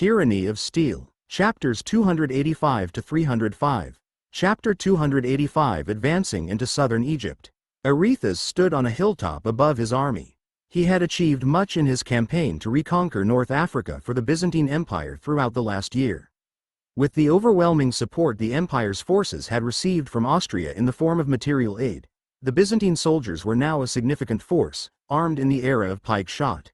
Tyranny of Steel. Chapters 285 to 305. Chapter 285. Advancing into southern Egypt. Arethusa stood on a hilltop above his army. He had achieved much in his campaign to reconquer North Africa for the Byzantine Empire throughout the last year. With the overwhelming support the empire's forces had received from Austria in the form of material aid, the Byzantine soldiers were now a significant force, armed in the era of pike shot.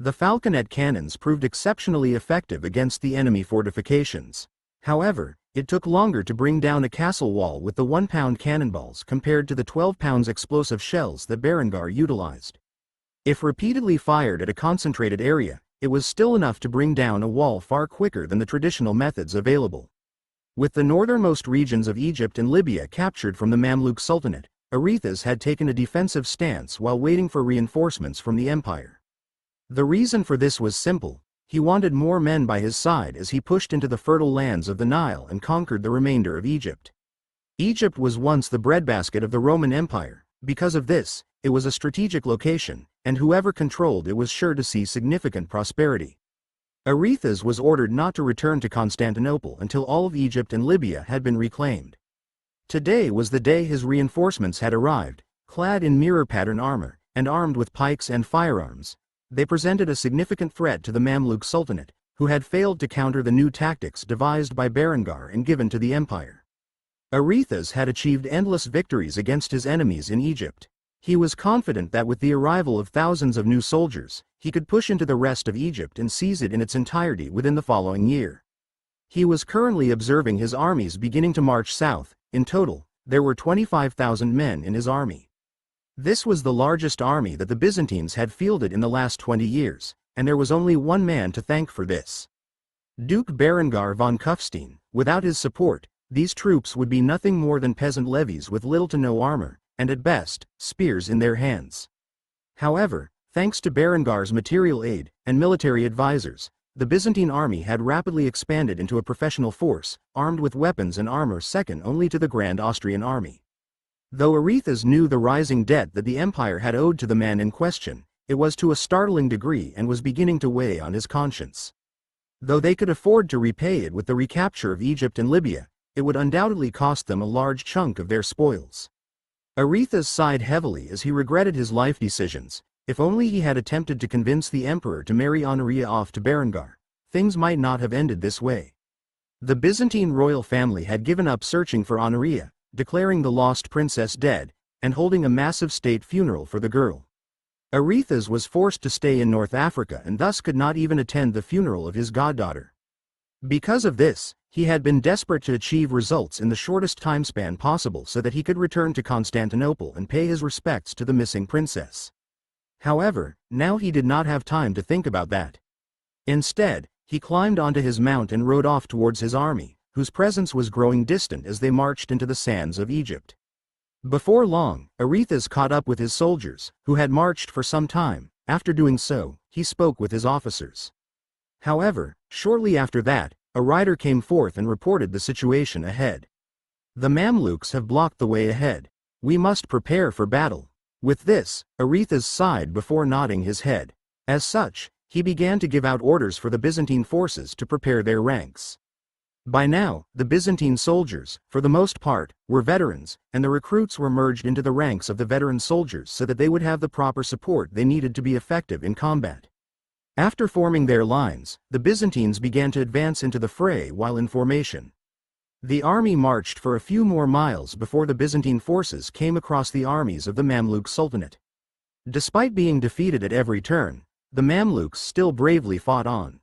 The falconet cannons proved exceptionally effective against the enemy fortifications. However, it took longer to bring down a castle wall with the 1-pound cannonballs compared to the 12-pound explosive shells that Berengar utilized. If repeatedly fired at a concentrated area, it was still enough to bring down a wall far quicker than the traditional methods available. With the northernmost regions of Egypt and Libya captured from the Mamluk Sultanate, Arethusa had taken a defensive stance while waiting for reinforcements from the empire. The reason for this was simple: he wanted more men by his side as he pushed into the fertile lands of the Nile and conquered the remainder of Egypt. Egypt was once the breadbasket of the Roman Empire. Because of this, it was a strategic location, and whoever controlled it was sure to see significant prosperity. Arethusa was ordered not to return to Constantinople until all of Egypt and Libya had been reclaimed. Today was the day his reinforcements had arrived, clad in mirror-pattern armor, and armed with pikes and firearms. They presented a significant threat to the Mamluk Sultanate, who had failed to counter the new tactics devised by Berengar and given to the empire. Arethusa had achieved endless victories against his enemies in Egypt. He was confident that with the arrival of thousands of new soldiers, he could push into the rest of Egypt and seize it in its entirety within the following year. He was currently observing his armies beginning to march south. In total, there were 25,000 men in his army. This was the largest army that the Byzantines had fielded in the last 20 years, and there was only one man to thank for this: Duke Berengar von Kufstein. Without his support, these troops would be nothing more than peasant levies with little to no armor, and at best, spears in their hands. However, thanks to Berengar's material aid and military advisors, the Byzantine army had rapidly expanded into a professional force, armed with weapons and armor second only to the Grand Austrian army. Though Arethusa knew the rising debt that the empire had owed to the man in question, it was to a startling degree and was beginning to weigh on his conscience. Though they could afford to repay it with the recapture of Egypt and Libya, it would undoubtedly cost them a large chunk of their spoils. Arethusa sighed heavily as he regretted his life decisions. If only he had attempted to convince the emperor to marry Honoria off to Berengar, things might not have ended this way. The Byzantine royal family had given up searching for Honoria, declaring the lost princess dead, and holding a massive state funeral for the girl. Arethusa was forced to stay in North Africa and thus could not even attend the funeral of his goddaughter. Because of this, he had been desperate to achieve results in the shortest time span possible so that he could return to Constantinople and pay his respects to the missing princess. However, now he did not have time to think about that. Instead, he climbed onto his mount and rode off towards his army, whose presence was growing distant as they marched into the sands of Egypt. Before long, Arethusa caught up with his soldiers, who had marched for some time. After doing so, he spoke with his officers. However, shortly after that, a rider came forth and reported the situation ahead. "The Mamluks have blocked the way ahead. We must prepare for battle." With this, Arethusa sighed before nodding his head. As such, he began to give out orders for the Byzantine forces to prepare their ranks. By now, the Byzantine soldiers, for the most part, were veterans, and the recruits were merged into the ranks of the veteran soldiers so that they would have the proper support they needed to be effective in combat. After forming their lines, the Byzantines began to advance into the fray while in formation. The army marched for a few more miles before the Byzantine forces came across the armies of the Mamluk Sultanate. Despite being defeated at every turn, the Mamluks still bravely fought on.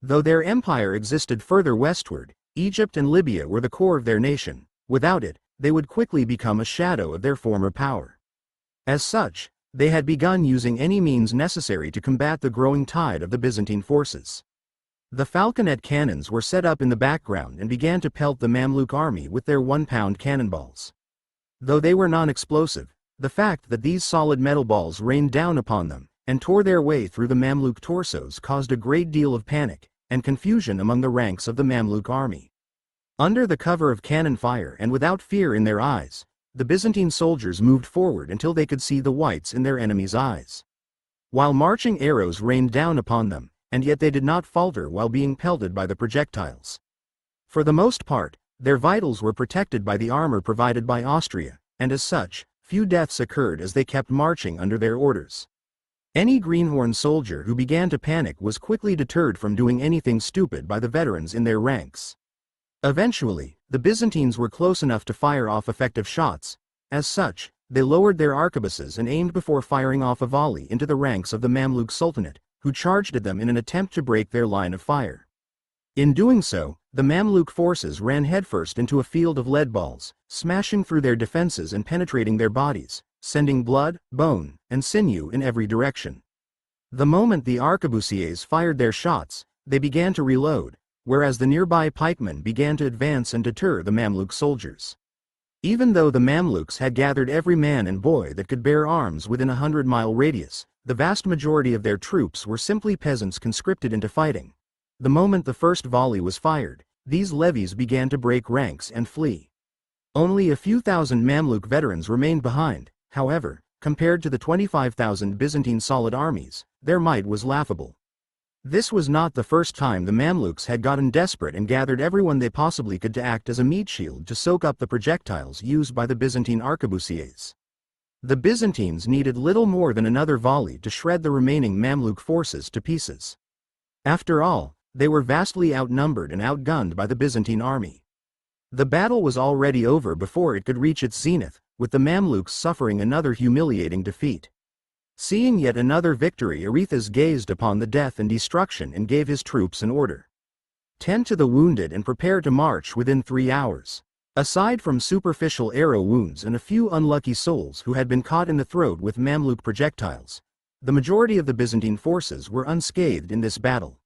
Though their empire existed further westward, Egypt and Libya were the core of their nation. Without it, they would quickly become a shadow of their former power. As such, they had begun using any means necessary to combat the growing tide of the Byzantine forces. The falconet cannons were set up in the background and began to pelt the Mamluk army with their 1-pound cannonballs. Though they were non-explosive, the fact that these solid metal balls rained down upon them and tore their way through the Mamluk torsos caused a great deal of panic and confusion among the ranks of the Mamluk army. Under the cover of cannon fire and without fear in their eyes, the Byzantine soldiers moved forward until they could see the whites in their enemies' eyes. While marching arrows rained down upon them, and yet they did not falter while being pelted by the projectiles. For the most part, their vitals were protected by the armor provided by Austria, and as such, few deaths occurred as they kept marching under their orders. Any greenhorn soldier who began to panic was quickly deterred from doing anything stupid by the veterans in their ranks. Eventually, the Byzantines were close enough to fire off effective shots. As such, they lowered their arquebuses and aimed before firing off a volley into the ranks of the Mamluk Sultanate, who charged at them in an attempt to break their line of fire. In doing so, the Mamluk forces ran headfirst into a field of lead balls, smashing through their defenses and penetrating their bodies, sending blood, bone, and sinew in every direction. The moment the arquebusiers fired their shots, they began to reload, whereas the nearby pikemen began to advance and deter the Mamluk soldiers. Even though the Mamluks had gathered every man and boy that could bear arms within a 100-mile radius, the vast majority of their troops were simply peasants conscripted into fighting. The moment the first volley was fired, these levies began to break ranks and flee. Only a few thousand Mamluk veterans remained behind. However, compared to the 25,000 Byzantine solid armies, their might was laughable. This was not the first time the Mamluks had gotten desperate and gathered everyone they possibly could to act as a meat shield to soak up the projectiles used by the Byzantine arquebusiers. The Byzantines needed little more than another volley to shred the remaining Mamluk forces to pieces. After all, they were vastly outnumbered and outgunned by the Byzantine army. The battle was already over before it could reach its zenith, with the Mamluks suffering another humiliating defeat. Seeing yet another victory, Arethusa gazed upon the death and destruction and gave his troops an order. Tend to the wounded and prepare to march within 3 hours. Aside from superficial arrow wounds and a few unlucky souls who had been caught in the throat with Mamluk projectiles, the majority of the Byzantine forces were unscathed in this battle.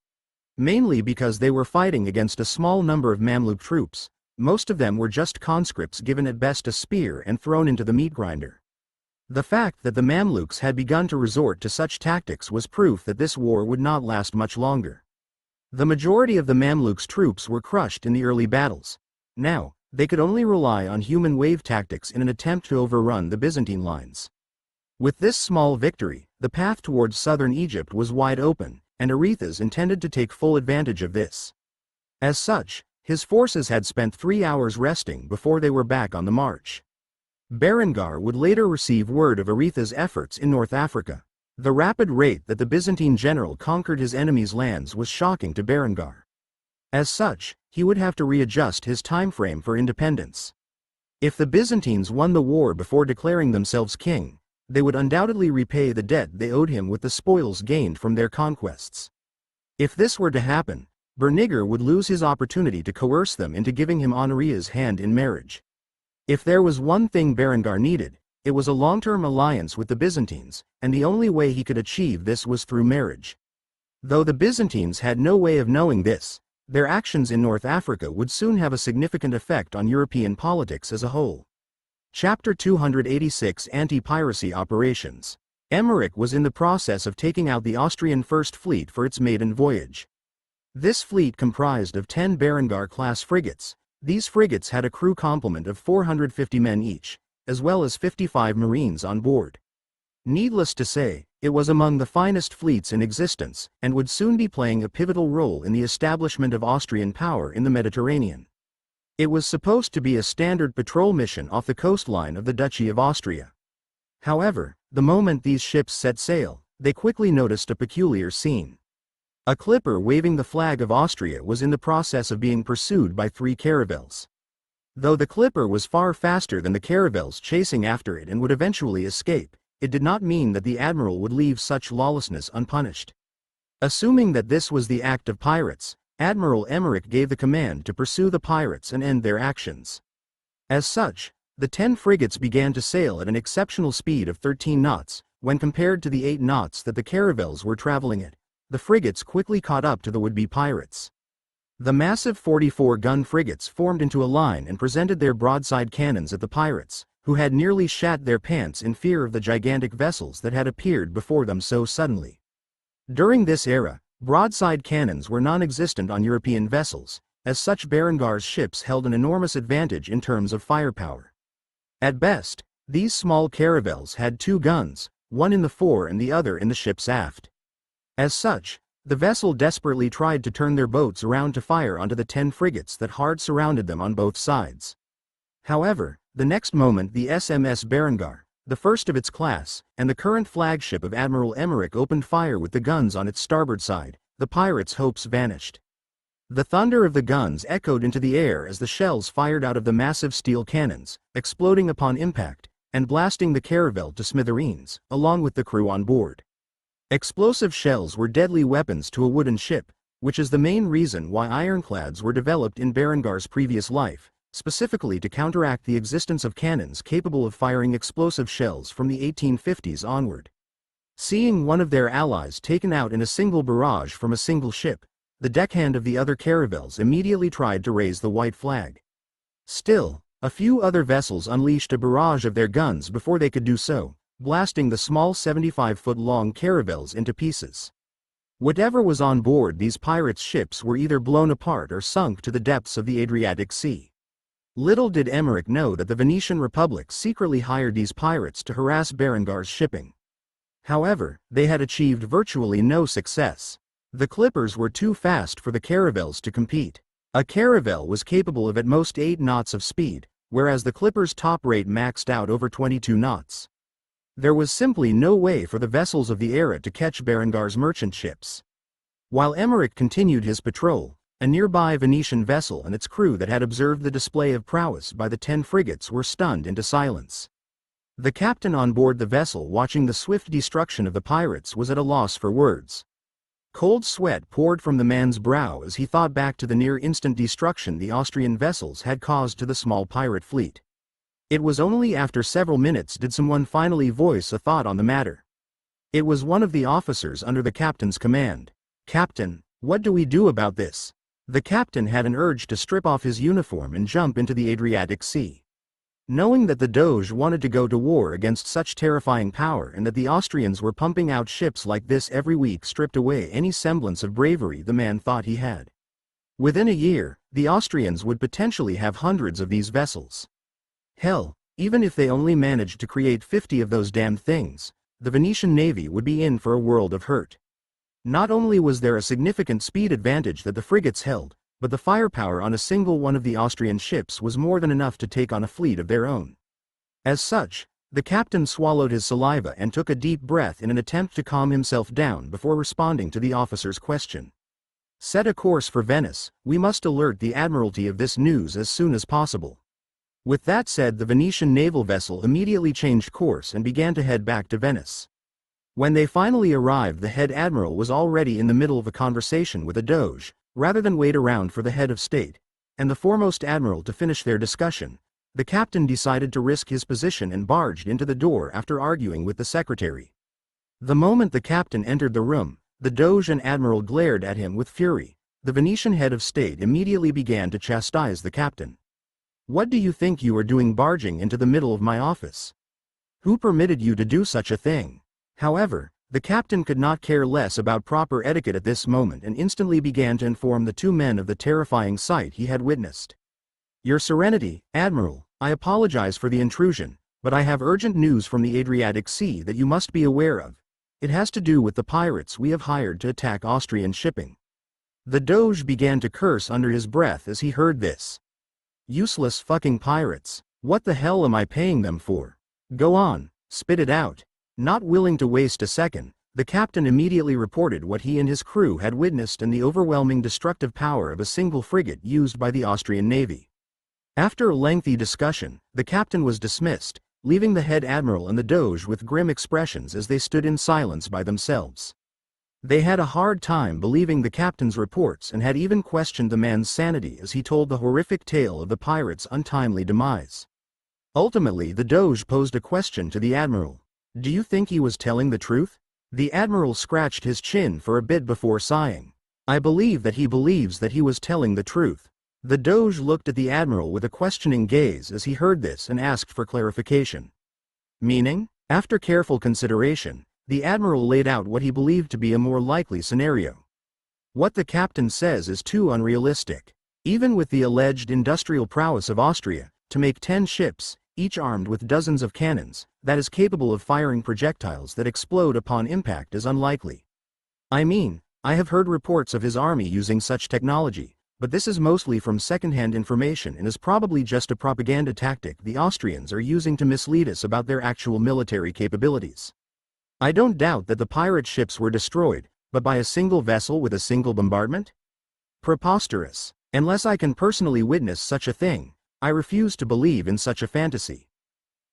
Mainly because they were fighting against a small number of Mamluk troops. Most of them were just conscripts given at best a spear and thrown into the meat grinder. The fact that the Mamluks had begun to resort to such tactics was proof that this war would not last much longer. The majority of the Mamluks' troops were crushed in the early battles. Now, they could only rely on human wave tactics in an attempt to overrun the Byzantine lines. With this small victory, the path towards southern Egypt was wide open, and Arethusa intended to take full advantage of this. As such, his forces had spent 3 hours resting before they were back on the march. Berengar would later receive word of Arethusa's efforts in North Africa. The rapid rate that the Byzantine general conquered his enemy's lands was shocking to Berengar. As such, he would have to readjust his time frame for independence. If the Byzantines won the war before declaring themselves king, they would undoubtedly repay the debt they owed him with the spoils gained from their conquests. If this were to happen, Berniger would lose his opportunity to coerce them into giving him Honoria's hand in marriage. If there was one thing Berengar needed, it was a long-term alliance with the Byzantines, and the only way he could achieve this was through marriage. Though the Byzantines had no way of knowing this, their actions in North Africa would soon have a significant effect on European politics as a whole. Chapter 286 Anti-Piracy Operations. Emmerich was in the process of taking out the Austrian First Fleet for its maiden voyage. This fleet comprised of 10 Berengar-class frigates. These frigates had a crew complement of 450 men each, as well as 55 marines on board. Needless to say, it was among the finest fleets in existence, and would soon be playing a pivotal role in the establishment of Austrian power in the Mediterranean. It was supposed to be a standard patrol mission off the coastline of the Duchy of Austria. However, the moment these ships set sail, they quickly noticed a peculiar scene. A clipper waving the flag of Austria was in the process of being pursued by 3 caravels. Though the clipper was far faster than the caravels chasing after it and would eventually escape, it did not mean that the admiral would leave such lawlessness unpunished. Assuming that this was the act of pirates, Admiral Emmerich gave the command to pursue the pirates and end their actions. As such, the 10 frigates began to sail at an exceptional speed of 13 knots, when compared to the 8 knots that the caravels were traveling at. The frigates quickly caught up to the would-be pirates. The massive 44-gun frigates formed into a line and presented their broadside cannons at the pirates, who had nearly shat their pants in fear of the gigantic vessels that had appeared before them so suddenly. During this era, broadside cannons were non-existent on European vessels, as such Berengar's ships held an enormous advantage in terms of firepower. At best, these small caravels had 2 guns, one in the fore and the other in the ship's aft. As such, The vessel desperately tried to turn their boats around to fire onto the 10 frigates that hard surrounded them on both sides. However, the next moment the SMS Berengar, the first of its class, and the current flagship of Admiral Emmerich opened fire with the guns on its starboard side, the pirates' hopes vanished. The thunder of the guns echoed into the air as the shells fired out of the massive steel cannons, exploding upon impact, and blasting the caravel to smithereens, along with the crew on board. Explosive shells were deadly weapons to a wooden ship, which is the main reason why ironclads were developed in Berengar's previous life, specifically to counteract the existence of cannons capable of firing explosive shells from the 1850s onward. Seeing one of their allies taken out in a single barrage from a single ship, the deckhand of the other caravels immediately tried to raise the white flag. Still, a few other vessels unleashed a barrage of their guns before they could do so, blasting the small 75-foot-long caravels into pieces. Whatever was on board these pirates' ships were either blown apart or sunk to the depths of the Adriatic Sea. Little did Emmerich know that the Venetian Republic secretly hired these pirates to harass Berengar's shipping. However, they had achieved virtually no success. The clippers were too fast for the caravels to compete. A caravel was capable of at most 8 knots of speed, whereas the clippers' top rate maxed out over 22 knots. There was simply no way for the vessels of the era to catch Berengar's merchant ships. While Emmerich continued his patrol, a nearby Venetian vessel and its crew that had observed the display of prowess by the 10 frigates were stunned into silence. The captain on board the vessel watching the swift destruction of the pirates was at a loss for words. Cold sweat poured from the man's brow as he thought back to the near-instant destruction the Austrian vessels had caused to the small pirate fleet. It was only after several minutes did someone finally voice a thought on the matter. It was one of the officers under the captain's command. "Captain, what do we do about this?" The captain had an urge to strip off his uniform and jump into the Adriatic Sea. Knowing that the Doge wanted to go to war against such terrifying power and that the Austrians were pumping out ships like this every week stripped away any semblance of bravery the man thought he had. Within a year, the Austrians would potentially have hundreds of these vessels. Hell, even if they only managed to create 50 of those damned things, the Venetian navy would be in for a world of hurt. Not only was there a significant speed advantage that the frigates held, but the firepower on a single one of the Austrian ships was more than enough to take on a fleet of their own. As such, the captain swallowed his saliva and took a deep breath in an attempt to calm himself down before responding to the officer's question. "Set a course for Venice. We must alert the Admiralty of this news as soon as possible." With that said, the Venetian naval vessel immediately changed course and began to head back to Venice. When they finally arrived, the head admiral was already in the middle of a conversation with a doge, rather than wait around for the head of state and the foremost admiral to finish their discussion. The captain decided to risk his position and barged into the door after arguing with the secretary. The moment the captain entered the room, the doge and admiral glared at him with fury. The Venetian head of state immediately began to chastise the captain. "What do you think you are doing barging into the middle of my office? Who permitted you to do such a thing?" However, the captain could not care less about proper etiquette at this moment and instantly began to inform the two men of the terrifying sight he had witnessed. "Your Serenity, Admiral, I apologize for the intrusion, but I have urgent news from the Adriatic Sea that you must be aware of. It has to do with the pirates we have hired to attack Austrian shipping." The doge began to curse under his breath as he heard this. "Useless fucking pirates. What the hell am I paying them for? Go on, spit it out." Not willing to waste a second, the captain immediately reported what he and his crew had witnessed and the overwhelming destructive power of a single frigate used by the Austrian navy. After a lengthy discussion, the captain was dismissed, leaving the head admiral and the doge with grim expressions as they stood in silence by themselves. They had a hard time believing the captain's reports and had even questioned the man's sanity as he told the horrific tale of the pirates' untimely demise. Ultimately, the doge posed a question to the admiral. "Do you think he was telling the truth?" The admiral scratched his chin for a bit before sighing. "I believe that he believes that he was telling the truth." The doge looked at the admiral with a questioning gaze as he heard this and asked for clarification. "Meaning?" After careful consideration, the admiral laid out what he believed to be a more likely scenario. "What the captain says is too unrealistic. Even with the alleged industrial prowess of Austria, to make 10 ships, each armed with dozens of cannons, that is capable of firing projectiles that explode upon impact is unlikely. I mean, I have heard reports of his army using such technology, but this is mostly from second-hand information and is probably just a propaganda tactic the Austrians are using to mislead us about their actual military capabilities. I don't doubt that the pirate ships were destroyed, but by a single vessel with a single bombardment? Preposterous. Unless I can personally witness such a thing, I refuse to believe in such a fantasy.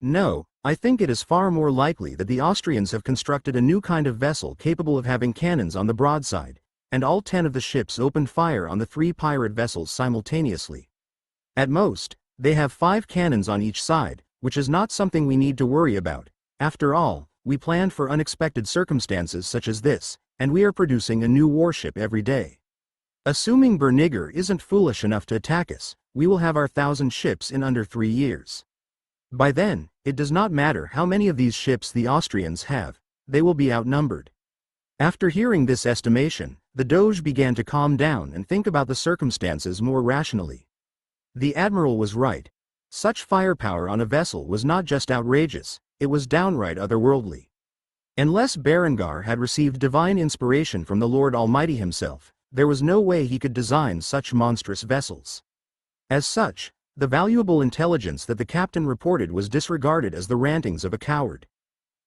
No, I think it is far more likely that the Austrians have constructed a new kind of vessel capable of having cannons on the broadside, and all 10 of the ships opened fire on the 3 pirate vessels simultaneously. At most, they have 5 cannons on each side, which is not something we need to worry about. After all, we planned for unexpected circumstances such as this, and we are producing a new warship every day. Assuming Berniger isn't foolish enough to attack us, we will have our 1,000 ships in under 3 years. By then, it does not matter how many of these ships the Austrians have, they will be outnumbered. After hearing this estimation, the Doge began to calm down and think about the circumstances more rationally. The admiral was right. Such firepower on a vessel was not just outrageous, it was downright otherworldly. Unless Berengar had received divine inspiration from the Lord Almighty himself, there was no way he could design such monstrous vessels. As such, the valuable intelligence that the captain reported was disregarded as the rantings of a coward.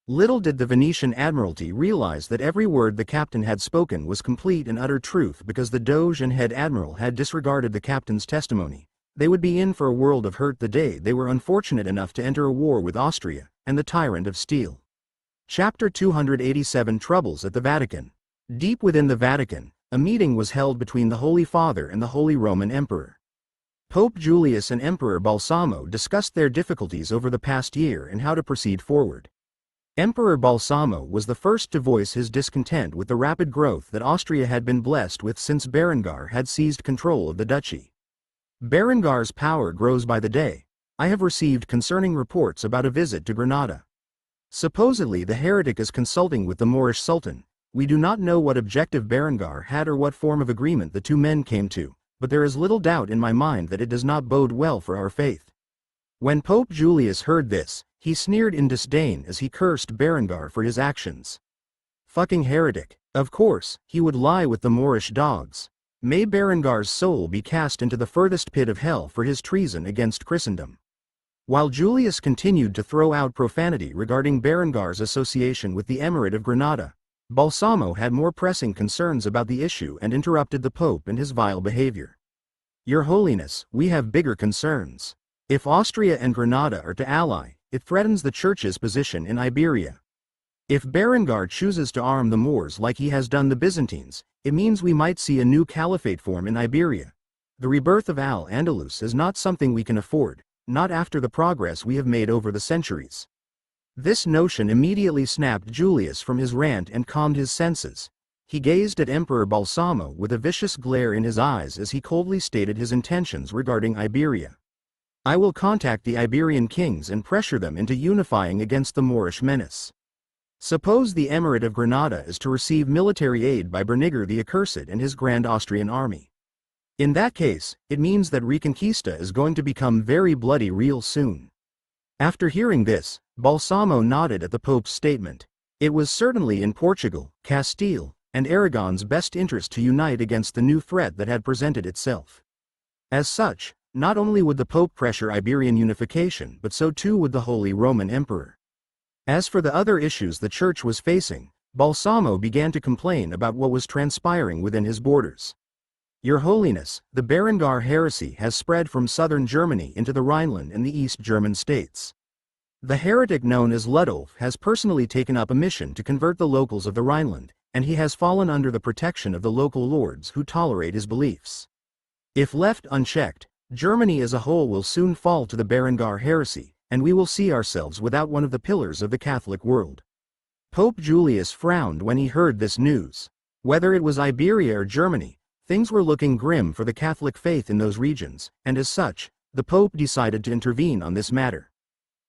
Little did the Venetian Admiralty realize that every word the captain had spoken was complete and utter truth because the Doge and head admiral had disregarded the captain's testimony. They would be in for a world of hurt the day they were unfortunate enough to enter a war with Austria and the Tyrant of Steel. Chapter 287 Troubles at the Vatican. Deep within the Vatican, a meeting was held between the Holy Father and the Holy Roman Emperor. Pope Julius and Emperor Balsamo discussed their difficulties over the past year and how to proceed forward. Emperor Balsamo was the first to voice his discontent with the rapid growth that Austria had been blessed with since Berengar had seized control of the duchy. Berengar's power grows by the day. I have received concerning reports about a visit to Granada. Supposedly the heretic is consulting with the Moorish Sultan. We do not know what objective Berengar had or what form of agreement the two men came to, but there is little doubt in my mind that it does not bode well for our faith. When Pope Julius heard this, he sneered in disdain as he cursed Berengar for his actions. Fucking heretic. Of course, he would lie with the Moorish dogs. May Berengar's soul be cast into the furthest pit of hell for his treason against Christendom. While Julius continued to throw out profanity regarding Berengar's association with the Emirate of Granada, Balsamo had more pressing concerns about the issue and interrupted the Pope and his vile behavior. Your Holiness, we have bigger concerns. If Austria and Granada are to ally, it threatens the Church's position in Iberia. If Berengar chooses to arm the Moors like he has done the Byzantines, it means we might see a new caliphate form in Iberia. The rebirth of Al-Andalus is not something we can afford, not after the progress we have made over the centuries. This notion immediately snapped Julius from his rant and calmed his senses. He gazed at Emperor Balsamo with a vicious glare in his eyes as he coldly stated his intentions regarding Iberia. I will contact the Iberian kings and pressure them into unifying against the Moorish menace. Suppose the Emirate of Granada is to receive military aid by Berniger the Accursed and his Grand Austrian army. In that case, it means that Reconquista is going to become very bloody real soon. After hearing this, Balsamo nodded at the Pope's statement. It was certainly in Portugal, Castile, and Aragon's best interest to unite against the new threat that had presented itself. As such, not only would the Pope pressure Iberian unification but so too would the Holy Roman Emperor. As for the other issues the Church was facing, Balsamo began to complain about what was transpiring within his borders. Your Holiness, the Berengar heresy has spread from southern Germany into the Rhineland and the East German states. The heretic known as Ludolf has personally taken up a mission to convert the locals of the Rhineland, and he has fallen under the protection of the local lords who tolerate his beliefs. If left unchecked, Germany as a whole will soon fall to the Berengar heresy, and we will see ourselves without one of the pillars of the Catholic world. Pope Julius frowned when he heard this news. Whether it was Iberia or Germany, things were looking grim for the Catholic faith in those regions, and as such, the Pope decided to intervene on this matter.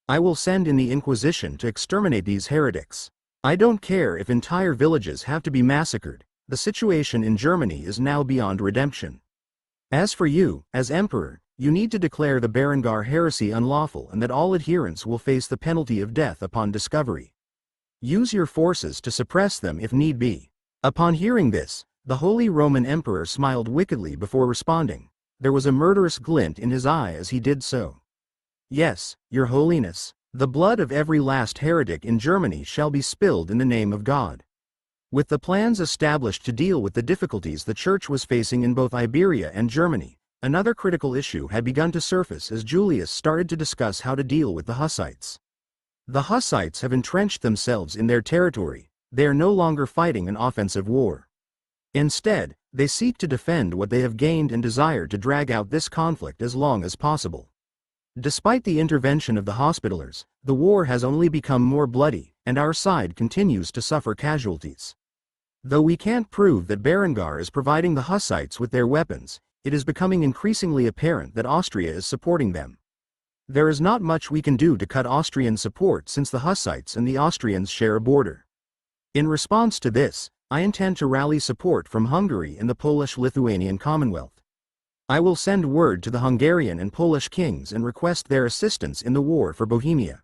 I will send in the Inquisition to exterminate these heretics. I don't care if entire villages have to be massacred, the situation in Germany is now beyond redemption. As for you, as Emperor, you need to declare the Berengar heresy unlawful and that all adherents will face the penalty of death upon discovery. Use your forces to suppress them if need be. Upon hearing this, The Holy Roman Emperor smiled wickedly before responding. There was a murderous glint in his eye as he did so. Yes, Your Holiness, the blood of every last heretic in Germany shall be spilled in the name of God. With the plans established to deal with the difficulties the Church was facing in both Iberia and Germany, another critical issue had begun to surface as Julius started to discuss how to deal with the Hussites. The Hussites have entrenched themselves in their territory. They are no longer fighting an offensive war. Instead, they seek to defend what they have gained and desire to drag out this conflict as long as possible. Despite the intervention of the Hospitallers, the war has only become more bloody, and our side continues to suffer casualties. Though we can't prove that Berengar is providing the Hussites with their weapons, it is becoming increasingly apparent that Austria is supporting them. There is not much we can do to cut Austrian support since the Hussites and the Austrians share a border. In response to this, I intend to rally support from Hungary and the Polish-Lithuanian Commonwealth. I will send word to the Hungarian and Polish kings and request their assistance in the war for Bohemia.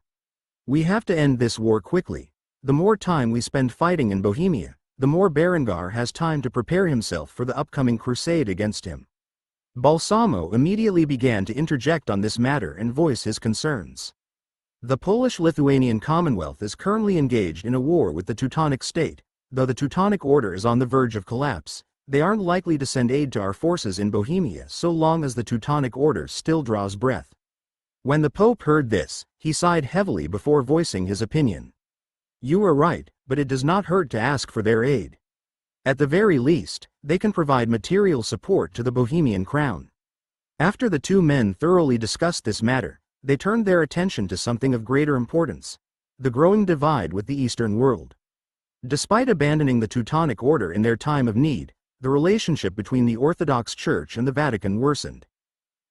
We have to end this war quickly. The more time we spend fighting in Bohemia, the more Berengar has time to prepare himself for the upcoming crusade against him. Balsamo immediately began to interject on this matter and voice his concerns. The Polish-Lithuanian Commonwealth is currently engaged in a war with the Teutonic state. Though the Teutonic Order is on the verge of collapse, they aren't likely to send aid to our forces in Bohemia so long as the Teutonic Order still draws breath. When the Pope heard this, he sighed heavily before voicing his opinion. You are right, but it does not hurt to ask for their aid. At the very least, they can provide material support to the Bohemian crown. After the two men thoroughly discussed this matter, they turned their attention to something of greater importance: the growing divide with the Eastern world. Despite abandoning the Teutonic Order in their time of need, the relationship between the Orthodox Church and the Vatican worsened.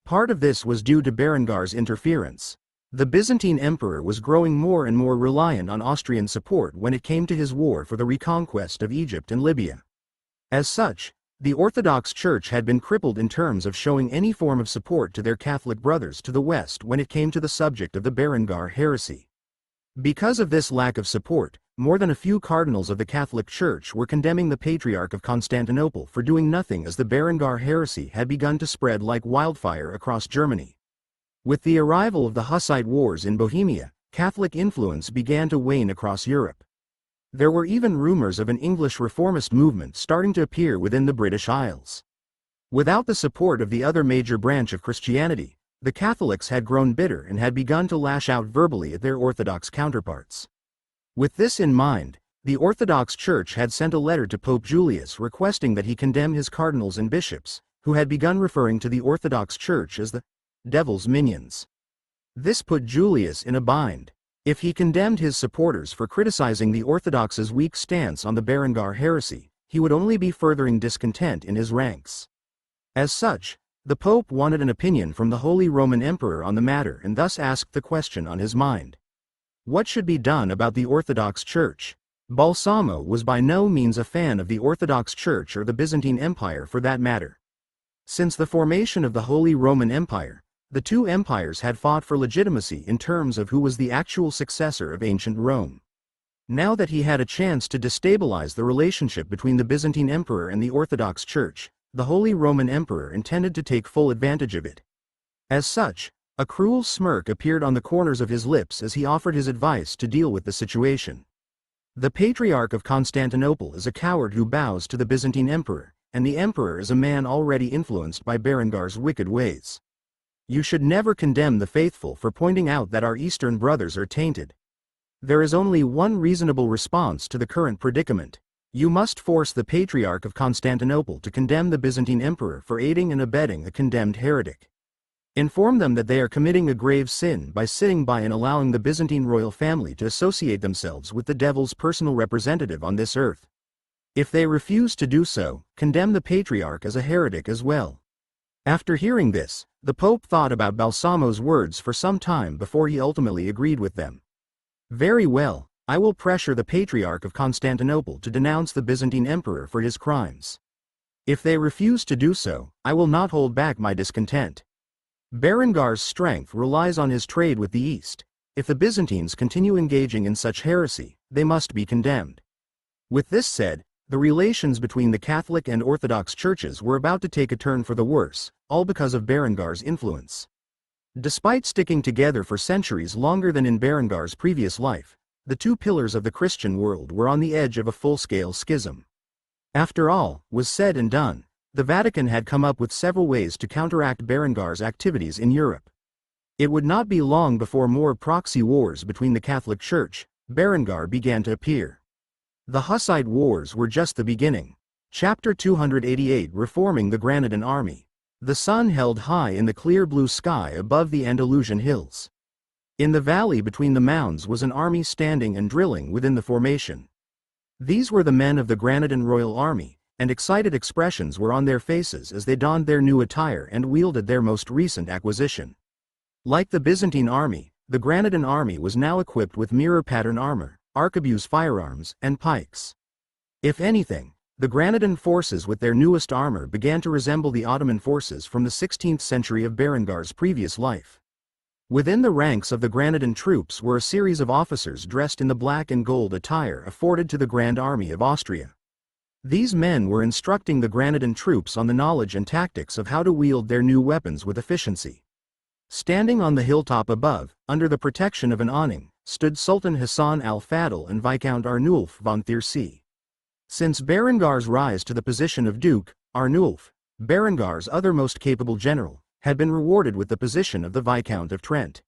Part of this was due to Berengar's interference. The Byzantine Emperor was growing more and more reliant on Austrian support when it came to his war for the reconquest of Egypt and Libya. As such, the Orthodox Church had been crippled in terms of showing any form of support to their Catholic brothers to the west when it came to the subject of the Berengar heresy. Because of this lack of support, more than a few cardinals of the Catholic Church were condemning the Patriarch of Constantinople for doing nothing as the Berengar heresy had begun to spread like wildfire across Germany. With the arrival of the Hussite wars in Bohemia, Catholic influence began to wane across Europe. There were even rumors of an English reformist movement starting to appear within the British Isles. Without the support of the other major branch of Christianity, the Catholics had grown bitter and had begun to lash out verbally at their Orthodox counterparts. With this in mind, the Orthodox Church had sent a letter to Pope Julius requesting that he condemn his cardinals and bishops, who had begun referring to the Orthodox Church as the devil's minions. This put Julius in a bind. If he condemned his supporters for criticizing the Orthodox's weak stance on the Berengar heresy, he would only be furthering discontent in his ranks. As such, the Pope wanted an opinion from the Holy Roman Emperor on the matter and thus asked the question on his mind. What should be done about the Orthodox Church? Balsamo was by no means a fan of the Orthodox Church or the Byzantine Empire for that matter. Since the formation of the Holy Roman Empire, the two empires had fought for legitimacy in terms of who was the actual successor of ancient Rome. Now that he had a chance to destabilize the relationship between the Byzantine Emperor and the Orthodox Church, the Holy Roman Emperor intended to take full advantage of it. As such, a cruel smirk appeared on the corners of his lips as he offered his advice to deal with the situation. The Patriarch of Constantinople is a coward who bows to the Byzantine Emperor, and the Emperor is a man already influenced by Berengar's wicked ways. You should never condemn the faithful for pointing out that our Eastern brothers are tainted. There is only one reasonable response to the current predicament. You must force the Patriarch of Constantinople to condemn the Byzantine Emperor for aiding and abetting a condemned heretic. Inform them that they are committing a grave sin by sitting by and allowing the Byzantine royal family to associate themselves with the devil's personal representative on this earth. If they refuse to do so, condemn the Patriarch as a heretic as well. After hearing this, the Pope thought about Balsamo's words for some time before he ultimately agreed with them. Very well, I will pressure the Patriarch of Constantinople to denounce the Byzantine Emperor for his crimes. If they refuse to do so, I will not hold back my discontent. Berengar's strength relies on his trade with the East. If the Byzantines continue engaging in such heresy, they must be condemned. With this said, The relations between the Catholic and Orthodox churches were about to take a turn for the worse, all because of Berengar's influence. Despite sticking together for centuries longer than in Berengar's previous life, the two pillars of the Christian world were on the edge of a full-scale schism. After all was said and done, the Vatican had come up with several ways to counteract Berengar's activities in Europe. It would not be long before more proxy wars between the Catholic Church, Berengar began to appear. The Hussite Wars were just the beginning. Chapter 288 Reforming the Granadan Army. The sun held high in the clear blue sky above the Andalusian hills. In the valley between the mounds was an army standing and drilling within the formation. These were the men of the Granadan Royal Army, and excited expressions were on their faces as they donned their new attire and wielded their most recent acquisition. Like the Byzantine army, the Granadan army was now equipped with mirror-pattern armor, arquebus firearms, and pikes. If anything, the Granadan forces with their newest armor began to resemble the Ottoman forces from the 16th century of Berengar's previous life. Within the ranks of the Granadan troops were a series of officers dressed in the black and gold attire afforded to the Grand Army of Austria. These men were instructing the Granadan troops on the knowledge and tactics of how to wield their new weapons with efficiency. Standing on the hilltop above, under the protection of an awning, stood Sultan Hassan al-Fadl and Viscount Arnulf von Thiercy. Since Berengar's rise to the position of Duke, Arnulf, Berengar's other most capable general, had been rewarded with the position of the Viscount of Trent.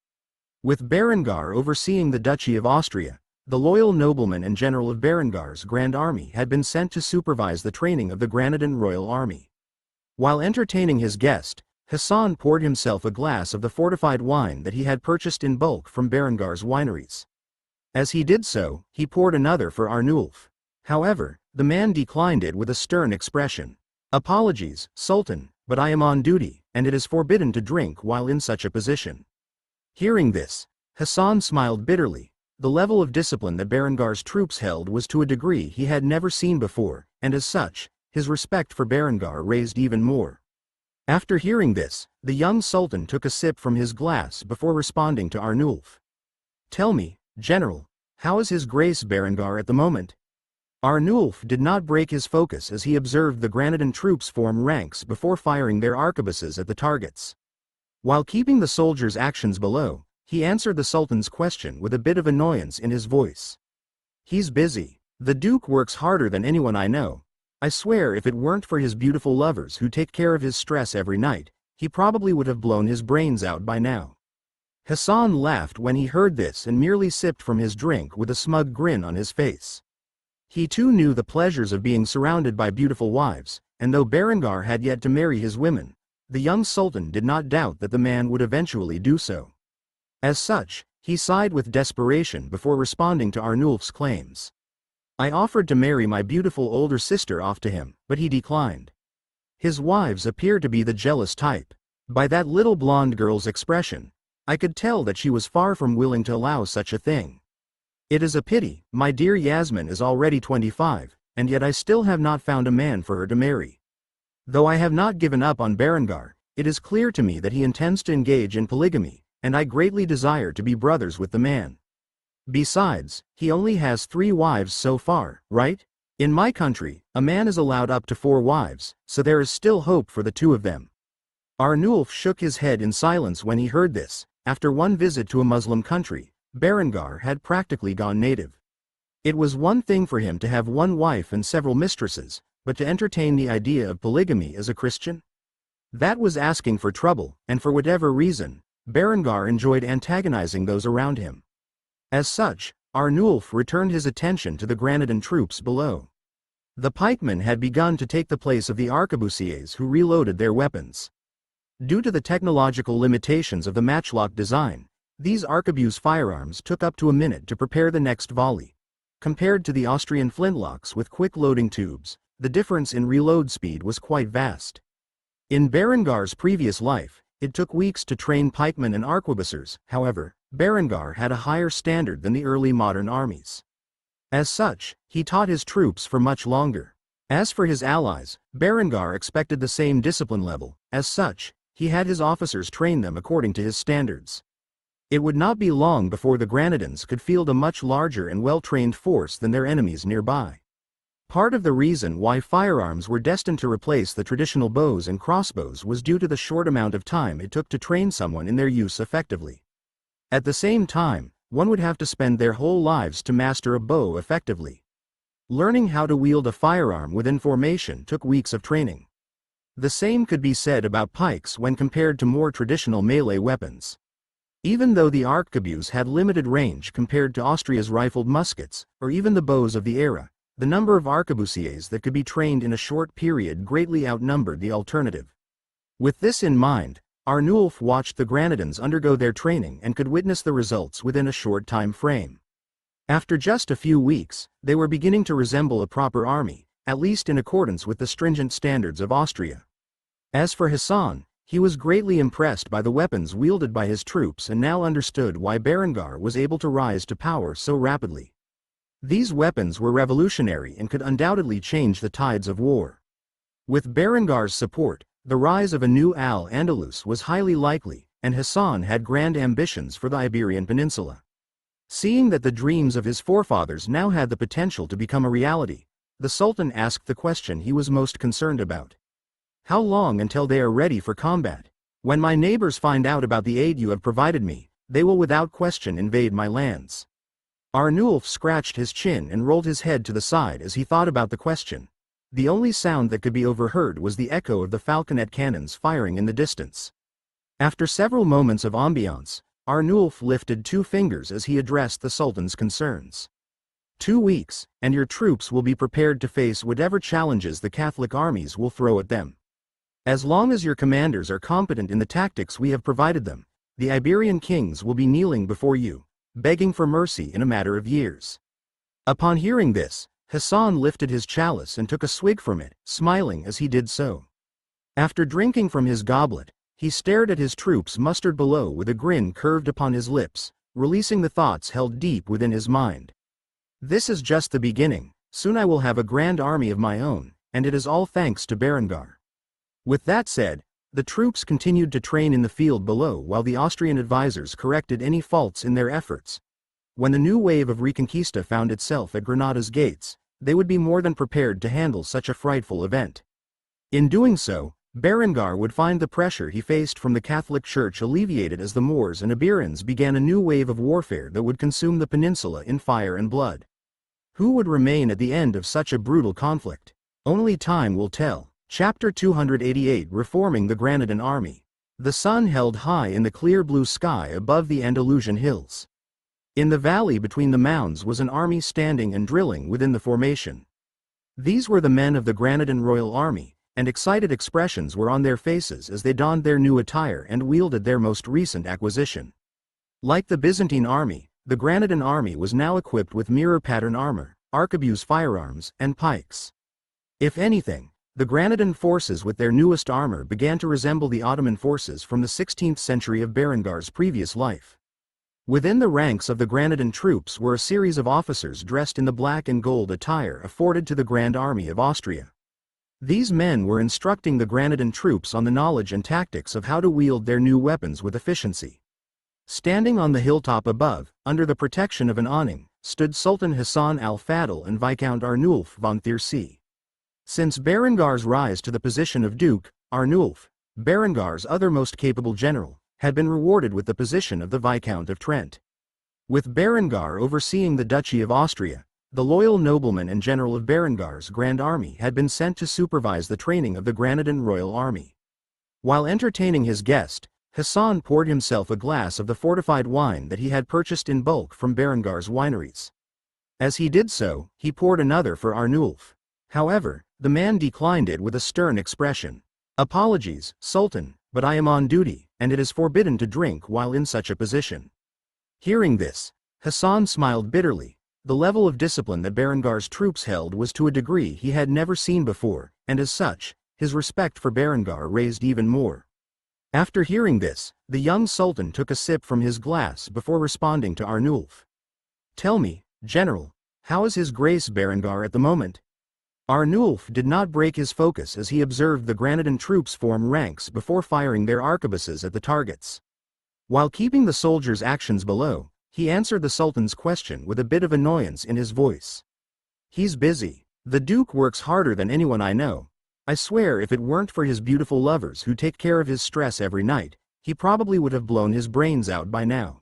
With Berengar overseeing the Duchy of Austria, the loyal nobleman and general of Berengar's Grand Army had been sent to supervise the training of the Granadan Royal Army. While entertaining his guest, Hassan poured himself a glass of the fortified wine that he had purchased in bulk from Berengar's wineries. As he did so, he poured another for Arnulf. However, the man declined it with a stern expression. "Apologies, Sultan, but I am on duty, and it is forbidden to drink while in such a position." Hearing this, Hassan smiled bitterly. The level of discipline that Berengar's troops held was to a degree he had never seen before, and as such, his respect for Berengar raised even more. After hearing this, the young sultan took a sip from his glass before responding to Arnulf. "Tell me, General, how is His Grace Berengar at the moment?" Arnulf did not break his focus as he observed the Granadan troops form ranks before firing their arquebuses at the targets. While keeping the soldiers' actions below, he answered the Sultan's question with a bit of annoyance in his voice. "He's busy. The Duke works harder than anyone I know. I swear if it weren't for his beautiful lovers who take care of his stress every night, he probably would have blown his brains out by now." Hassan laughed when he heard this and merely sipped from his drink with a smug grin on his face. He too knew the pleasures of being surrounded by beautiful wives, and though Berengar had yet to marry his women, the young sultan did not doubt that the man would eventually do so. As such, he sighed with desperation before responding to Arnulf's claims. "I offered to marry my beautiful older sister off to him, but he declined. His wives appear to be the jealous type. By that little blonde girl's expression, I could tell that she was far from willing to allow such a thing. It is a pity, my dear Yasmin is already 25, and yet I still have not found a man for her to marry. Though I have not given up on Berengar, it is clear to me that he intends to engage in polygamy, and I greatly desire to be brothers with the man. Besides, he only has 3 wives so far, right? In my country, a man is allowed up to 4 wives, so there is still hope for the 2 of them." Arnulf shook his head in silence when he heard this. After one visit to a Muslim country, Berengar had practically gone native. It was one thing for him to have 1 wife and several mistresses, but to entertain the idea of polygamy as a Christian? That was asking for trouble, and for whatever reason, Berengar enjoyed antagonizing those around him. As such, Arnulf returned his attention to the Granadan troops below. The pikemen had begun to take the place of the arquebusiers who reloaded their weapons. Due to the technological limitations of the matchlock design, these arquebus firearms took up to a minute to prepare the next volley. Compared to the Austrian flintlocks with quick loading tubes, the difference in reload speed was quite vast. In Berengar's previous life, it took weeks to train pikemen and arquebusiers. However, Berengar had a higher standard than the early modern armies. As such, he taught his troops for much longer. As for his allies, Berengar expected the same discipline level. As such, he had his officers train them according to his standards. It would not be long before the Granadans could field a much larger and well-trained force than their enemies nearby. Part of the reason why firearms were destined to replace the traditional bows and crossbows was due to the short amount of time it took to train someone in their use effectively. At the same time, one would have to spend their whole lives to master a bow effectively. Learning how to wield a firearm within formation took weeks of training. The same could be said about pikes when compared to more traditional melee weapons. Even though the arquebus had limited range compared to Austria's rifled muskets, or even the bows of the era, the number of arquebusiers that could be trained in a short period greatly outnumbered the alternative. With this in mind, Arnulf watched the Granadans undergo their training and could witness the results within a short time frame. After just a few weeks, they were beginning to resemble a proper army, at least in accordance with the stringent standards of Austria. As for Hassan, he was greatly impressed by the weapons wielded by his troops and now understood why Berengar was able to rise to power so rapidly. These weapons were revolutionary and could undoubtedly change the tides of war. With Berengar's support, the rise of a new Al-Andalus was highly likely, and Hassan had grand ambitions for the Iberian Peninsula. Seeing that the dreams of his forefathers now had the potential to become a reality, the Sultan asked the question he was most concerned about. How long until they are ready for combat? When my neighbors find out about the aid you have provided me, they will without question invade my lands. Arnulf scratched his chin and rolled his head to the side as he thought about the question. The only sound that could be overheard was the echo of the falconet cannons firing in the distance. After several moments of ambiance, Arnulf lifted two fingers as he addressed the Sultan's concerns. 2 weeks, and your troops will be prepared to face whatever challenges the Catholic armies will throw at them. As long as your commanders are competent in the tactics we have provided them, the Iberian kings will be kneeling before you, begging for mercy in a matter of years. Upon hearing this, Hassan lifted his chalice and took a swig from it, smiling as he did so. After drinking from his goblet, he stared at his troops mustered below with a grin curved upon his lips, releasing the thoughts held deep within his mind. This is just the beginning. Soon I will have a grand army of my own, and it is all thanks to Berengar. With that said, the troops continued to train in the field below while the Austrian advisors corrected any faults in their efforts. When the new wave of Reconquista found itself at Granada's gates, they would be more than prepared to handle such a frightful event. In doing so, Berengar would find the pressure he faced from the Catholic Church alleviated as the Moors and Iberians began a new wave of warfare that would consume the peninsula in fire and blood. Who would remain at the end of such a brutal conflict? Only time will tell. Chapter 288 Reforming the Granadan Army. The sun held high in the clear blue sky above the Andalusian hills. In the valley between the mounds was an army standing and drilling within the formation. These were the men of the Granadan Royal Army, and excited expressions were on their faces as they donned their new attire and wielded their most recent acquisition. Like the Byzantine army, the Granadan army was now equipped with mirror-pattern armor, arquebus firearms, and pikes. If anything, the Granadan forces with their newest armor began to resemble the Ottoman forces from the 16th century of Berengar's previous life. Within the ranks of the Granadan troops were a series of officers dressed in the black and gold attire afforded to the Grand Army of Austria. These men were instructing the Granadan troops on the knowledge and tactics of how to wield their new weapons with efficiency. Standing on the hilltop above, under the protection of an awning, stood Sultan Hassan al-Fadl and Viscount Arnulf von Thiercy. Since Berengar's rise to the position of Duke, Arnulf, Berengar's other most capable general, had been rewarded with the position of the Viscount of Trent. With Berengar overseeing the Duchy of Austria, the loyal nobleman and general of Berengar's Grand Army had been sent to supervise the training of the Granadan Royal Army. While entertaining his guest, Hassan poured himself a glass of the fortified wine that he had purchased in bulk from Berengar's wineries. As he did so, he poured another for Arnulf. However, the man declined it with a stern expression. "Apologies, Sultan, but I am on duty, and it is forbidden to drink while in such a position." Hearing this, Hassan smiled bitterly. The level of discipline that Berengar's troops held was to a degree he had never seen before, and as such, his respect for Berengar raised even more. After hearing this, the young Sultan took a sip from his glass before responding to Arnulf. "Tell me, General, how is His Grace Berengar at the moment?" Arnulf did not break his focus as he observed the Granadan troops form ranks before firing their arquebuses at the targets. While keeping the soldiers' actions below, he answered the Sultan's question with a bit of annoyance in his voice. "He's busy. The Duke works harder than anyone I know. I swear if it weren't for his beautiful lovers who take care of his stress every night, he probably would have blown his brains out by now."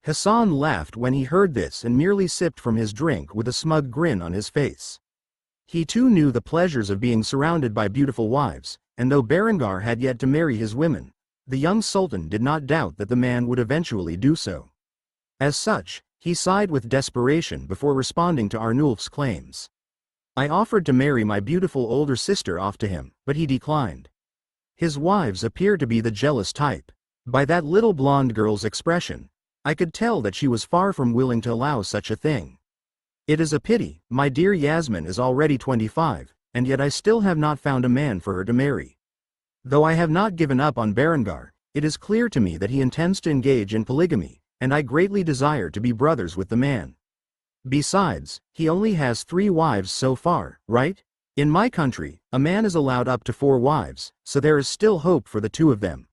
Hassan laughed when he heard this and merely sipped from his drink with a smug grin on his face. He too knew the pleasures of being surrounded by beautiful wives, and though Berengar had yet to marry his women, the young sultan did not doubt that the man would eventually do so. As such, he sighed with desperation before responding to Arnulf's claims. "I offered to marry my beautiful older sister off to him, but he declined. His wives appear to be the jealous type. By that little blonde girl's expression, I could tell that she was far from willing to allow such a thing. It is a pity, my dear Yasmin is already 25, and yet I still have not found a man for her to marry. Though I have not given up on Berengar, it is clear to me that he intends to engage in polygamy, and I greatly desire to be brothers with the man. Besides, he only has 3 wives so far, right? In my country, a man is allowed up to 4 wives, so there is still hope for the 2 of them."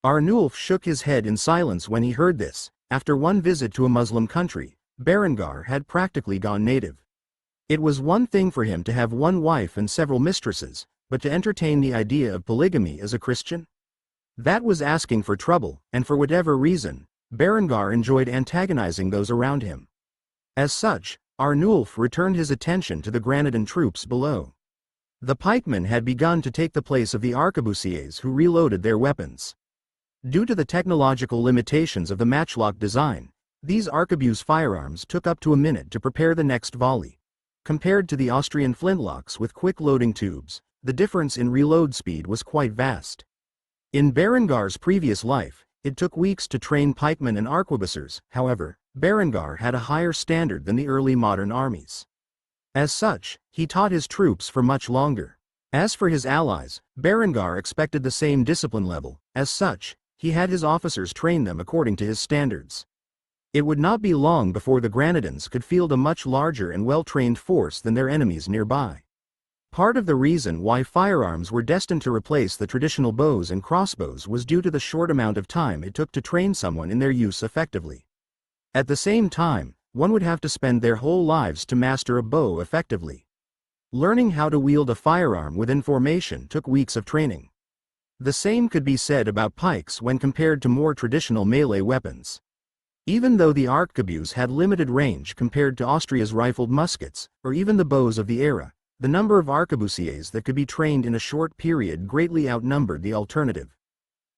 Arnulf shook his head in silence when he heard this. After one visit to a Muslim country, Berengar had practically gone native. It was one thing for him to have 1 wife and several mistresses, but to entertain the idea of polygamy as a Christian? That was asking for trouble, and for whatever reason, Berengar enjoyed antagonizing those around him. As such, Arnulf returned his attention to the Granadan troops below. The pikemen had begun to take the place of the arquebusiers who reloaded their weapons. Due to the technological limitations of the matchlock design, these arquebus firearms took up to a minute to prepare the next volley. Compared to the Austrian flintlocks with quick loading tubes, the difference in reload speed was quite vast. In Berengar's previous life, it took weeks to train pikemen and arquebusiers. However, Berengar had a higher standard than the early modern armies. As such, he taught his troops for much longer. As for his allies, Berengar expected the same discipline level. As such, he had his officers train them according to his standards. It would not be long before the Granadans could field a much larger and well-trained force than their enemies nearby. Part of the reason why firearms were destined to replace the traditional bows and crossbows was due to the short amount of time it took to train someone in their use effectively. At the same time, one would have to spend their whole lives to master a bow effectively. Learning how to wield a firearm within formation took weeks of training. The same could be said about pikes when compared to more traditional melee weapons. Even though the arquebus had limited range compared to Austria's rifled muskets, or even the bows of the era, the number of arquebusiers that could be trained in a short period greatly outnumbered the alternative.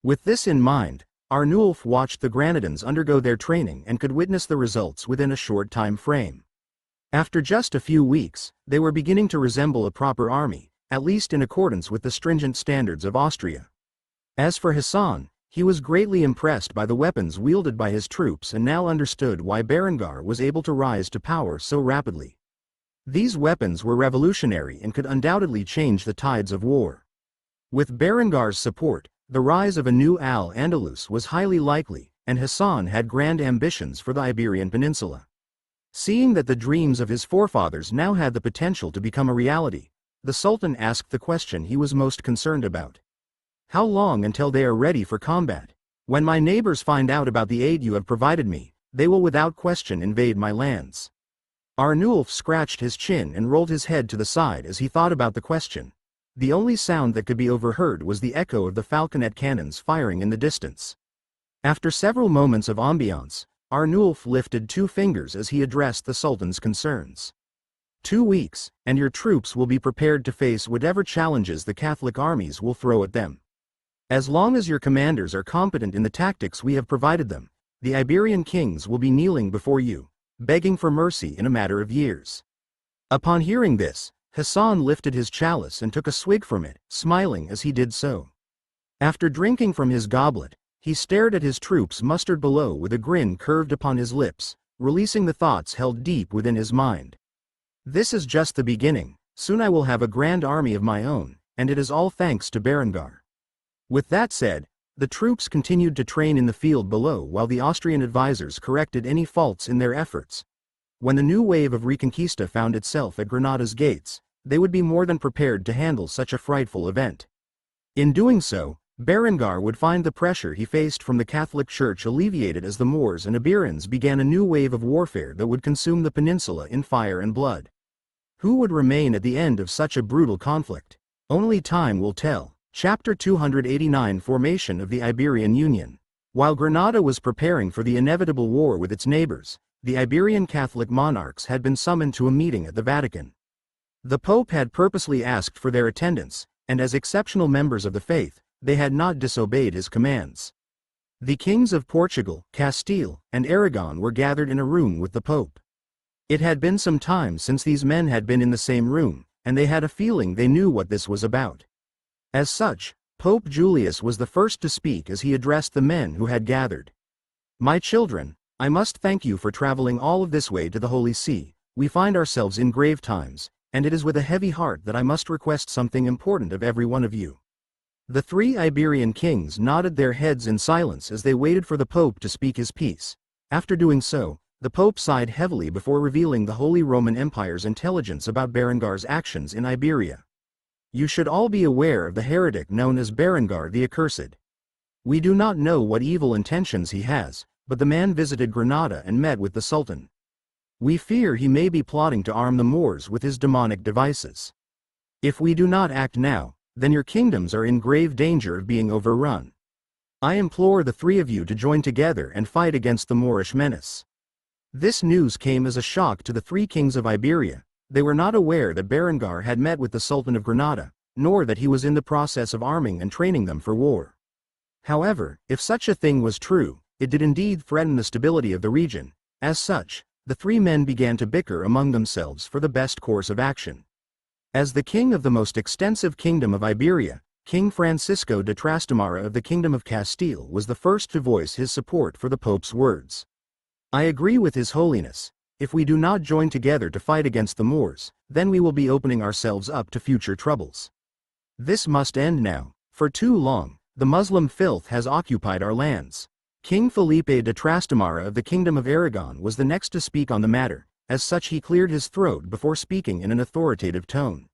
With this in mind, Arnulf watched the Granadans undergo their training and could witness the results within a short time frame. After just a few weeks, they were beginning to resemble a proper army, at least in accordance with the stringent standards of Austria. As for Hassan, he was greatly impressed by the weapons wielded by his troops and now understood why Berengar was able to rise to power so rapidly. These weapons were revolutionary and could undoubtedly change the tides of war. With Berengar's support, the rise of a new Al-Andalus was highly likely, and Hassan had grand ambitions for the Iberian Peninsula. Seeing that the dreams of his forefathers now had the potential to become a reality, the Sultan asked the question he was most concerned about. "How long until they are ready for combat? When my neighbors find out about the aid you have provided me, they will without question invade my lands." Arnulf scratched his chin and rolled his head to the side as he thought about the question. The only sound that could be overheard was the echo of the falconet cannons firing in the distance. After several moments of ambiance, Arnulf lifted 2 fingers as he addressed the Sultan's concerns. 2 weeks, and your troops will be prepared to face whatever challenges the Catholic armies will throw at them. As long as your commanders are competent in the tactics we have provided them, the Iberian kings will be kneeling before you, begging for mercy in a matter of years." Upon hearing this, Hassan lifted his chalice and took a swig from it, smiling as he did so. After drinking from his goblet, he stared at his troops mustered below with a grin curved upon his lips, releasing the thoughts held deep within his mind. "This is just the beginning. Soon I will have a grand army of my own, and it is all thanks to Berengar." With that said, the troops continued to train in the field below while the Austrian advisors corrected any faults in their efforts. When the new wave of Reconquista found itself at Granada's gates, they would be more than prepared to handle such a frightful event. In doing so, Berengar would find the pressure he faced from the Catholic Church alleviated as the Moors and Iberians began a new wave of warfare that would consume the peninsula in fire and blood. Who would remain at the end of such a brutal conflict? Only time will tell. Chapter 289 Formation of the Iberian Union. While Granada was preparing for the inevitable war with its neighbors, the Iberian Catholic monarchs had been summoned to a meeting at the Vatican. The Pope had purposely asked for their attendance, and as exceptional members of the faith, they had not disobeyed his commands. The kings of Portugal, Castile, and Aragon were gathered in a room with the Pope. It had been some time since these men had been in the same room, and they had a feeling they knew what this was about. As such, Pope Julius was the first to speak as he addressed the men who had gathered. "My children, I must thank you for traveling all of this way to the Holy See. We find ourselves in grave times, and it is with a heavy heart that I must request something important of every one of you." The three Iberian kings nodded their heads in silence as they waited for the Pope to speak his piece. After doing so, the Pope sighed heavily before revealing the Holy Roman Empire's intelligence about Berengar's actions in Iberia. "You should all be aware of the heretic known as Berengar the Accursed. We do not know what evil intentions he has, but the man visited Granada and met with the Sultan. We fear he may be plotting to arm the Moors with his demonic devices. If we do not act now, then your kingdoms are in grave danger of being overrun. I implore the three of you to join together and fight against the Moorish menace." This news came as a shock to the three kings of Iberia. They were not aware that Berengar had met with the Sultan of Granada, nor that he was in the process of arming and training them for war. However, if such a thing was true, it did indeed threaten the stability of the region. As such, the three men began to bicker among themselves for the best course of action. As the king of the most extensive kingdom of Iberia, King Francisco de Trastamara of the Kingdom of Castile was the first to voice his support for the Pope's words. "I agree with His Holiness. If we do not join together to fight against the Moors, then we will be opening ourselves up to future troubles. This must end now. For too long, the Muslim filth has occupied our lands." King Felipe de Trastamara of the Kingdom of Aragon was the next to speak on the matter. As such, he cleared his throat before speaking in an authoritative tone.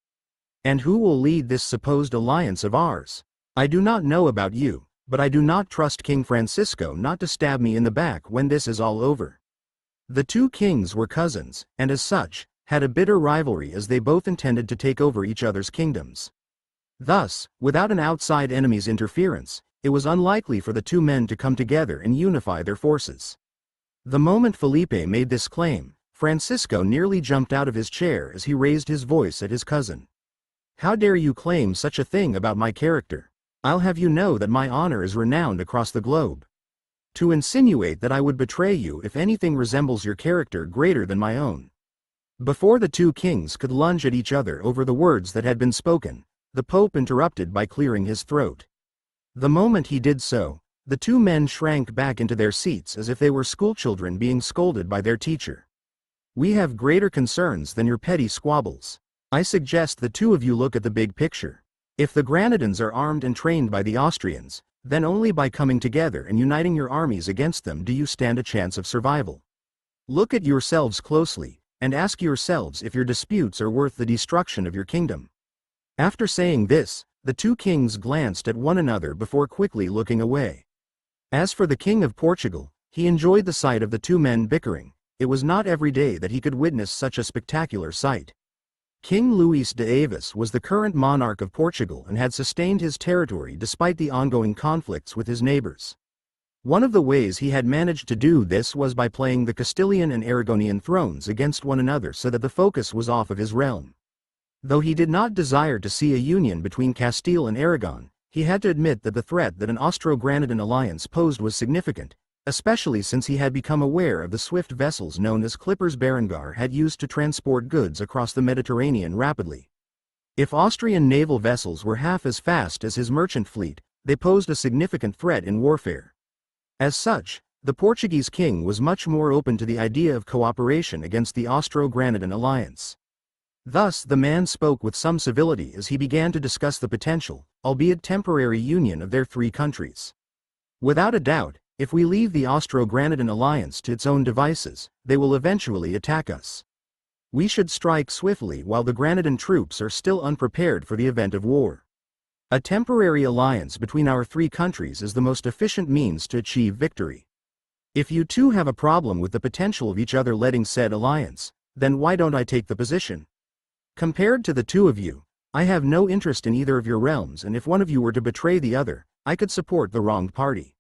"And who will lead this supposed alliance of ours? I do not know about you, but I do not trust King Francisco not to stab me in the back when this is all over." The two kings were cousins, and as such, had a bitter rivalry as they both intended to take over each other's kingdoms. Thus, without an outside enemy's interference, it was unlikely for the two men to come together and unify their forces. The moment Felipe made this claim, Francisco nearly jumped out of his chair as he raised his voice at his cousin. "How dare you claim such a thing about my character? I'll have you know that my honor is renowned across the globe. To insinuate that I would betray you if anything resembles your character greater than my own." Before the two kings could lunge at each other over the words that had been spoken, the Pope interrupted by clearing his throat. The moment he did so, the two men shrank back into their seats as if they were schoolchildren being scolded by their teacher. "We have greater concerns than your petty squabbles. I suggest the two of you look at the big picture. If the Granadans are armed and trained by the Austrians, then only by coming together and uniting your armies against them do you stand a chance of survival. Look at yourselves closely, and ask yourselves if your disputes are worth the destruction of your kingdom." After saying this, the two kings glanced at one another before quickly looking away. As for the King of Portugal, he enjoyed the sight of the two men bickering. It was not every day that he could witness such a spectacular sight. King Luís de Avis was the current monarch of Portugal and had sustained his territory despite the ongoing conflicts with his neighbors. One of the ways he had managed to do this was by playing the Castilian and Aragonian thrones against one another so that the focus was off of his realm. Though he did not desire to see a union between Castile and Aragon, he had to admit that the threat that an Austro-Granadan alliance posed was significant, especially since he had become aware of the swift vessels known as clippers Berengar had used to transport goods across the Mediterranean rapidly. If Austrian naval vessels were half as fast as his merchant fleet, they posed a significant threat in warfare. As such, the Portuguese king was much more open to the idea of cooperation against the Austro-Granadan alliance. Thus the man spoke with some civility as he began to discuss the potential, albeit temporary union of their three countries. "Without a doubt, if we leave the Austro-Granadan alliance to its own devices, they will eventually attack us. We should strike swiftly while the Granadan troops are still unprepared for the event of war. A temporary alliance between our three countries is the most efficient means to achieve victory. If you two have a problem with the potential of each other letting said alliance, then why don't I take the position? Compared to the two of you, I have no interest in either of your realms, and if one of you were to betray the other, I could support the wronged party.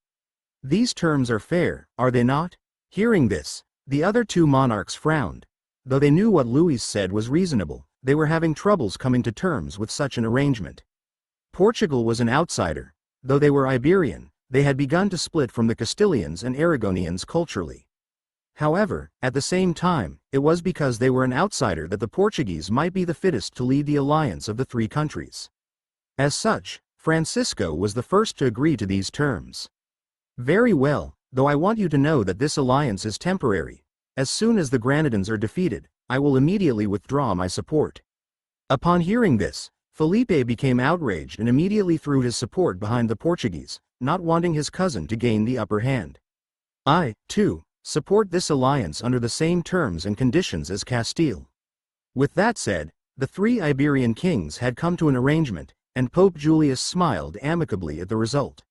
These terms are fair, are they not? Hearing this, the other two monarchs frowned. Though they knew what Louis said was reasonable, they were having troubles coming to terms with such an arrangement. Portugal was an outsider. Though they were Iberian, they had begun to split from the Castilians and Aragonians culturally. However, at the same time, it was because they were an outsider that the Portuguese might be the fittest to lead the alliance of the three countries. As such, Francisco was the first to agree to these terms. Very well, though I want you to know that this alliance is temporary. As soon as the Granadans are defeated, I will immediately withdraw my support. Upon hearing this, Felipe became outraged and immediately threw his support behind the Portuguese, not wanting his cousin to gain the upper hand. I, too, support this alliance under the same terms and conditions as Castile. With that said, the three Iberian kings had come to an arrangement, and Pope Julius smiled amicably at the result.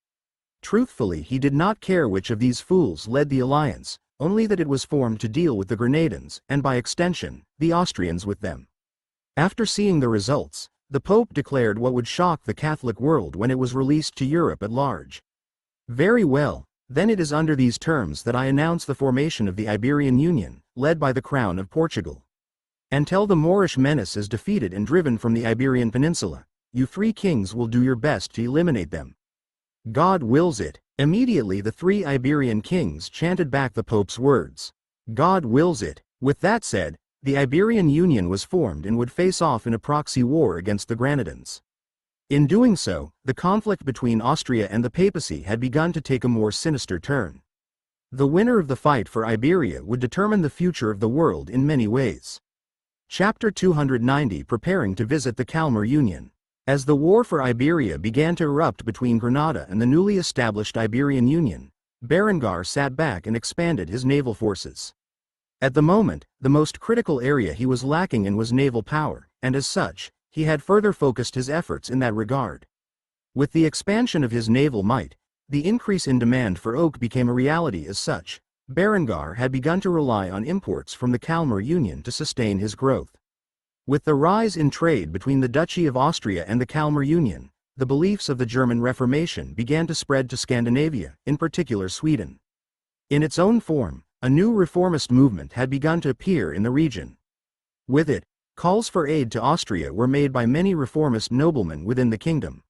Truthfully, he did not care which of these fools led the alliance, only that it was formed to deal with the Grenadans, and by extension, the Austrians with them. After seeing the results, the Pope declared what would shock the Catholic world when it was released to Europe at large. Very well, then it is under these terms that I announce the formation of the Iberian Union, led by the Crown of Portugal. Until the Moorish menace is defeated and driven from the Iberian Peninsula, you three kings will do your best to eliminate them. God wills it. Immediately the three Iberian kings chanted back the Pope's words. God wills it. With that said, the Iberian Union was formed and would face off in a proxy war against the Granadans. In doing so, the conflict between Austria and the papacy had begun to take a more sinister turn. The winner of the fight for Iberia would determine the future of the world in many ways. Chapter 290, Preparing to visit the Kalmar Union. As the war for Iberia began to erupt between Granada and the newly established Iberian Union, Berengar sat back and expanded his naval forces. At the moment, the most critical area he was lacking in was naval power, and as such, he had further focused his efforts in that regard. With the expansion of his naval might, the increase in demand for oak became a reality. As such, Berengar had begun to rely on imports from the Kalmar Union to sustain his growth. With the rise in trade between the Duchy of Austria and the Kalmar Union, the beliefs of the German Reformation began to spread to Scandinavia, in particular Sweden. In its own form, a new reformist movement had begun to appear in the region. With it, calls for aid to Austria were made by many reformist noblemen within the kingdom.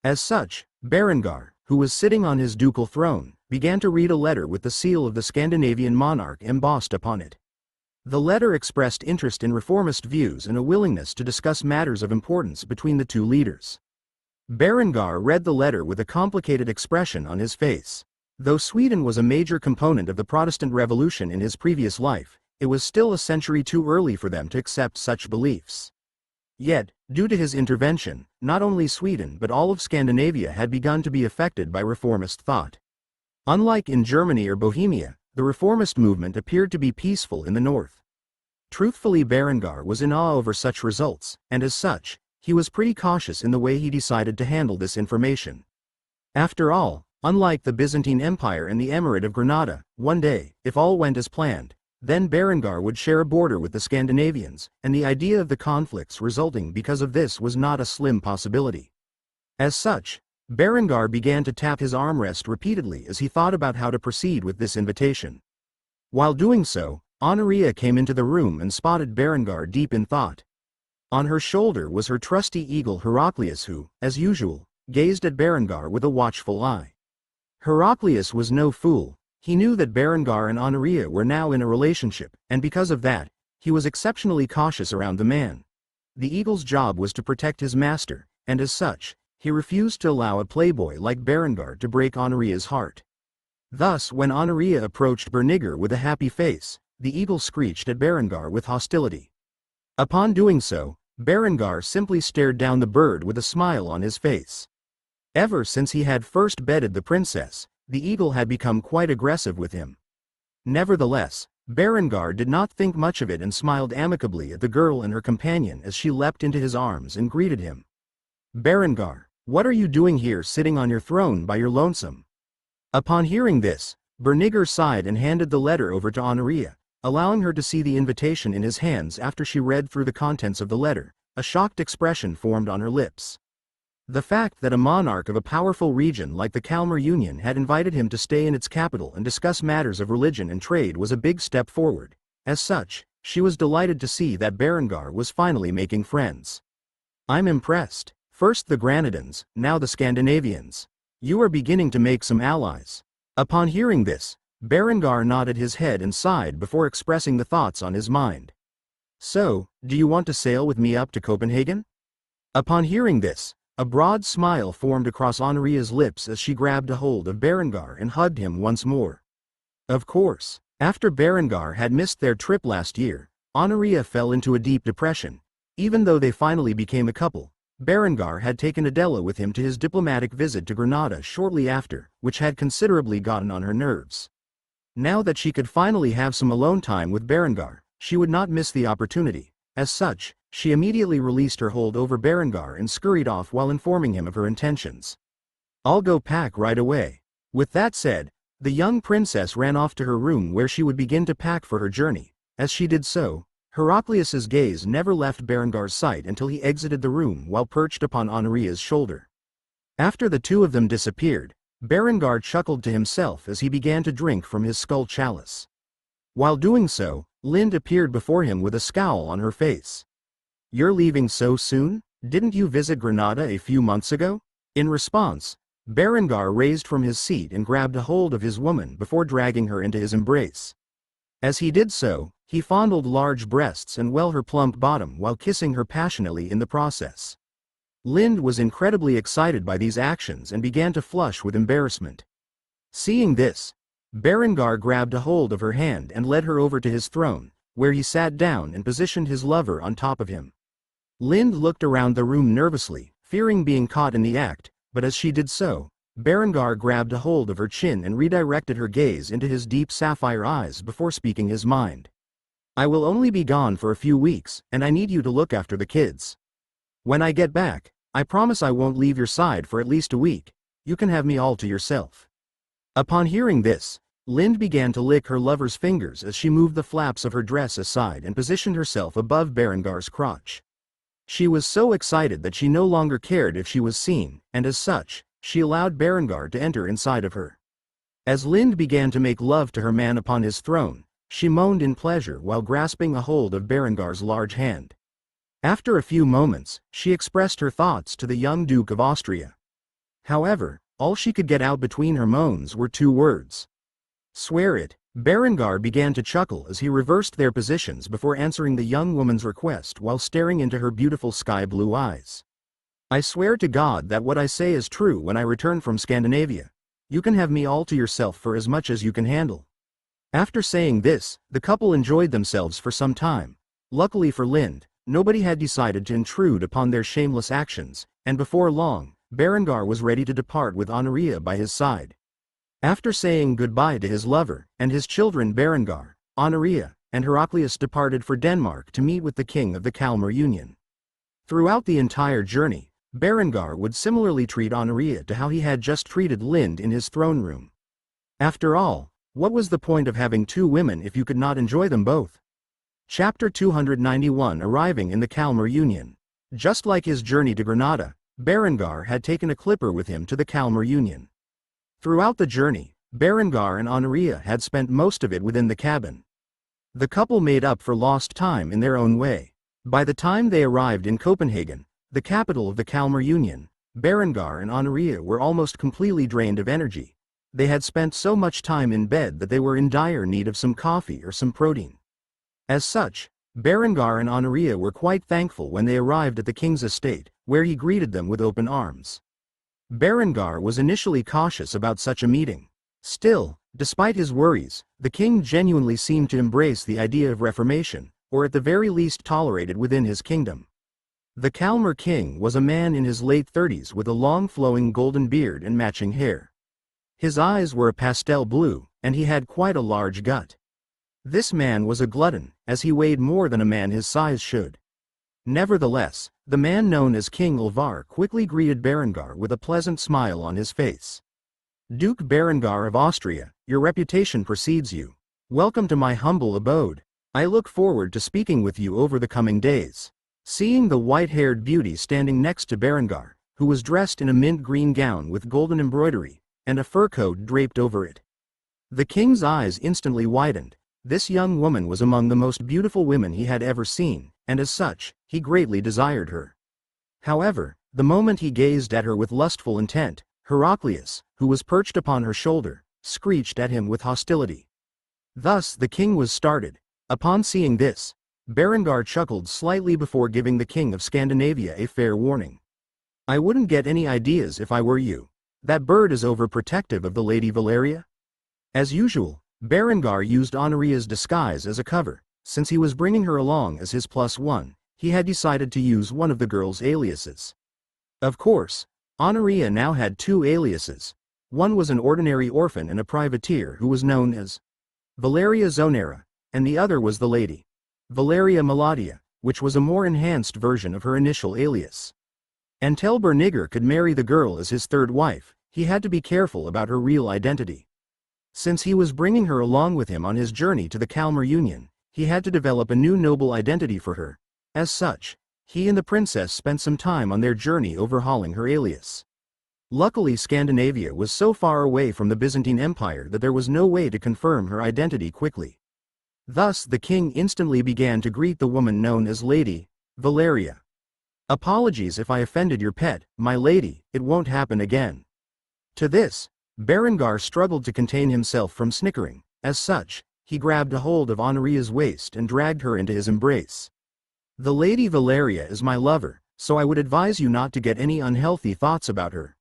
As such, Berengar, who was sitting on his ducal throne, began to read a letter with the seal of the Scandinavian monarch embossed upon it. The letter expressed interest in reformist views and a willingness to discuss matters of importance between the two leaders. Berengar read the letter with a complicated expression on his face. Though Sweden was a major component of the Protestant Revolution in his previous life, it was still a century too early for them to accept such beliefs. Yet, due to his intervention, not only Sweden but all of Scandinavia had begun to be affected by reformist thought. Unlike in Germany or Bohemia, the reformist movement appeared to be peaceful in the north. Truthfully, Berengar was in awe over such results, and as such, he was pretty cautious in the way he decided to handle this information. After all, unlike the Byzantine Empire and the Emirate of Granada, one day, if all went as planned, then Berengar would share a border with the Scandinavians, and the idea of the conflicts resulting because of this was not a slim possibility. As such, Berengar began to tap his armrest repeatedly as he thought about how to proceed with this invitation. While doing so, Honoria came into the room and spotted Berengar deep in thought. On her shoulder was her trusty eagle Heraclius who, as usual, gazed at Berengar with a watchful eye. Heraclius was no fool. He knew that Berengar and Honoria were now in a relationship, and because of that, he was exceptionally cautious around the man. The eagle's job was to protect his master, and as such, he refused to allow a playboy like Berengar to break Honoria's heart. Thus, when Honoria approached Berniger with a happy face, the eagle screeched at Berengar with hostility. Upon doing so, Berengar simply stared down the bird with a smile on his face. Ever since he had first bedded the princess, the eagle had become quite aggressive with him. Nevertheless, Berengar did not think much of it and smiled amicably at the girl and her companion as she leapt into his arms and greeted him. Berengar, what are you doing here sitting on your throne by your lonesome? Upon hearing this, Berniger sighed and handed the letter over to Honoria, allowing her to see the invitation in his hands. After she read through the contents of the letter, a shocked expression formed on her lips. The fact that a monarch of a powerful region like the Kalmar Union had invited him to stay in its capital and discuss matters of religion and trade was a big step forward. As such, she was delighted to see that Berengar was finally making friends. "I'm impressed. First the Granadans, now the Scandinavians. You are beginning to make some allies." Upon hearing this, Berengar nodded his head and sighed before expressing the thoughts on his mind. "So, do you want to sail with me up to Copenhagen?" Upon hearing this, a broad smile formed across Honoria's lips as she grabbed a hold of Berengar and hugged him once more. Of course, after Berengar had missed their trip last year, Honoria fell into a deep depression. Even though they finally became a couple, Berengar had taken Adela with him to his diplomatic visit to Granada shortly after, which had considerably gotten on her nerves. Now that she could finally have some alone time with Berengar, she would not miss the opportunity. As such, she immediately released her hold over Berengar and scurried off while informing him of her intentions. "I'll go pack right away." With that said, the young princess ran off to her room where she would begin to pack for her journey. As she did so, Heraclius's gaze never left Berengar's sight until he exited the room while perched upon Honoria's shoulder. After the two of them disappeared, Berengar chuckled to himself as he began to drink from his skull chalice. While doing so, Lind appeared before him with a scowl on her face. "You're leaving so soon? Didn't you visit Granada a few months ago?" In response, Berengar raised from his seat and grabbed a hold of his woman before dragging her into his embrace. As he did so, he fondled large breasts and her plump bottom while kissing her passionately in the process. Lind was incredibly excited by these actions and began to flush with embarrassment. Seeing this, Berengar grabbed a hold of her hand and led her over to his throne, where he sat down and positioned his lover on top of him. Lind looked around the room nervously, fearing being caught in the act, but as she did so, Berengar grabbed a hold of her chin and redirected her gaze into his deep sapphire eyes before speaking his mind. "I will only be gone for a few weeks, and I need you to look after the kids. When I get back, I promise I won't leave your side for at least a week. You can have me all to yourself." Upon hearing this, Lind began to lick her lover's fingers as she moved the flaps of her dress aside and positioned herself above Berengar's crotch. She was so excited that she no longer cared if she was seen, and as such, she allowed Berengar to enter inside of her. As Lind began to make love to her man upon his throne, she moaned in pleasure while grasping a hold of Berengar's large hand. After a few moments, she expressed her thoughts to the young Duke of Austria. However, all she could get out between her moans were two words. "Swear it." Berengar began to chuckle as he reversed their positions before answering the young woman's request while staring into her beautiful sky-blue eyes. "I swear to God that what I say is true when I return from Scandinavia. You can have me all to yourself for as much as you can handle." After saying this, the couple enjoyed themselves for some time. Luckily for Lind, nobody had decided to intrude upon their shameless actions, and before long, Berengar was ready to depart with Honoria by his side. After saying goodbye to his lover and his children, Berengar, Honoria, and Heraclius departed for Denmark to meet with the king of the Kalmar Union. Throughout the entire journey, Berengar would similarly treat Honoria to how he had just treated Lind in his throne room. After all, what was the point of having two women if you could not enjoy them both? Chapter 291. Arriving in the Kalmar Union. Just like his journey to Granada, Berengar had taken a clipper with him to the Kalmar Union. Throughout the journey, Berengar and Honoria had spent most of it within the cabin. The couple made up for lost time in their own way. By the time they arrived in Copenhagen, the capital of the Kalmar Union, Berengar and Honoria were almost completely drained of energy. They had spent so much time in bed that they were in dire need of some coffee or some protein. As such, Berengar and Honoria were quite thankful when they arrived at the king's estate, where he greeted them with open arms. Berengar was initially cautious about such a meeting. Still, despite his worries, the king genuinely seemed to embrace the idea of reformation, or at the very least tolerate it within his kingdom. The Kalmar king was a man in his late 30s with a long flowing golden beard and matching hair. His eyes were a pastel blue, and he had quite a large gut. This man was a glutton, as he weighed more than a man his size should. Nevertheless, the man known as King Ulvar quickly greeted Berengar with a pleasant smile on his face. "Duke Berengar of Austria, your reputation precedes you. Welcome to my humble abode. I look forward to speaking with you over the coming days." Seeing the white-haired beauty standing next to Berengar, who was dressed in a mint green gown with golden embroidery, and a fur coat draped over it, the king's eyes instantly widened. This young woman was among the most beautiful women he had ever seen, and as such, he greatly desired her. However, the moment he gazed at her with lustful intent, Heraclius, who was perched upon her shoulder, screeched at him with hostility. Thus the king was startled. Upon seeing this, Berengar chuckled slightly before giving the king of Scandinavia a fair warning. "I wouldn't get any ideas if I were you. That bird is overprotective of the Lady Valeria." As usual, Berengar used Honoria's disguise as a cover. Since he was bringing her along as his +1, he had decided to use one of the girl's aliases. Of course, Honoria now had two aliases. One was an ordinary orphan and a privateer who was known as Valeria Zonera, and the other was the Lady Valeria Maladia, which was a more enhanced version of her initial alias. Until Berniger could marry the girl as his third wife, he had to be careful about her real identity. Since he was bringing her along with him on his journey to the Kalmar Union, he had to develop a new noble identity for her. As such, he and the princess spent some time on their journey overhauling her alias. Luckily, Scandinavia was so far away from the Byzantine Empire that there was no way to confirm her identity quickly. Thus the king instantly began to greet the woman known as Lady Valeria. "Apologies if I offended your pet, my lady, it won't happen again." To this, Berengar struggled to contain himself from snickering. As such, he grabbed a hold of Honoria's waist and dragged her into his embrace. "The Lady Valeria is my lover, so I would advise you not to get any unhealthy thoughts about her."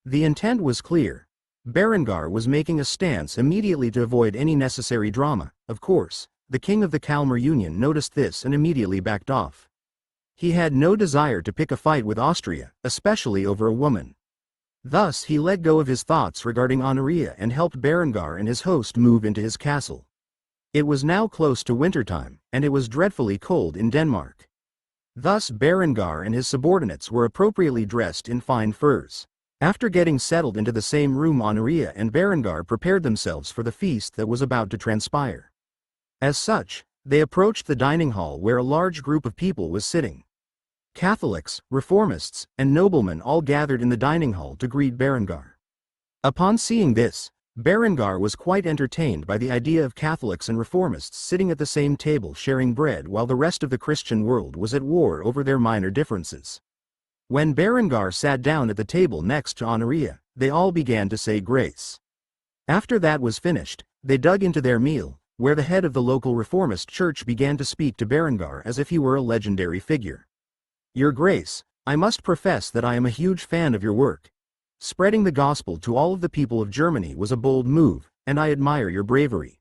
The intent was clear. Berengar was making a stance immediately to avoid any necessary drama. Of course, the king of the Kalmar Union noticed this and immediately backed off. He had no desire to pick a fight with Austria, especially over a woman. Thus he let go of his thoughts regarding Honoria and helped Berengar and his host move into his castle. It was now close to wintertime, and it was dreadfully cold in Denmark. Thus Berengar and his subordinates were appropriately dressed in fine furs. After getting settled into the same room, Honoria and Berengar prepared themselves for the feast that was about to transpire. As such, they approached the dining hall where a large group of people was sitting. Catholics, reformists, and noblemen all gathered in the dining hall to greet Berengar. Upon seeing this, Berengar was quite entertained by the idea of Catholics and reformists sitting at the same table sharing bread while the rest of the Christian world was at war over their minor differences. When Berengar sat down at the table next to Honoria, they all began to say grace. After that was finished, they dug into their meal, where the head of the local reformist church began to speak to Berengar as if he were a legendary figure. "Your Grace, I must profess that I am a huge fan of your work. Spreading the gospel to all of the people of Germany was a bold move, and I admire your bravery."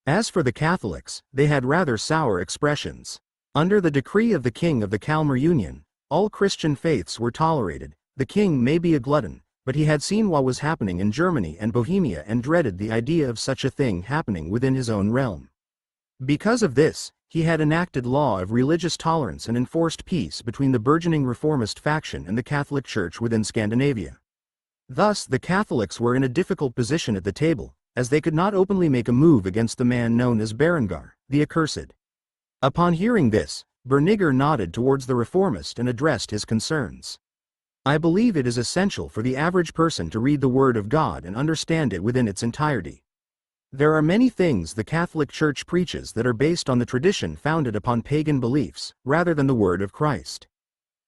As for the Catholics, they had rather sour expressions. Under the decree of the king of the Kalmar Union, all Christian faiths were tolerated. The king may be a glutton, but he had seen what was happening in Germany and Bohemia and dreaded the idea of such a thing happening within his own realm. Because of this, he had enacted law of religious tolerance and enforced peace between the burgeoning reformist faction and the Catholic Church within Scandinavia. Thus the Catholics were in a difficult position at the table, as they could not openly make a move against the man known as Berengar, the Accursed. Upon hearing this, Berniger nodded towards the reformist and addressed his concerns. "I believe it is essential for the average person to read the Word of God and understand it within its entirety. There are many things the Catholic Church preaches that are based on the tradition founded upon pagan beliefs, rather than the Word of Christ."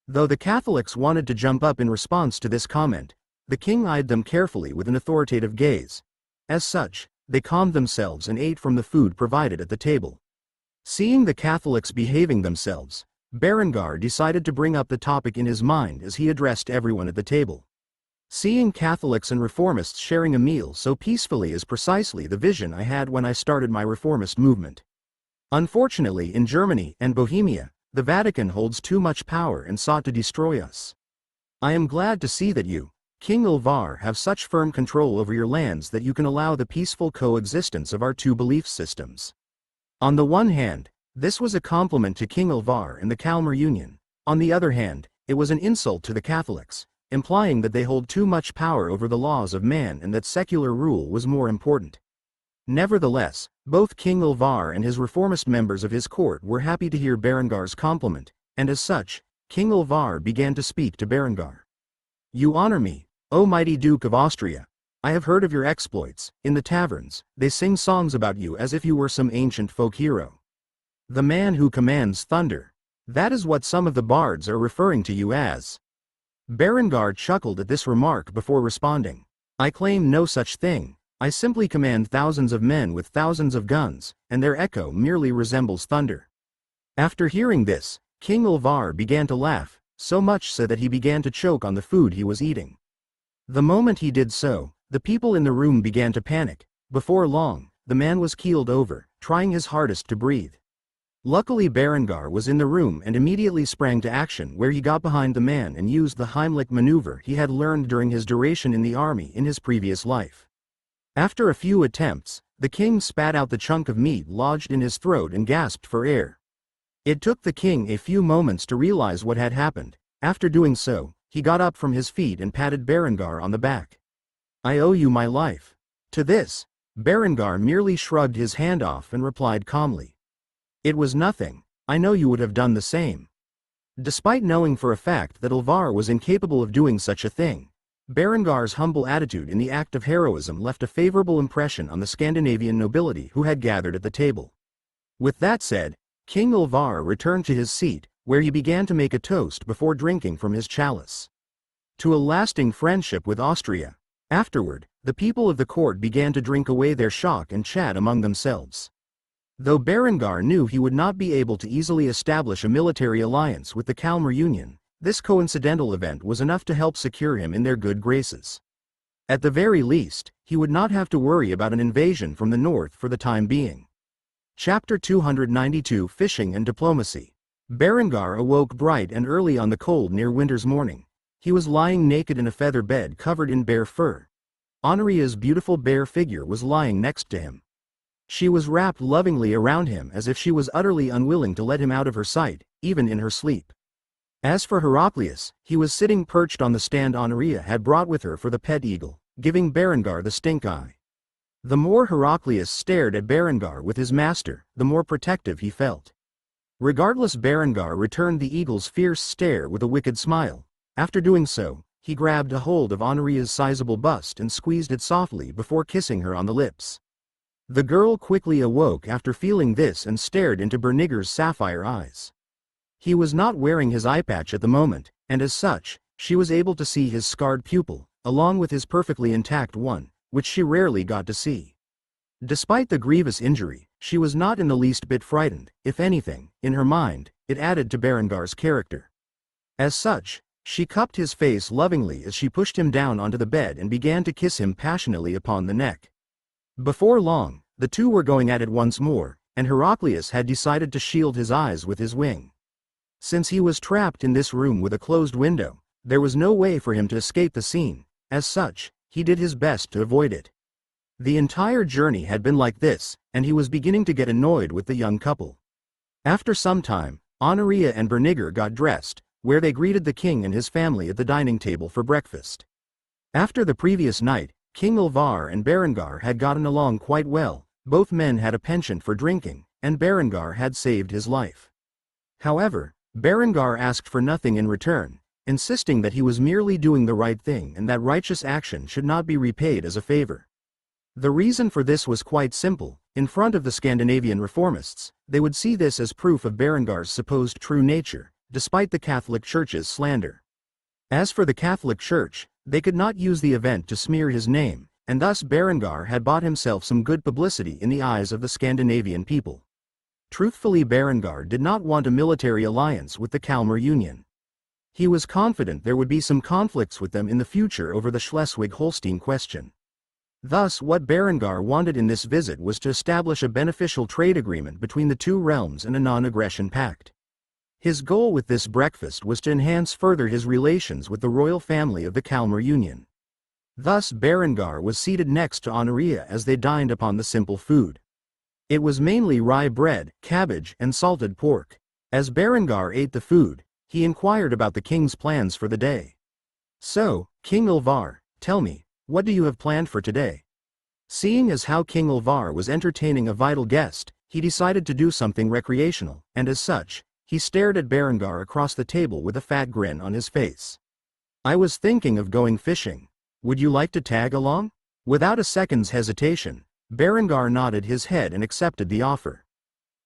Though the Catholics wanted to jump up in response to this comment, the king eyed them carefully with an authoritative gaze. As such, they calmed themselves and ate from the food provided at the table. Seeing the Catholics behaving themselves, Berengar decided to bring up the topic in his mind as he addressed everyone at the table. Seeing Catholics and reformists sharing a meal so peacefully is precisely the vision I had when I started my reformist movement. Unfortunately, in Germany and Bohemia, the Vatican holds too much power and sought to destroy us. I am glad to see that you, King Ulvar, have such firm control over your lands that you can allow the peaceful coexistence of our two belief systems. On the one hand, this was a compliment to King Ulvar and the Kalmar Union. On the other hand, it was an insult to the Catholics, implying that they hold too much power over the laws of man and that secular rule was more important. Nevertheless, both King Ulvar and his reformist members of his court were happy to hear Berengar's compliment, and as such, King Ulvar began to speak to Berengar. "You honor me, O mighty Duke of Austria. I have heard of your exploits. In the taverns, they sing songs about you as if you were some ancient folk hero. The man who commands thunder. That is what some of the bards are referring to you as." Berengar chuckled at this remark before responding. "I claim no such thing. I simply command thousands of men with thousands of guns, and their echo merely resembles thunder." After hearing this, King Ulvar began to laugh, so much so that he began to choke on the food he was eating. The moment he did so, the people in the room began to panic. Before long, the man was keeled over, trying his hardest to breathe. Luckily Berengar was in the room and immediately sprang to action, where he got behind the man and used the Heimlich maneuver he had learned during his duration in the army in his previous life. After a few attempts, the king spat out the chunk of meat lodged in his throat and gasped for air. It took the king a few moments to realize what had happened. After doing so, he got up from his feet and patted Berengar on the back. "I owe you my life." To this, Berengar merely shrugged his hand off and replied calmly, "It was nothing. I know you would have done the same." Despite knowing for a fact that Ulvar was incapable of doing such a thing, Berengar's humble attitude in the act of heroism left a favorable impression on the Scandinavian nobility who had gathered at the table. With that said, King Ulvar returned to his seat, where he began to make a toast before drinking from his chalice. To a lasting friendship with Austria. Afterward, the people of the court began to drink away their shock and chat among themselves. Though Berengar knew he would not be able to easily establish a military alliance with the Kalmar Union, this coincidental event was enough to help secure him in their good graces. At the very least, he would not have to worry about an invasion from the north for the time being. Chapter 292 Fishing and Diplomacy. Berengar awoke bright and early on the cold near winter's morning. He was lying naked in a feather bed covered in bear fur. Honoria's beautiful bear figure was lying next to him. She was wrapped lovingly around him as if she was utterly unwilling to let him out of her sight, even in her sleep. As for Heraclius, he was sitting perched on the stand Honoria had brought with her for the pet eagle, giving Berengar the stink eye. The more Heraclius stared at Berengar with his master, the more protective he felt. Regardless, Berengar returned the eagle's fierce stare with a wicked smile. After doing so, he grabbed a hold of Honoria's sizable bust and squeezed it softly before kissing her on the lips. The girl quickly awoke after feeling this and stared into Berniger's sapphire eyes. He was not wearing his eye patch at the moment, and as such, she was able to see his scarred pupil, along with his perfectly intact one, which she rarely got to see. Despite the grievous injury, she was not in the least bit frightened. If anything, in her mind, it added to Berengar's character. As such, she cupped his face lovingly as she pushed him down onto the bed and began to kiss him passionately upon the neck. Before long, the two were going at it once more, and Heraclius had decided to shield his eyes with his wing. Since he was trapped in this room with a closed window, there was no way for him to escape the scene. As such, he did his best to avoid it. The entire journey had been like this, and he was beginning to get annoyed with the young couple. After some time, Honoria and Berniger got dressed, where they greeted the king and his family at the dining table for breakfast. After the previous night, King Ulvar and Berengar had gotten along quite well. Both men had a penchant for drinking, and Berengar had saved his life. However, Berengar asked for nothing in return, insisting that he was merely doing the right thing and that righteous action should not be repaid as a favor. The reason for this was quite simple. In front of the Scandinavian reformists, they would see this as proof of Berengar's supposed true nature, despite the Catholic Church's slander. As for the Catholic Church, they could not use the event to smear his name, and thus Berengar had bought himself some good publicity in the eyes of the Scandinavian people. Truthfully, Berengar did not want a military alliance with the Kalmar Union. He was confident there would be some conflicts with them in the future over the Schleswig-Holstein question. Thus, what Berengar wanted in this visit was to establish a beneficial trade agreement between the two realms and a non-aggression pact. His goal with this breakfast was to enhance further his relations with the royal family of the Kalmar Union. Thus, Berengar was seated next to Honoria as they dined upon the simple food. It was mainly rye bread, cabbage, and salted pork. As Berengar ate the food, he inquired about the king's plans for the day. "So, King Ulvar, tell me, what do you have planned for today?" Seeing as how King Alvar was entertaining a vital guest, he decided to do something recreational, and as such, he stared at Berengar across the table with a fat grin on his face. "I was thinking of going fishing. Would you like to tag along?" Without a second's hesitation, Berengar nodded his head and accepted the offer.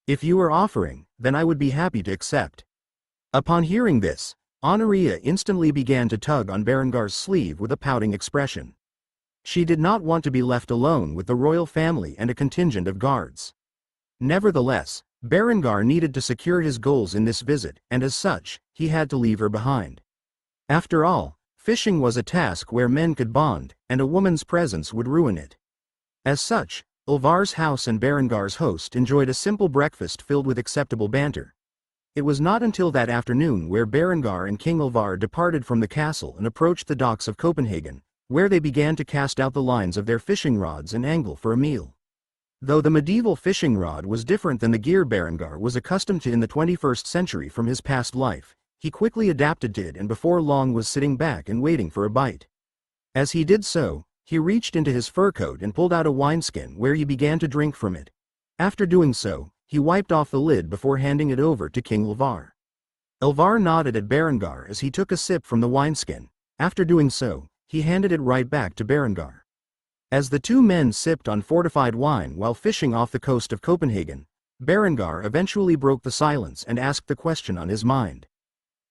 "If you are offering, then I would be happy to accept." Upon hearing this, Honoria instantly began to tug on Berengar's sleeve with a pouting expression. She did not want to be left alone with the royal family and a contingent of guards. Nevertheless, Berengar needed to secure his goals in this visit, and as such, he had to leave her behind. After all, fishing was a task where men could bond, and a woman's presence would ruin it. As such, Alvar's house and Berengar's host enjoyed a simple breakfast filled with acceptable banter. It was not until that afternoon where Berengar and King Alvar departed from the castle and approached the docks of Copenhagen, where they began to cast out the lines of their fishing rods and angle for a meal. Though the medieval fishing rod was different than the gear Berengar was accustomed to in the 21st century from his past life, he quickly adapted to it and before long was sitting back and waiting for a bite. As he did so, he reached into his fur coat and pulled out a wineskin where he began to drink from it. After doing so, he wiped off the lid before handing it over to King Alvar. Alvar nodded at Berengar as he took a sip from the wineskin. After doing so, he handed it right back to Berengar. As the two men sipped on fortified wine while fishing off the coast of Copenhagen, Berengar eventually broke the silence and asked the question on his mind.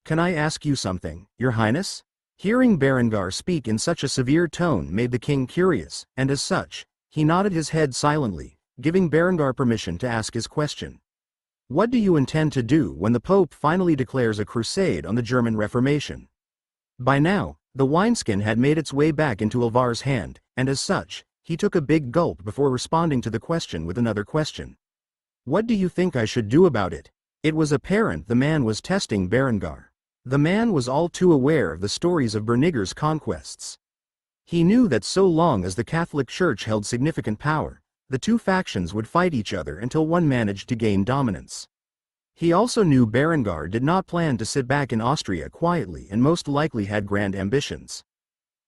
"Can I ask you something, Your Highness?" Hearing Berengar speak in such a severe tone made the king curious, and as such, he nodded his head silently, giving Berengar permission to ask his question. "What do you intend to do when the Pope finally declares a crusade on the German Reformation?" By now, the wineskin had made its way back into Alvar's hand, and as such, he took a big gulp before responding to the question with another question. "What do you think I should do about it?" It was apparent the man was testing Berengar. The man was all too aware of the stories of Berniger's conquests. He knew that so long as the Catholic Church held significant power, the two factions would fight each other until one managed to gain dominance. He also knew Berengar did not plan to sit back in Austria quietly and most likely had grand ambitions.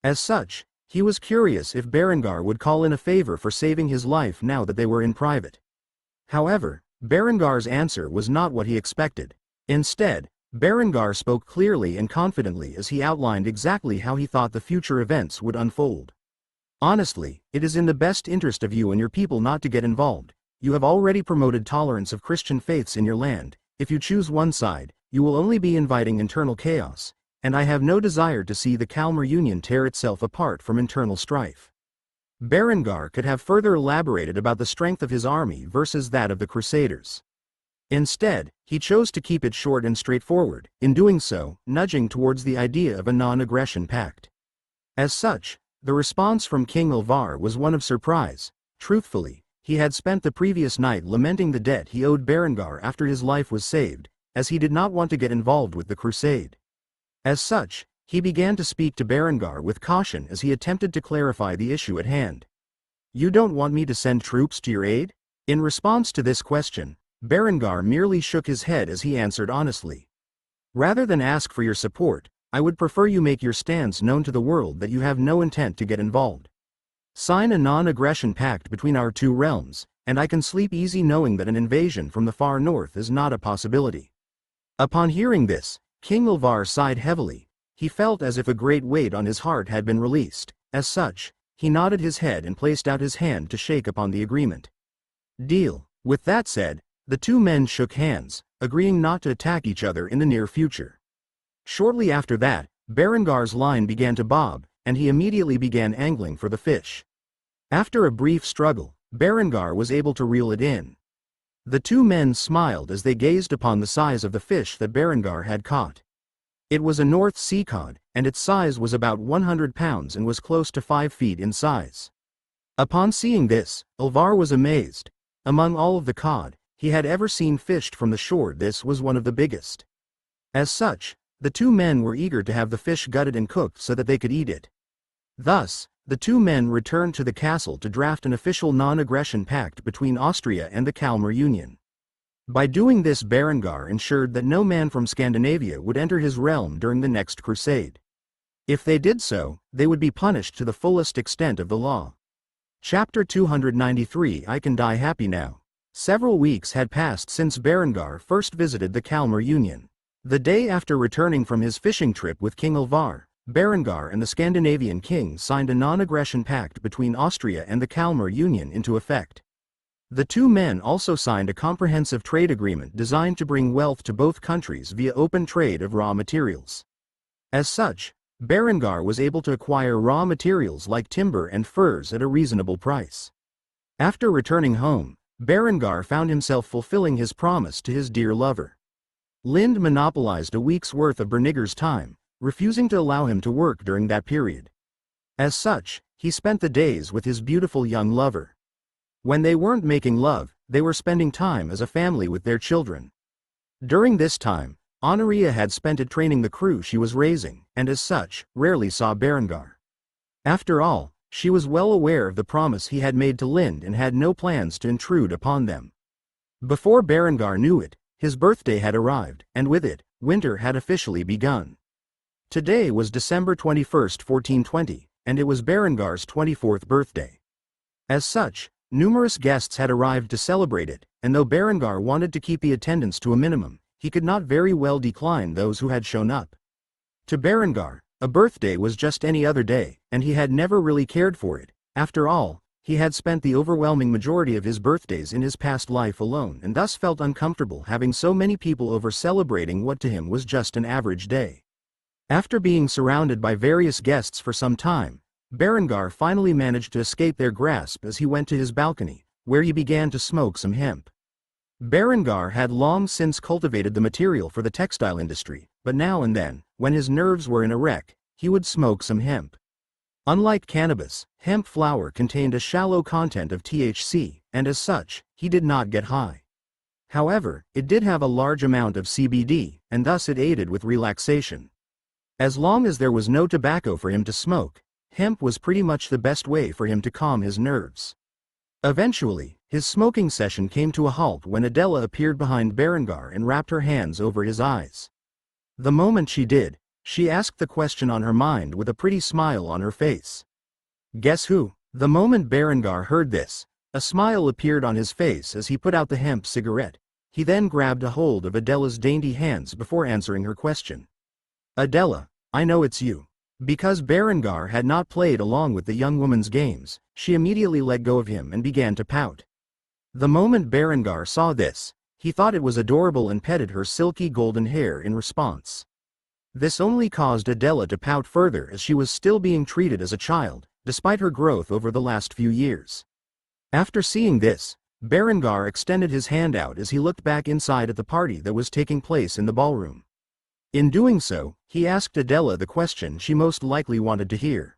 As such, he was curious if Berengar would call in a favor for saving his life now that they were in private. However, Berengar's answer was not what he expected. Instead, Berengar spoke clearly and confidently as he outlined exactly how he thought the future events would unfold. "Honestly, it is in the best interest of you and your people not to get involved. You have already promoted tolerance of Christian faiths in your land. If you choose one side, you will only be inviting internal chaos, and I have no desire to see the Kalmar Union tear itself apart from internal strife." Berengar could have further elaborated about the strength of his army versus that of the Crusaders. Instead, he chose to keep it short and straightforward, in doing so, nudging towards the idea of a non-aggression pact. As such, the response from King Alvar was one of surprise. Truthfully, he had spent the previous night lamenting the debt he owed Berengar after his life was saved, as he did not want to get involved with the crusade. As such, he began to speak to Berengar with caution as he attempted to clarify the issue at hand. "You don't want me to send troops to your aid?" In response to this question, Berengar merely shook his head as he answered honestly. "Rather than ask for your support, I would prefer you make your stance known to the world that you have no intent to get involved. Sign a non-aggression pact between our two realms, and I can sleep easy knowing that an invasion from the far north is not a possibility." Upon hearing this, King Alvar sighed heavily. He felt as if a great weight on his heart had been released. As such, he nodded his head and placed out his hand to shake upon the agreement. "Deal." With that said, the two men shook hands, agreeing not to attack each other in the near future. Shortly after that, Berengar's line began to bob, and he immediately began angling for the fish. After a brief struggle, Berengar was able to reel it in. The two men smiled as they gazed upon the size of the fish that Berengar had caught. It was a North Sea cod, and its size was about 100 pounds and was close to 5 feet in size. Upon seeing this, Alvar was amazed. Among all of the cod he had ever seen fished from the shore, this was one of the biggest. As such, the two men were eager to have the fish gutted and cooked so that they could eat it. Thus, the two men returned to the castle to draft an official non-aggression pact between Austria and the Kalmar Union. By doing this, Berengar ensured that no man from Scandinavia would enter his realm during the next crusade. If they did so, they would be punished to the fullest extent of the law. Chapter 293 I Can Die Happy Now. Several weeks had passed since Berengar first visited the Kalmar Union. The day after returning from his fishing trip with King Alvar, Berengar and the Scandinavian kings signed a non-aggression pact between Austria and the Kalmar Union into effect. The two men also signed a comprehensive trade agreement designed to bring wealth to both countries via open trade of raw materials. As such, Berengar was able to acquire raw materials like timber and furs at a reasonable price. After returning home, Berengar found himself fulfilling his promise to his dear lover. Lind monopolized a week's worth of Berniger's time, refusing to allow him to work during that period. As such, he spent the days with his beautiful young lover. When they weren't making love, they were spending time as a family with their children. During this time, Honoria had spent it training the crew she was raising, and as such, rarely saw Berengar. After all, she was well aware of the promise he had made to Lind and had no plans to intrude upon them. Before Berengar knew it, his birthday had arrived, and with it, winter had officially begun. Today was December 21st, 1420, and it was Berengar's 24th birthday. As such, numerous guests had arrived to celebrate it, and though Berengar wanted to keep the attendance to a minimum, he could not very well decline those who had shown up. To Berengar, a birthday was just any other day, and he had never really cared for it. After all, he had spent the overwhelming majority of his birthdays in his past life alone and thus felt uncomfortable having so many people over celebrating what to him was just an average day. After being surrounded by various guests for some time, Berengar finally managed to escape their grasp as he went to his balcony, where he began to smoke some hemp. Berengar had long since cultivated the material for the textile industry, but now and then, when his nerves were in a wreck, he would smoke some hemp. Unlike cannabis, hemp flower contained a shallow content of THC, and as such, he did not get high. However, it did have a large amount of CBD, and thus it aided with relaxation. As long as there was no tobacco for him to smoke, hemp was pretty much the best way for him to calm his nerves. Eventually, his smoking session came to a halt when Adela appeared behind Berengar and wrapped her hands over his eyes. The moment she did, she asked the question on her mind with a pretty smile on her face. Guess who? The moment Berengar heard this, a smile appeared on his face as he put out the hemp cigarette. He then grabbed a hold of Adela's dainty hands before answering her question. Adela, I know it's you. Because Berengar had not played along with the young woman's games, she immediately let go of him and began to pout. The moment Berengar saw this, he thought it was adorable and petted her silky golden hair in response. This only caused Adela to pout further as she was still being treated as a child, despite her growth over the last few years. After seeing this, Berengar extended his hand out as he looked back inside at the party that was taking place in the ballroom. In doing so, he asked Adela the question she most likely wanted to hear.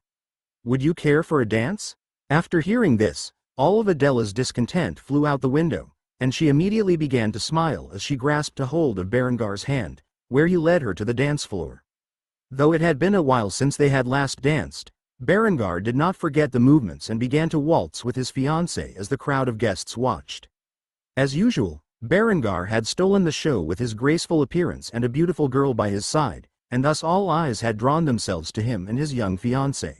Would you care for a dance? After hearing this, all of Adela's discontent flew out the window, and she immediately began to smile as she grasped a hold of Berengar's hand, where he led her to the dance floor. Though it had been a while since they had last danced, Berengar did not forget the movements and began to waltz with his fiancée as the crowd of guests watched. As usual, Berengar had stolen the show with his graceful appearance and a beautiful girl by his side, and thus all eyes had drawn themselves to him and his young fiancée.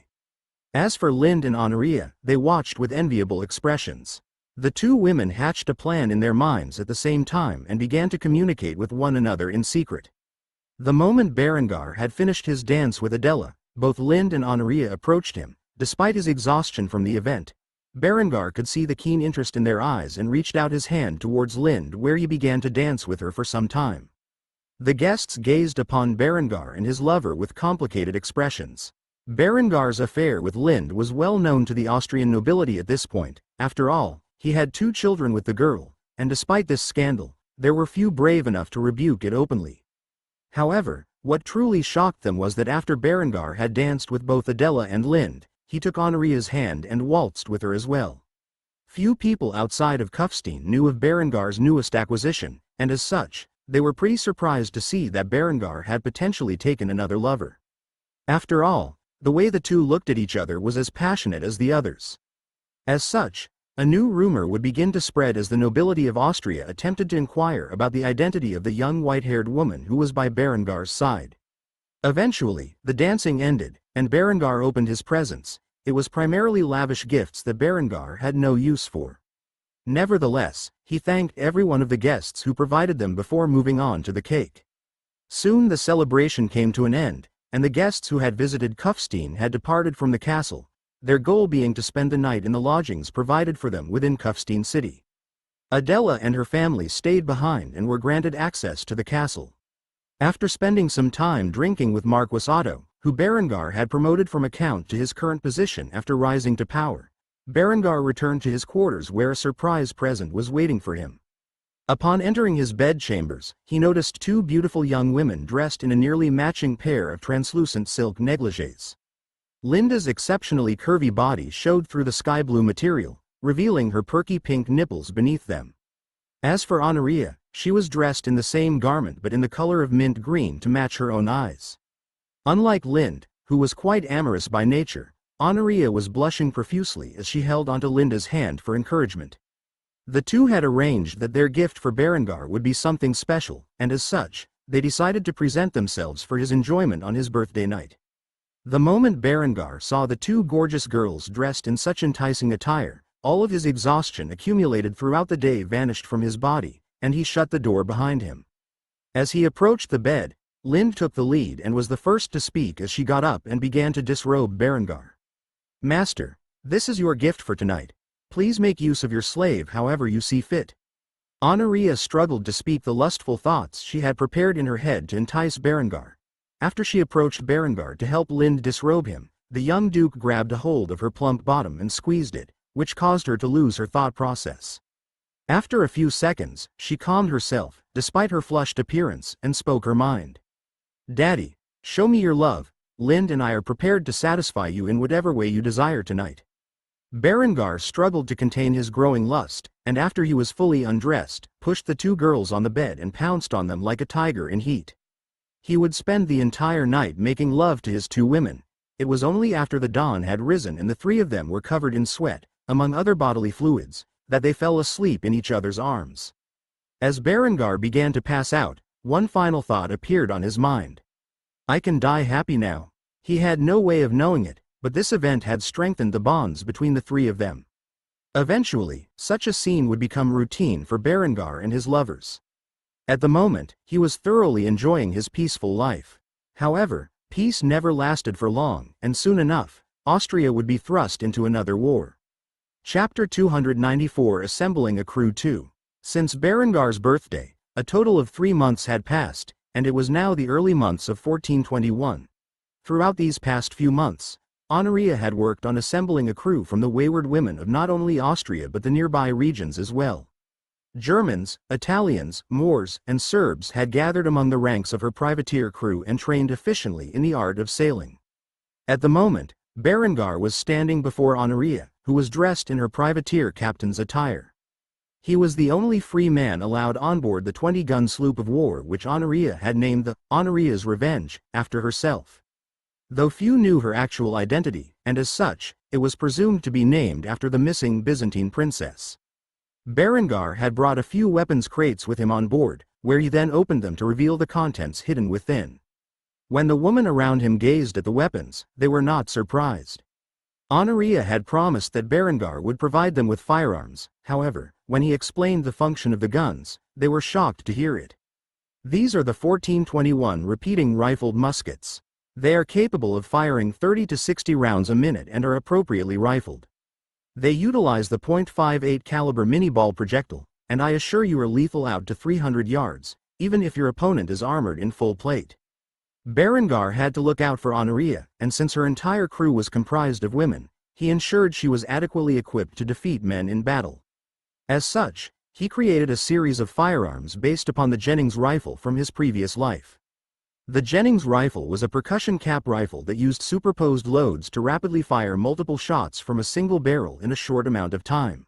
As for Lind and Honoria, they watched with enviable expressions. The two women hatched a plan in their minds at the same time and began to communicate with one another in secret. The moment Berengar had finished his dance with Adela, both Lind and Honoria approached him. Despite his exhaustion from the event, Berengar could see the keen interest in their eyes and reached out his hand towards Lind, where he began to dance with her for some time. The guests gazed upon Berengar and his lover with complicated expressions. Berengar's affair with Lind was well known to the Austrian nobility at this point. After all, he had 2 children with the girl, and despite this scandal, there were few brave enough to rebuke it openly. However, what truly shocked them was that after Berengar had danced with both Adela and Lind, he took Honoria's hand and waltzed with her as well. Few people outside of Kufstein knew of Berengar's newest acquisition, and as such, they were pretty surprised to see that Berengar had potentially taken another lover. After all, the way the two looked at each other was as passionate as the others. As such, a new rumor would begin to spread as the nobility of Austria attempted to inquire about the identity of the young white-haired woman who was by Berengar's side. Eventually, the dancing ended, and Berengar opened his presents. it was primarily lavish gifts that Berengar had no use for. Nevertheless, he thanked every one of the guests who provided them before moving on to the cake. Soon the celebration came to an end, and the guests who had visited Kufstein had departed from the castle, their goal being to spend the night in the lodgings provided for them within Kufstein city. Adela and her family stayed behind and were granted access to the castle. After spending some time drinking with Marquis Otto, who Berengar had promoted from a count to his current position after rising to power, Berengar returned to his quarters where a surprise present was waiting for him. Upon entering his bedchambers, he noticed two beautiful young women dressed in a nearly matching pair of translucent silk negligées. Linda's exceptionally curvy body showed through the sky blue material, revealing her perky pink nipples beneath them. As for Honoria, she was dressed in the same garment but in the color of mint green to match her own eyes. Unlike Lind, who was quite amorous by nature, Honoria was blushing profusely as she held onto Linda's hand for encouragement. The two had arranged that their gift for Berengar would be something special, and as such, they decided to present themselves for his enjoyment on his birthday night. The moment Berengar saw the two gorgeous girls dressed in such enticing attire, all of his exhaustion accumulated throughout the day vanished from his body, and he shut the door behind him. As he approached the bed, Lind took the lead and was the first to speak as she got up and began to disrobe Berengar. "Master, this is your gift for tonight. Please make use of your slave however you see fit." Honoria struggled to speak the lustful thoughts she had prepared in her head to entice Berengar. After she approached Berengar to help Lind disrobe him, the young duke grabbed a hold of her plump bottom and squeezed it, which caused her to lose her thought process. After a few seconds, she calmed herself, despite her flushed appearance, and spoke her mind. "Daddy, show me your love. Lind and I are prepared to satisfy you in whatever way you desire tonight." Berengar struggled to contain his growing lust, and after he was fully undressed, pushed the two girls on the bed and pounced on them like a tiger in heat. He would spend the entire night making love to his two women. It was only after the dawn had risen and the three of them were covered in sweat, among other bodily fluids, that they fell asleep in each other's arms. As Berengar began to pass out, one final thought appeared on his mind. "I can die happy now." He had no way of knowing it, but this event had strengthened the bonds between the three of them. Eventually, such a scene would become routine for Berengar and his lovers. At the moment, he was thoroughly enjoying his peaceful life. However, peace never lasted for long, and soon enough, Austria would be thrust into another war. Chapter 294 Assembling a Crew 2. Since Berengar's birthday, a total of 3 months had passed, and it was now the early months of 1421. Throughout these past few months, Honoria had worked on assembling a crew from the wayward women of not only Austria but the nearby regions as well. Germans, Italians, Moors, and Serbs had gathered among the ranks of her privateer crew and trained efficiently in the art of sailing. At the moment, Berengar was standing before Honoria, who was dressed in her privateer captain's attire. He was the only free man allowed on board the 20-gun sloop of war which Honoria had named the Honoria's Revenge, after herself. Though few knew her actual identity, and as such, it was presumed to be named after the missing Byzantine princess. Berengar had brought a few weapons crates with him on board, where he then opened them to reveal the contents hidden within. When the women around him gazed at the weapons, they were not surprised. Honoria had promised that Berengar would provide them with firearms. However, when he explained the function of the guns, they were shocked to hear it. These are the 1421 repeating rifled muskets. They are capable of firing 30 to 60 rounds a minute and are appropriately rifled. They utilize the .58 caliber mini-ball projectile, and I assure you are lethal out to 300 yards, even if your opponent is armored in full plate. Berengar had to look out for Honoria, and since her entire crew was comprised of women, he ensured she was adequately equipped to defeat men in battle. As such, he created a series of firearms based upon the Jennings rifle from his previous life. The Jennings rifle was a percussion cap rifle that used superposed loads to rapidly fire multiple shots from a single barrel in a short amount of time.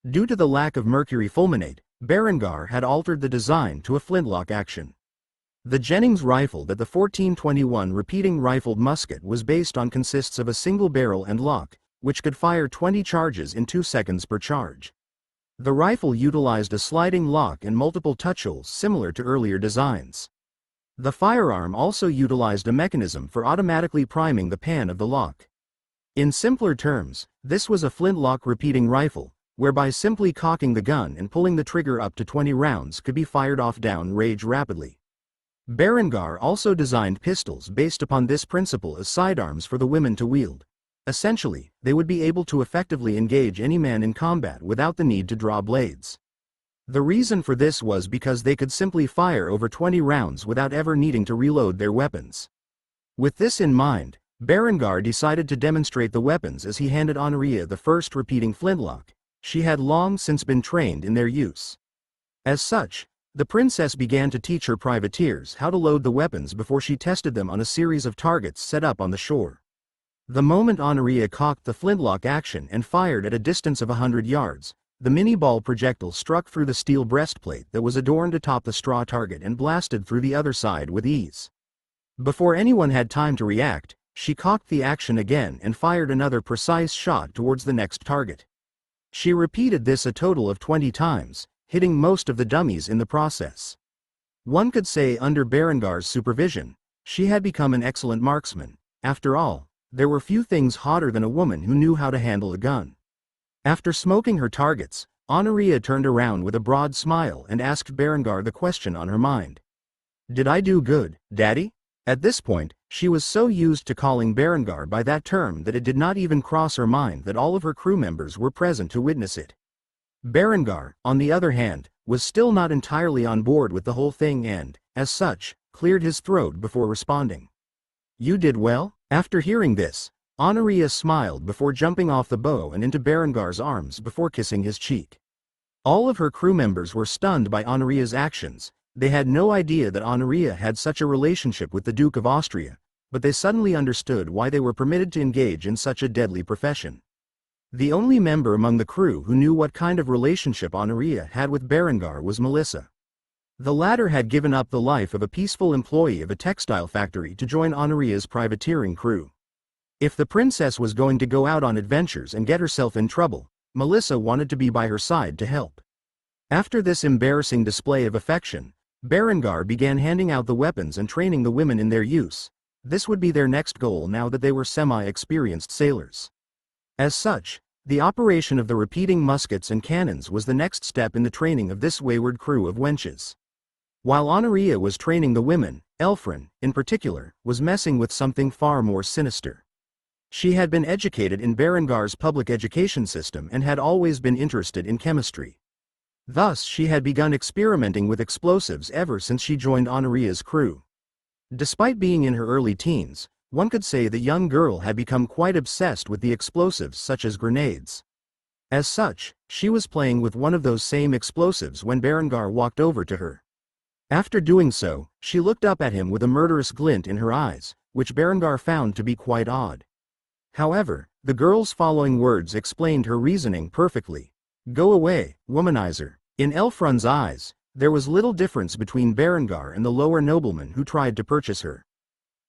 Due to the lack of mercury fulminate, Berengar had altered the design to a flintlock action. The Jennings rifle that the 1421 repeating rifled musket was based on consists of a single barrel and lock, which could fire 20 charges in 2 seconds per charge. The rifle utilized a sliding lock and multiple touch holes similar to earlier designs. The firearm also utilized a mechanism for automatically priming the pan of the lock. In simpler terms, this was a flintlock repeating rifle, whereby simply cocking the gun and pulling the trigger up to 20 rounds could be fired off down range rapidly. Berengar also designed pistols based upon this principle as sidearms for the women to wield. Essentially, they would be able to effectively engage any man in combat without the need to draw blades. The reason for this was because they could simply fire over 20 rounds without ever needing to reload their weapons. With this in mind, Berengar decided to demonstrate the weapons as he handed Honoria the first repeating flintlock. She had long since been trained in their use. As such, the princess began to teach her privateers how to load the weapons before she tested them on a series of targets set up on the shore. The moment Honoria cocked the flintlock action and fired at a distance of 100 yards, the mini-ball projectile struck through the steel breastplate that was adorned atop the straw target and blasted through the other side with ease. Before anyone had time to react, she cocked the action again and fired another precise shot towards the next target. She repeated this a total of 20 times, hitting most of the dummies in the process. One could say under Berengar's supervision, she had become an excellent marksman. After all, there were few things hotter than a woman who knew how to handle a gun. After smoking her targets, Honoria turned around with a broad smile and asked Berengar the question on her mind. "Did I do good, Daddy?" At this point, she was so used to calling Berengar by that term that it did not even cross her mind that all of her crew members were present to witness it. Berengar, on the other hand, was still not entirely on board with the whole thing and, as such, cleared his throat before responding. "You did well?" After hearing this, Honoria smiled before jumping off the bow and into Berengar's arms before kissing his cheek. All of her crew members were stunned by Honoria's actions. They had no idea that Honoria had such a relationship with the Duke of Austria, but they suddenly understood why they were permitted to engage in such a deadly profession. The only member among the crew who knew what kind of relationship Honoria had with Berengar was Melissa. The latter had given up the life of a peaceful employee of a textile factory to join Honoria's privateering crew. If the princess was going to go out on adventures and get herself in trouble, Melissa wanted to be by her side to help. After this embarrassing display of affection, Berengar began handing out the weapons and training the women in their use. This would be their next goal now that they were semi-experienced sailors. As such, the operation of the repeating muskets and cannons was the next step in the training of this wayward crew of wenches. While Honoria was training the women, Elfrin, in particular, was messing with something far more sinister. She had been educated in Berengar's public education system and had always been interested in chemistry. Thus she had begun experimenting with explosives ever since she joined Honoria's crew. Despite being in her early teens, one could say the young girl had become quite obsessed with the explosives such as grenades. As such, she was playing with one of those same explosives when Berengar walked over to her. After doing so, she looked up at him with a murderous glint in her eyes, which Berengar found to be quite odd. However, the girl's following words explained her reasoning perfectly. "Go away, womanizer." In Elfrun's eyes, there was little difference between Berengar and the lower nobleman who tried to purchase her.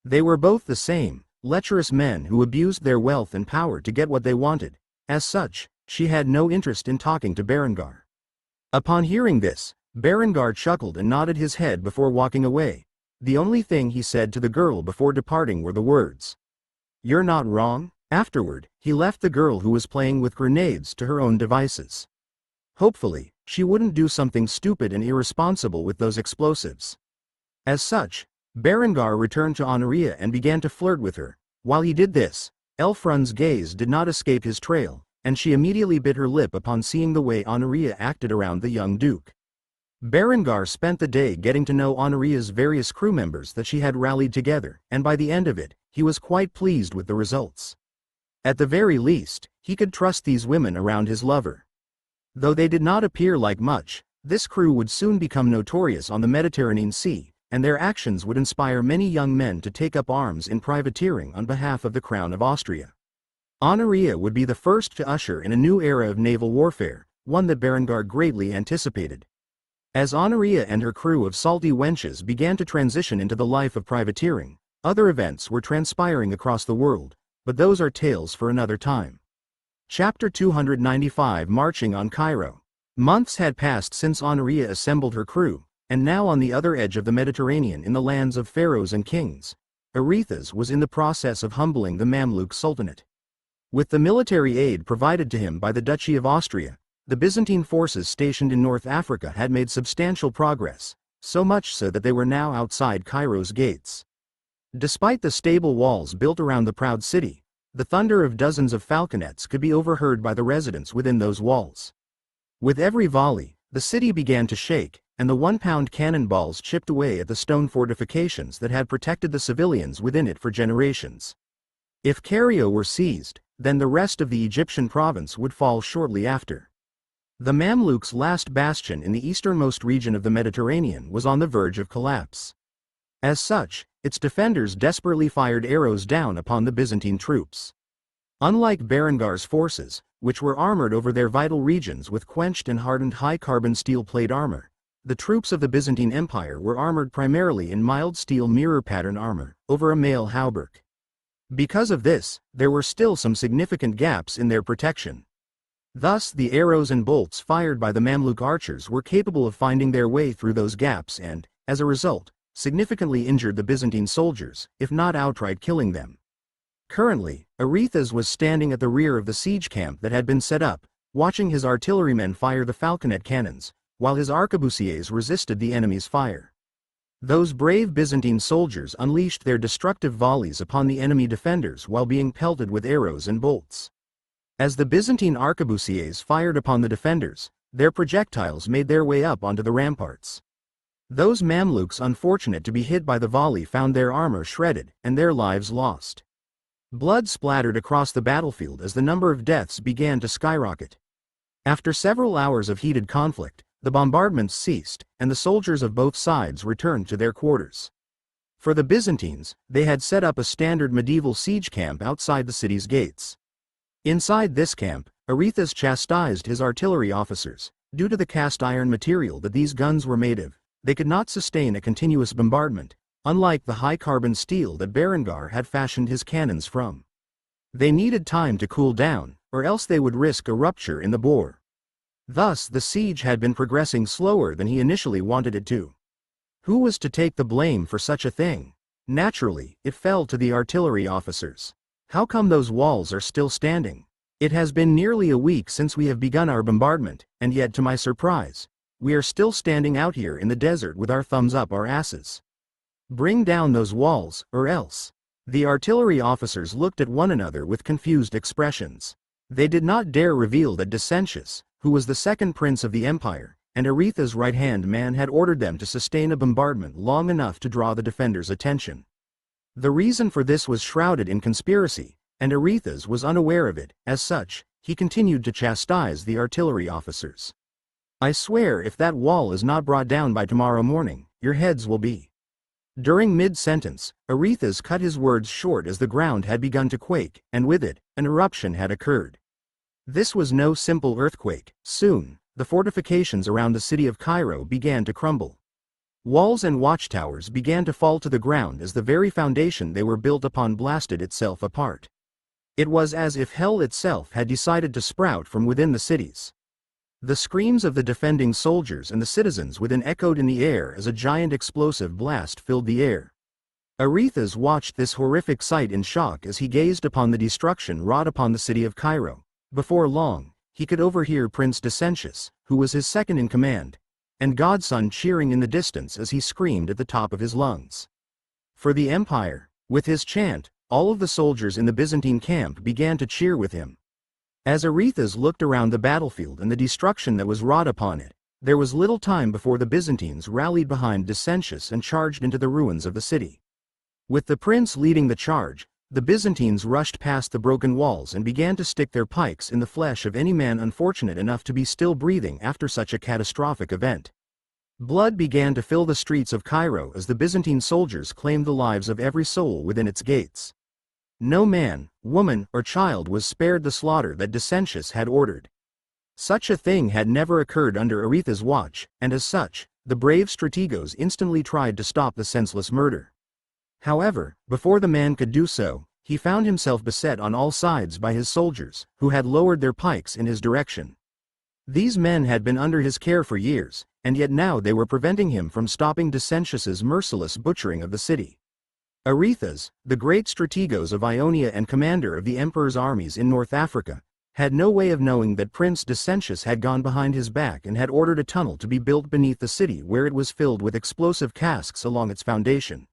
They were both the same, lecherous men who abused their wealth and power to get what they wanted. As such, she had no interest in talking to Berengar. Upon hearing this, Berengar chuckled and nodded his head before walking away. The only thing he said to the girl before departing were the words, "You're not wrong." Afterward, he left the girl who was playing with grenades to her own devices. Hopefully, she wouldn't do something stupid and irresponsible with those explosives. As such, Berengar returned to Honoria and began to flirt with her. While he did this, Elfrun's gaze did not escape his trail, and she immediately bit her lip upon seeing the way Honoria acted around the young duke. Berengar spent the day getting to know Honoria's various crew members that she had rallied together, and by the end of it, he was quite pleased with the results. At the very least, he could trust these women around his lover. Though they did not appear like much, this crew would soon become notorious on the Mediterranean Sea, and their actions would inspire many young men to take up arms in privateering on behalf of the Crown of Austria. Honoria would be the first to usher in a new era of naval warfare, one that Berengar greatly anticipated. As Honoria and her crew of salty wenches began to transition into the life of privateering, other events were transpiring across the world, but those are tales for another time. Chapter 295 Marching on Cairo. Months had passed since Honoria assembled her crew, and now on the other edge of the Mediterranean in the lands of pharaohs and kings, Arethes was in the process of humbling the Mamluk Sultanate. With the military aid provided to him by the Duchy of Austria, the Byzantine forces stationed in North Africa had made substantial progress, so much so that they were now outside Cairo's gates. Despite the stable walls built around the proud city, the thunder of dozens of falconets could be overheard by the residents within those walls. With every volley, the city began to shake, and the 1-pound cannonballs chipped away at the stone fortifications that had protected the civilians within it for generations. If Cairo were seized, then the rest of the Egyptian province would fall shortly after. The Mamluks' last bastion in the easternmost region of the Mediterranean was on the verge of collapse. As such, its defenders desperately fired arrows down upon the Byzantine troops. Unlike Berengar's forces, which were armored over their vital regions with quenched and hardened high-carbon steel plate armor, the troops of the Byzantine Empire were armored primarily in mild steel mirror pattern armor, over a mail hauberk. Because of this, there were still some significant gaps in their protection. Thus, the arrows and bolts fired by the Mamluk archers were capable of finding their way through those gaps and, as a result, significantly injured the Byzantine soldiers, if not outright killing them. Currently, Arethes was standing at the rear of the siege camp that had been set up, watching his artillerymen fire the falconet cannons, while his arquebusiers resisted the enemy's fire. Those brave Byzantine soldiers unleashed their destructive volleys upon the enemy defenders while being pelted with arrows and bolts. As the Byzantine arquebusiers fired upon the defenders, their projectiles made their way up onto the ramparts. Those Mamluks unfortunate to be hit by the volley found their armor shredded and their lives lost. Blood splattered across the battlefield as the number of deaths began to skyrocket. After several hours of heated conflict, the bombardments ceased, and the soldiers of both sides returned to their quarters. For the Byzantines, they had set up a standard medieval siege camp outside the city's gates. Inside this camp, Arethes chastised his artillery officers. Due to the cast iron material that these guns were made of, they could not sustain a continuous bombardment, unlike the high-carbon steel that Berengar had fashioned his cannons from. They needed time to cool down, or else they would risk a rupture in the bore. Thus, the siege had been progressing slower than he initially wanted it to. Who was to take the blame for such a thing? Naturally, it fell to the artillery officers. How come those walls are still standing? It has been nearly a week since we have begun our bombardment, and yet, to my surprise, we are still standing out here in the desert with our thumbs up our asses. Bring down those walls, or else. The artillery officers looked at one another with confused expressions. They did not dare reveal that Decentius, who was the second prince of the empire, and Arethes' right-hand man, had ordered them to sustain a bombardment long enough to draw the defenders' attention. The reason for this was shrouded in conspiracy, and Arethes was unaware of it. As such, he continued to chastise the artillery officers. I swear if that wall is not brought down by tomorrow morning, your heads will be. During mid-sentence, Arethes cut his words short as the ground had begun to quake, and with it, an eruption had occurred. This was no simple earthquake. Soon, the fortifications around the city of Cairo began to crumble. Walls and watchtowers began to fall to the ground as the very foundation they were built upon blasted itself apart. It was as if hell itself had decided to sprout from within the cities. The screams of the defending soldiers and the citizens within echoed in the air as a giant explosive blast filled the air. Arethes watched this horrific sight in shock as he gazed upon the destruction wrought upon the city of Cairo. Before long, he could overhear Prince Decentius, who was his second in command, and Godson cheering in the distance as he screamed at the top of his lungs. For the empire, with his chant, all of the soldiers in the Byzantine camp began to cheer with him. As Arethes looked around the battlefield and the destruction that was wrought upon it, there was little time before the Byzantines rallied behind Decentius and charged into the ruins of the city. With the prince leading the charge, the Byzantines rushed past the broken walls and began to stick their pikes in the flesh of any man unfortunate enough to be still breathing after such a catastrophic event. Blood began to fill the streets of Cairo as the Byzantine soldiers claimed the lives of every soul within its gates. No man, woman, or child was spared the slaughter that Decentius had ordered. Such a thing had never occurred under Arethes' watch, and as such, the brave strategos instantly tried to stop the senseless murder. However, before the man could do so, he found himself beset on all sides by his soldiers, who had lowered their pikes in his direction. These men had been under his care for years, and yet now they were preventing him from stopping Decentius's merciless butchering of the city. Arethusa, the great strategos of Ionia and commander of the emperor's armies in North Africa, had no way of knowing that Prince Decentius had gone behind his back and had ordered a tunnel to be built beneath the city where it was filled with explosive casks along its foundation.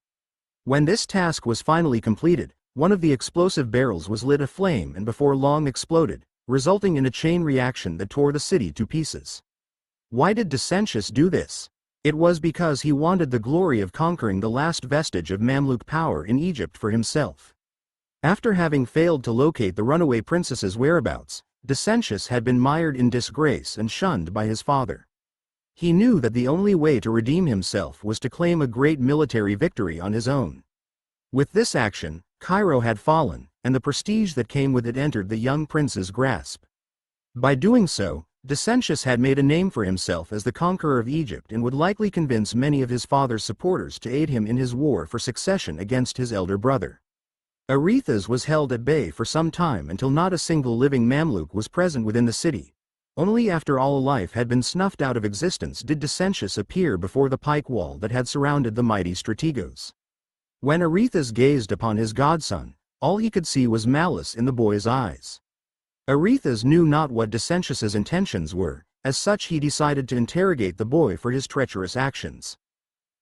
When this task was finally completed, one of the explosive barrels was lit aflame and before long exploded, resulting in a chain reaction that tore the city to pieces. Why did Decentius do this? It was because he wanted the glory of conquering the last vestige of Mamluk power in Egypt for himself. After having failed to locate the runaway princess's whereabouts, Decentius had been mired in disgrace and shunned by his father. He knew that the only way to redeem himself was to claim a great military victory on his own. With this action, Cairo had fallen, and the prestige that came with it entered the young prince's grasp. By doing so, Decentius had made a name for himself as the conqueror of Egypt and would likely convince many of his father's supporters to aid him in his war for succession against his elder brother. Arethusa was held at bay for some time until not a single living Mamluk was present within the city. Only after all life had been snuffed out of existence did Decentius appear before the pike wall that had surrounded the mighty strategos. When Arethusa gazed upon his godson, all he could see was malice in the boy's eyes. Arethusa knew not what Decentius's intentions were, as such he decided to interrogate the boy for his treacherous actions.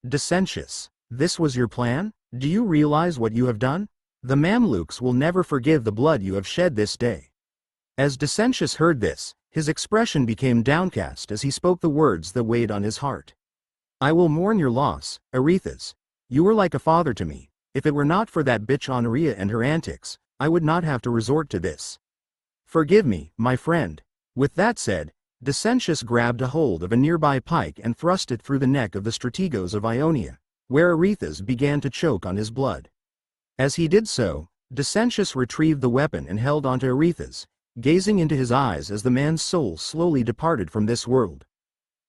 Decentius, this was your plan? Do you realize what you have done? The Mamluks will never forgive the blood you have shed this day. As Decentius heard this, his expression became downcast as he spoke the words that weighed on his heart. I will mourn your loss, Arethusa. You were like a father to me. If it were not for that bitch Honoria and her antics, I would not have to resort to this. Forgive me, my friend. With that said, Decentius grabbed a hold of a nearby pike and thrust it through the neck of the strategos of Ionia, where Arethusa began to choke on his blood. As he did so, Decentius retrieved the weapon and held onto Arethusa, gazing into his eyes as the man's soul slowly departed from this world.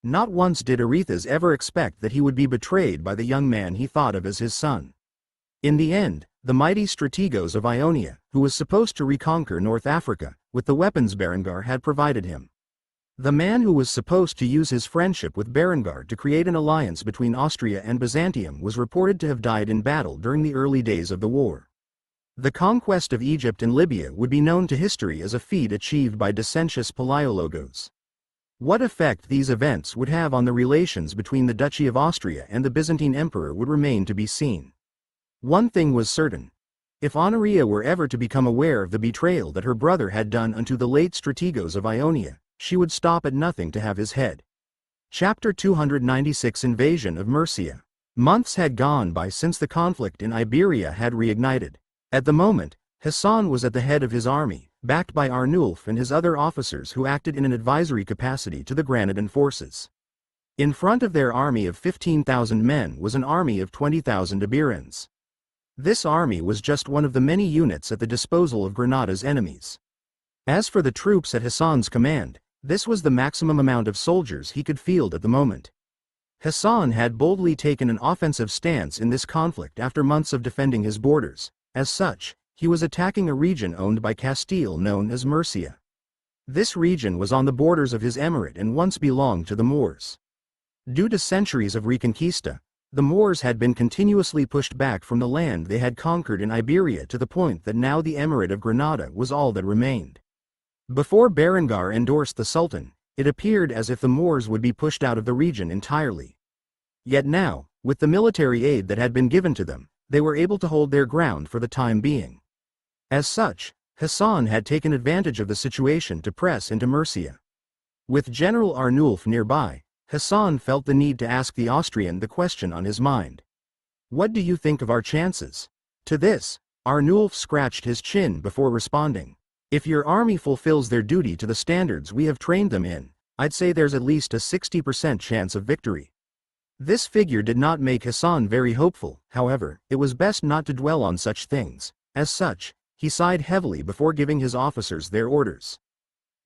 Not once did Arethusa ever expect that he would be betrayed by the young man he thought of as his son. In the end, the mighty strategos of Ionia, who was supposed to reconquer North Africa, with the weapons Berengar had provided him. The man who was supposed to use his friendship with Berengar to create an alliance between Austria and Byzantium was reported to have died in battle during the early days of the war. The conquest of Egypt and Libya would be known to history as a feat achieved by Decentius Palaiologos. What effect these events would have on the relations between the Duchy of Austria and the Byzantine Emperor would remain to be seen. One thing was certain. If Honoria were ever to become aware of the betrayal that her brother had done unto the late strategos of Ionia, she would stop at nothing to have his head. Chapter 296 Invasion of Mercia. Months had gone by since the conflict in Iberia had reignited. At the moment, Hassan was at the head of his army, backed by Arnulf and his other officers who acted in an advisory capacity to the Granadan forces. In front of their army of 15,000 men was an army of 20,000 Iberians. This army was just one of the many units at the disposal of Granada's enemies. As for the troops at Hassan's command, this was the maximum amount of soldiers he could field at the moment. Hassan had boldly taken an offensive stance in this conflict after months of defending his borders. As such, he was attacking a region owned by Castile known as Mercia. This region was on the borders of his emirate and once belonged to the Moors. Due to centuries of reconquista, the Moors had been continuously pushed back from the land they had conquered in Iberia to the point that now the emirate of Granada was all that remained. Before Berengar endorsed the Sultan, it appeared as if the Moors would be pushed out of the region entirely. Yet now, with the military aid that had been given to them, they were able to hold their ground for the time being. As such, Hassan had taken advantage of the situation to press into Mercia. With General Arnulf nearby, Hassan felt the need to ask the Austrian the question on his mind. What do you think of our chances? To this, Arnulf scratched his chin before responding. If your army fulfills their duty to the standards we have trained them in, I'd say there's at least a 60% chance of victory. This figure did not make Hassan very hopeful, however, it was best not to dwell on such things. As such, he sighed heavily before giving his officers their orders.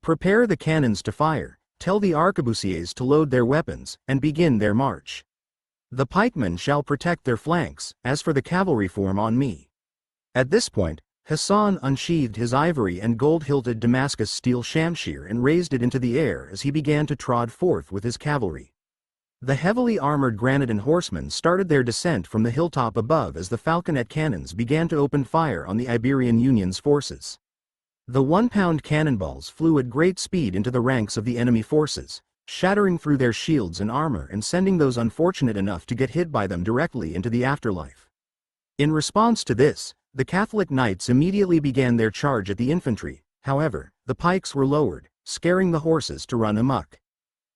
Prepare the cannons to fire, tell the arquebusiers to load their weapons, and begin their march. The pikemen shall protect their flanks, as for the cavalry form on me. At this point, Hassan unsheathed his ivory and gold-hilted Damascus steel shamshir and raised it into the air as he began to trot forth with his cavalry. The heavily armored Granadan horsemen started their descent from the hilltop above as the falconet cannons began to open fire on the Iberian Union's forces. The 1-pound cannonballs flew at great speed into the ranks of the enemy forces, shattering through their shields and armor and sending those unfortunate enough to get hit by them directly into the afterlife. In response to this, the Catholic knights immediately began their charge at the infantry. However, the pikes were lowered, scaring the horses to run amok.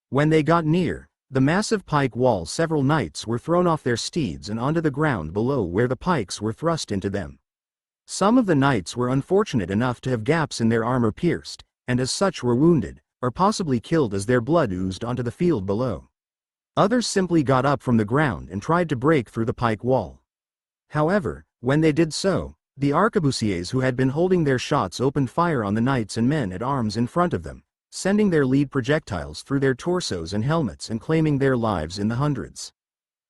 When they got near the massive pike wall, several knights were thrown off their steeds and onto the ground below where the pikes were thrust into them. Some of the knights were unfortunate enough to have gaps in their armor pierced, and as such were wounded, or possibly killed as their blood oozed onto the field below. Others simply got up from the ground and tried to break through the pike wall. However, when they did so, the arquebusiers who had been holding their shots opened fire on the knights and men at arms in front of them, sending their lead projectiles through their torsos and helmets and claiming their lives in the hundreds.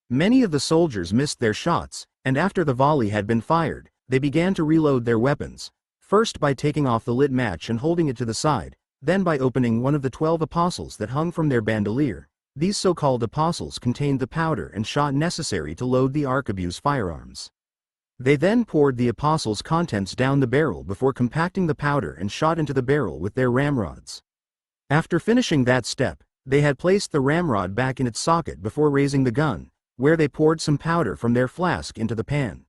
Many of the soldiers missed their shots, and after the volley had been fired, they began to reload their weapons, first by taking off the lit match and holding it to the side, then by opening one of the 12 apostles that hung from their bandolier. These so-called apostles contained the powder and shot necessary to load the arquebus firearms. They then poured the apostles' contents down the barrel before compacting the powder and shot into the barrel with their ramrods. After finishing that step, they had placed the ramrod back in its socket before raising the gun, where they poured some powder from their flask into the pan.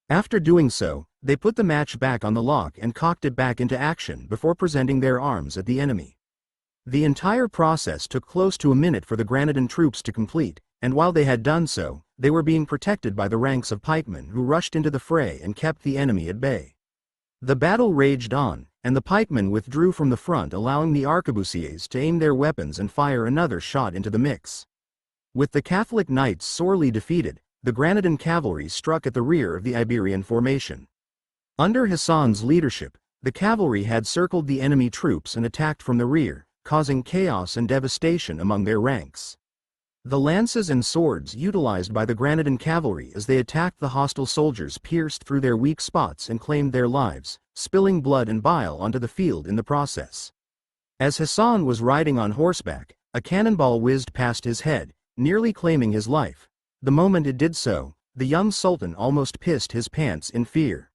After doing so, they put the match back on the lock and cocked it back into action before presenting their arms at the enemy. The entire process took close to a minute for the Granadan troops to complete, and while they had done so, they were being protected by the ranks of pikemen who rushed into the fray and kept the enemy at bay. The battle raged on, and the pikemen withdrew from the front, allowing the arquebusiers to aim their weapons and fire another shot into the mix. With the Catholic knights sorely defeated, the Granadan cavalry struck at the rear of the Iberian formation. Under Hassan's leadership, the cavalry had circled the enemy troops and attacked from the rear, causing chaos and devastation among their ranks. The lances and swords utilized by the Granadan cavalry as they attacked the hostile soldiers pierced through their weak spots and claimed their lives, spilling blood and bile onto the field in the process. As Hassan was riding on horseback, a cannonball whizzed past his head, nearly claiming his life. The moment it did so, the young sultan almost pissed his pants in fear.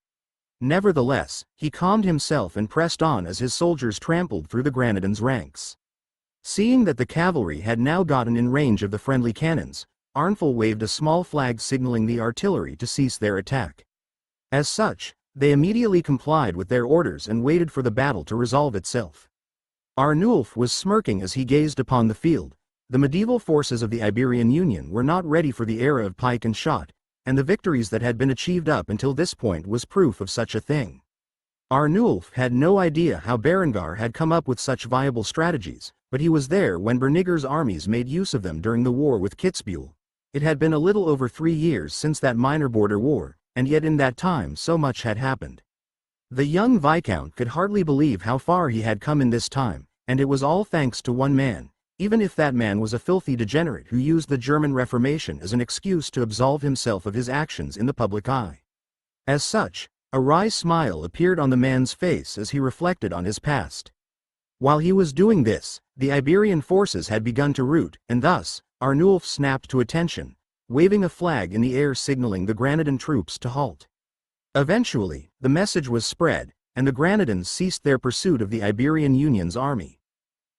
Nevertheless, he calmed himself and pressed on as his soldiers trampled through the Granadans' ranks. Seeing that the cavalry had now gotten in range of the friendly cannons, Arnful waved a small flag signaling the artillery to cease their attack. As such, they immediately complied with their orders and waited for the battle to resolve itself. Arnulf was smirking as he gazed upon the field. The medieval forces of the Iberian Union were not ready for the era of pike and shot, and the victories that had been achieved up until this point was proof of such a thing. Arnulf had no idea how Berengar had come up with such viable strategies, but he was there when Berniger's armies made use of them during the war with Kitzbühel. It had been a little over 3 years since that minor border war, and yet in that time so much had happened. The young Viscount could hardly believe how far he had come in this time, and it was all thanks to one man, even if that man was a filthy degenerate who used the German Reformation as an excuse to absolve himself of his actions in the public eye. As such, a wry smile appeared on the man's face as he reflected on his past. While he was doing this, the Iberian forces had begun to rout, and thus, Arnulf snapped to attention, waving a flag in the air signaling the Granadan troops to halt. Eventually, the message was spread, and the Granadans ceased their pursuit of the Iberian Union's army.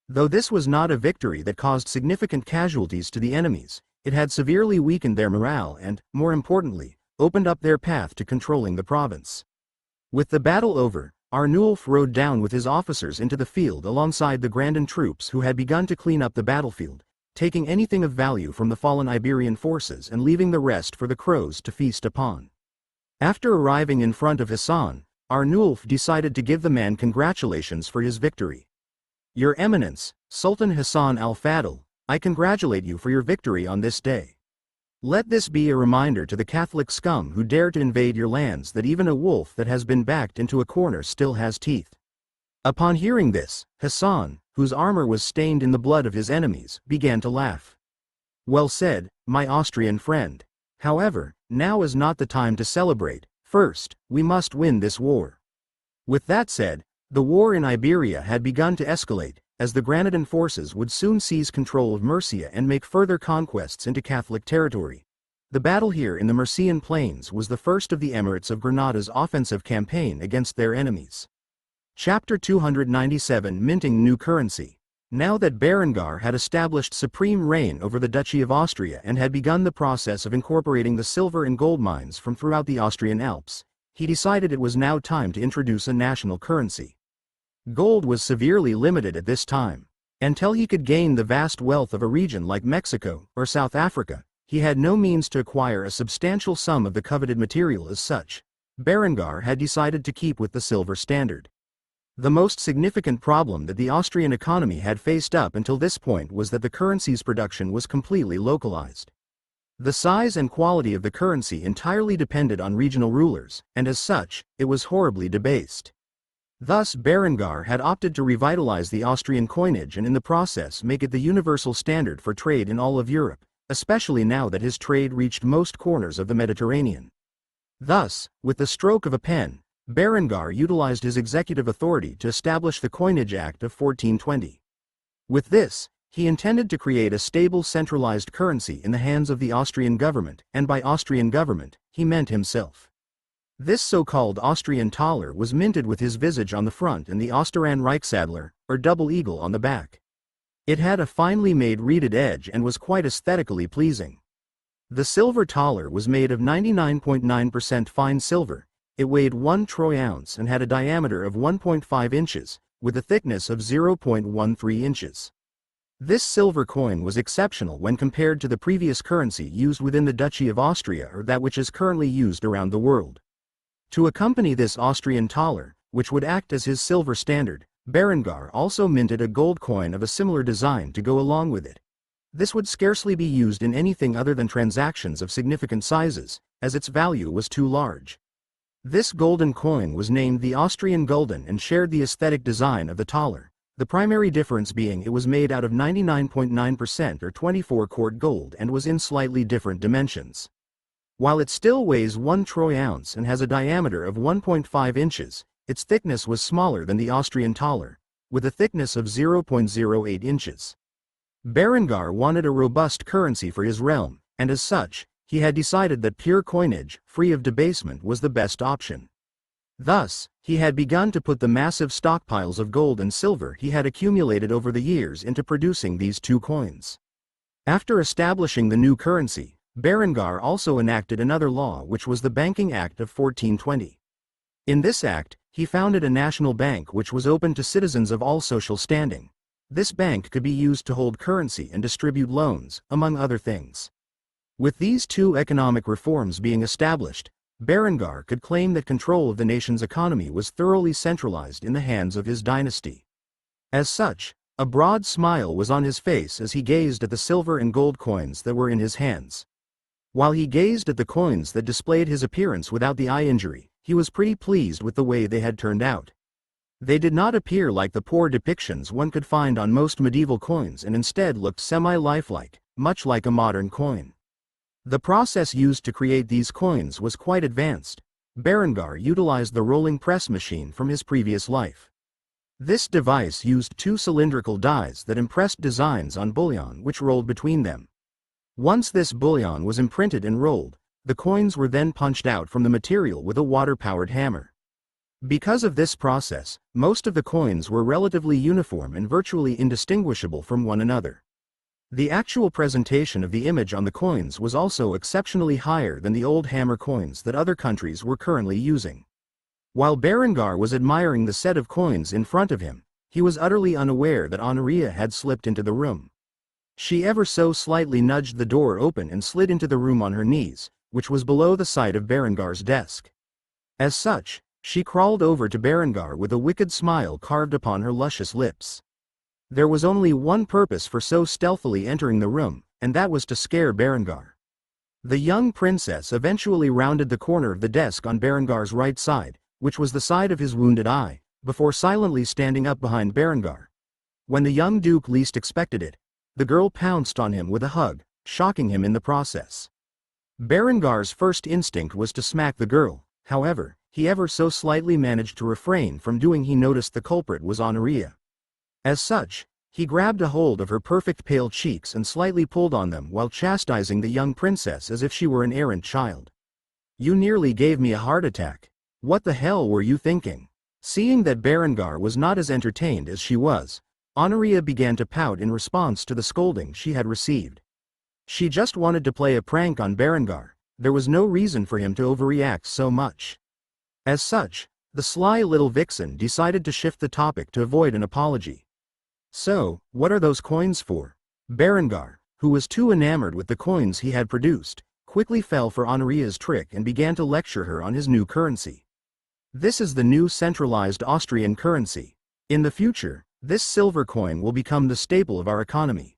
Though this was not a victory that caused significant casualties to the enemies, it had severely weakened their morale and, more importantly, opened up their path to controlling the province. With the battle over, Arnulf rode down with his officers into the field alongside the Granadan troops who had begun to clean up the battlefield, taking anything of value from the fallen Iberian forces and leaving the rest for the crows to feast upon. After arriving in front of Hassan, Arnulf decided to give the man congratulations for his victory. "Your Eminence, Sultan Hassan al-Fadl, I congratulate you for your victory on this day. Let this be a reminder to the Catholic scum who dare to invade your lands that even a wolf that has been backed into a corner still has teeth." Upon hearing this, Hassan, whose armor was stained in the blood of his enemies, began to laugh. "Well said, my Austrian friend. However, now is not the time to celebrate. First, we must win this war." With that said, the war in Iberia had begun to escalate, as the Granadan forces would soon seize control of Murcia and make further conquests into Catholic territory. The battle here in the Murcian plains was the first of the Emirates of Granada's offensive campaign against their enemies. Chapter 297 Minting New Currency. Now that Berengar had established supreme reign over the Duchy of Austria and had begun the process of incorporating the silver and gold mines from throughout the Austrian Alps, he decided it was now time to introduce a national currency. Gold was severely limited at this time. Until he could gain the vast wealth of a region like Mexico or South Africa, he had no means to acquire a substantial sum of the coveted material as such. Berengar had decided to keep with the silver standard. The most significant problem that the Austrian economy had faced up until this point was that the currency's production was completely localized. The size and quality of the currency entirely depended on regional rulers, and as such, it was horribly debased. Thus Berengar had opted to revitalize the Austrian coinage and in the process make it the universal standard for trade in all of Europe, especially now that his trade reached most corners of the Mediterranean. Thus, with the stroke of a pen, Berengar utilized his executive authority to establish the Coinage Act of 1420. With this, he intended to create a stable centralized currency in the hands of the Austrian government, and by Austrian government, he meant himself. This so-called Austrian thaler was minted with his visage on the front and the Austeran Reichsadler, or double eagle, on the back. It had a finely made reeded edge and was quite aesthetically pleasing. The silver thaler was made of 99.9% fine silver. It weighed 1 troy ounce and had a diameter of 1.5 inches, with a thickness of 0.13 inches. This silver coin was exceptional when compared to the previous currency used within the Duchy of Austria or that which is currently used around the world. To accompany this Austrian thaler, which would act as his silver standard, Berengar also minted a gold coin of a similar design to go along with it. This would scarcely be used in anything other than transactions of significant sizes, as its value was too large. This golden coin was named the Austrian Gulden and shared the aesthetic design of the thaler, the primary difference being it was made out of 99.9% or 24-quart gold and was in slightly different dimensions. While it still weighs 1 troy ounce and has a diameter of 1.5 inches, its thickness was smaller than the Austrian thaler, with a thickness of 0.08 inches. Berengar wanted a robust currency for his realm, and as such, he had decided that pure coinage, free of debasement, was the best option. Thus, he had begun to put the massive stockpiles of gold and silver he had accumulated over the years into producing these two coins. After establishing the new currency, Berengar also enacted another law, which was the Banking Act of 1420. In this act, he founded a national bank which was open to citizens of all social standing. This bank could be used to hold currency and distribute loans, among other things. With these two economic reforms being established, Berengar could claim that control of the nation's economy was thoroughly centralized in the hands of his dynasty. As such, a broad smile was on his face as he gazed at the silver and gold coins that were in his hands. While he gazed at the coins that displayed his appearance without the eye injury, he was pretty pleased with the way they had turned out. They did not appear like the poor depictions one could find on most medieval coins and instead looked semi-lifelike, much like a modern coin. The process used to create these coins was quite advanced. Berengar utilized the rolling press machine from his previous life. This device used two cylindrical dies that impressed designs on bullion which rolled between them. Once this bullion was imprinted and rolled, the coins were then punched out from the material with a water-powered hammer. Because of this process, most of the coins were relatively uniform and virtually indistinguishable from one another. The actual presentation of the image on the coins was also exceptionally higher than the old hammer coins that other countries were currently using. While Berengar was admiring the set of coins in front of him, he was utterly unaware that Honoria had slipped into the room. She ever so slightly nudged the door open and slid into the room on her knees, which was below the side of Berengar's desk. As such, she crawled over to Berengar with a wicked smile carved upon her luscious lips. There was only one purpose for so stealthily entering the room, and that was to scare Berengar. The young princess eventually rounded the corner of the desk on Berengar's right side, which was the side of his wounded eye, before silently standing up behind Berengar. When the young duke least expected it, the girl pounced on him with a hug, shocking him in the process. Berengar's first instinct was to smack the girl, however, he ever so slightly managed to refrain from doing. He noticed the culprit was Honoria. As such, he grabbed a hold of her perfect pale cheeks and slightly pulled on them while chastising the young princess as if she were an errant child. "You nearly gave me a heart attack. What the hell were you thinking?" Seeing that Berengar was not as entertained as she was, Honoria began to pout in response to the scolding she had received. She just wanted to play a prank on Berengar. There was no reason for him to overreact so much. As such, the sly little vixen decided to shift the topic to avoid an apology. "So, what are those coins for?" Berengar, who was too enamored with the coins he had produced, quickly fell for Honoria's trick and began to lecture her on his new currency. "This is the new centralized Austrian currency. In the future, this silver coin will become the staple of our economy.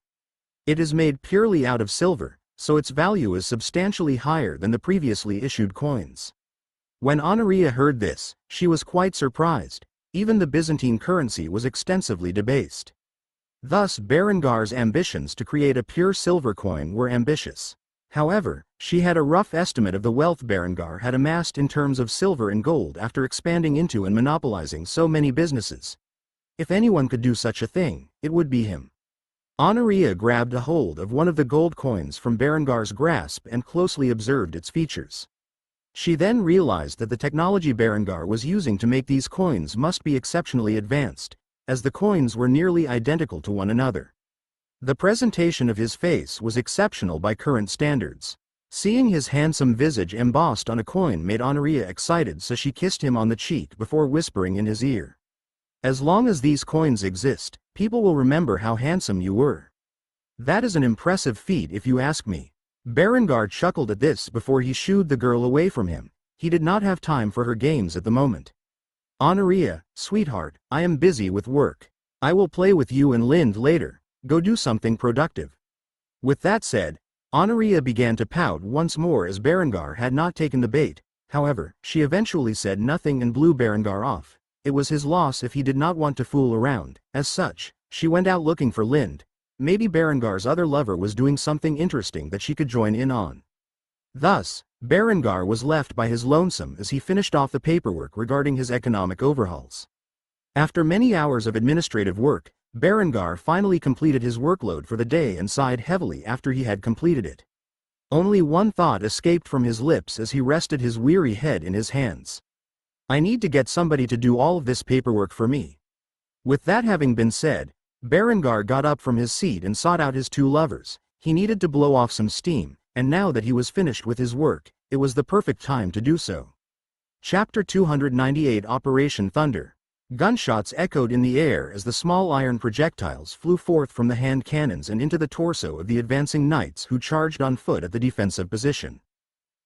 It is made purely out of silver, so its value is substantially higher than the previously issued coins." When Honoria heard this, she was quite surprised. Even the Byzantine currency was extensively debased. Thus Berengar's ambitions to create a pure silver coin were ambitious. However, she had a rough estimate of the wealth Berengar had amassed in terms of silver and gold after expanding into and monopolizing so many businesses. If anyone could do such a thing, it would be him. Honoria grabbed a hold of one of the gold coins from Berengar's grasp and closely observed its features. She then realized that the technology Berengar was using to make these coins must be exceptionally advanced, as the coins were nearly identical to one another. The presentation of his face was exceptional by current standards. Seeing his handsome visage embossed on a coin made Honoria excited, so she kissed him on the cheek before whispering in his ear, "As long as these coins exist, people will remember how handsome you were." "That is an impressive feat if you ask me." Berengar chuckled at this before he shooed the girl away from him. He did not have time for her games at the moment. "Honoria, sweetheart, I am busy with work. I will play with you and Lind later. Go do something productive." With that said, Honoria began to pout once more as Berengar had not taken the bait. However, she eventually said nothing and blew Berengar off. It was his loss if he did not want to fool around. As such, she went out looking for Lind. Maybe Berengar's other lover was doing something interesting that she could join in on. Thus, Berengar was left by his lonesome as he finished off the paperwork regarding his economic overhauls. After many hours of administrative work, Berengar finally completed his workload for the day and sighed heavily after he had completed it. Only one thought escaped from his lips as he rested his weary head in his hands. "I need to get somebody to do all of this paperwork for me." With that having been said, Berengar got up from his seat and sought out his two lovers. He needed to blow off some steam, and now that he was finished with his work, it was the perfect time to do so. Chapter 298 Operation Thunder. Gunshots echoed in the air as the small iron projectiles flew forth from the hand cannons and into the torso of the advancing knights who charged on foot at the defensive position.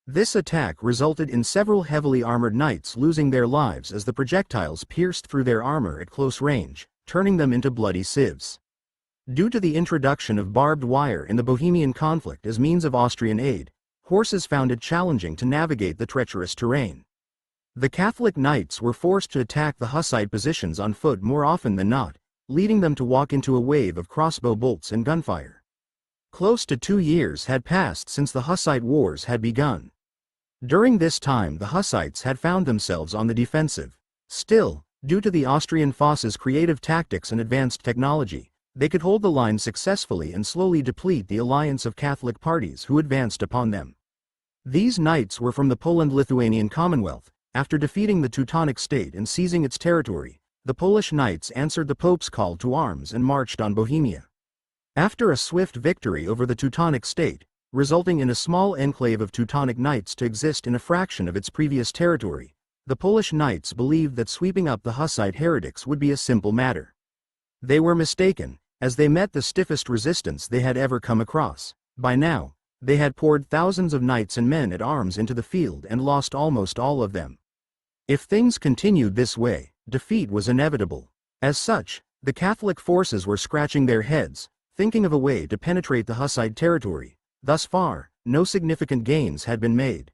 This attack resulted in several heavily armored knights losing their lives as the projectiles pierced through their armor at close range, turning them into bloody sieves. Due to the introduction of barbed wire in the Bohemian conflict as means of Austrian aid, horses found it challenging to navigate the treacherous terrain. The Catholic knights were forced to attack the Hussite positions on foot more often than not, leading them to walk into a wave of crossbow bolts and gunfire. Close to 2 years had passed since the Hussite wars had begun. During this time the Hussites had found themselves on the defensive. Still, due to the Austrian Foss's creative tactics and advanced technology, they could hold the line successfully and slowly deplete the alliance of Catholic parties who advanced upon them. These knights were from the Poland-Lithuanian Commonwealth. After defeating the Teutonic state and seizing its territory, the Polish knights answered the Pope's call to arms and marched on Bohemia. After a swift victory over the Teutonic state, resulting in a small enclave of Teutonic knights to exist in a fraction of its previous territory, the Polish knights believed that sweeping up the Hussite heretics would be a simple matter. They were mistaken, as they met the stiffest resistance they had ever come across. By now, they had poured thousands of knights and men at arms into the field and lost almost all of them. If things continued this way, defeat was inevitable. As such, the Catholic forces were scratching their heads, thinking of a way to penetrate the Hussite territory. Thus far, no significant gains had been made.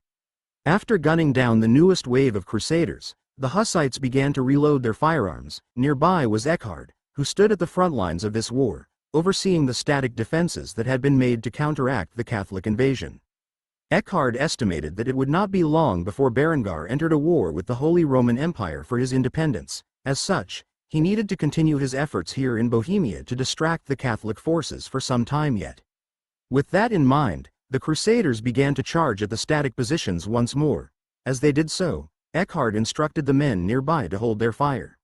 After gunning down the newest wave of crusaders, the Hussites began to reload their firearms. Nearby was Eckhard, who stood at the front lines of this war, overseeing the static defenses that had been made to counteract the Catholic invasion. Eckhard estimated that it would not be long before Berengar entered a war with the Holy Roman Empire for his independence. As such, he needed to continue his efforts here in Bohemia to distract the Catholic forces for some time yet. With that in mind, the Crusaders began to charge at the static positions once more. As they did so, Eckhard instructed the men nearby to hold their fire.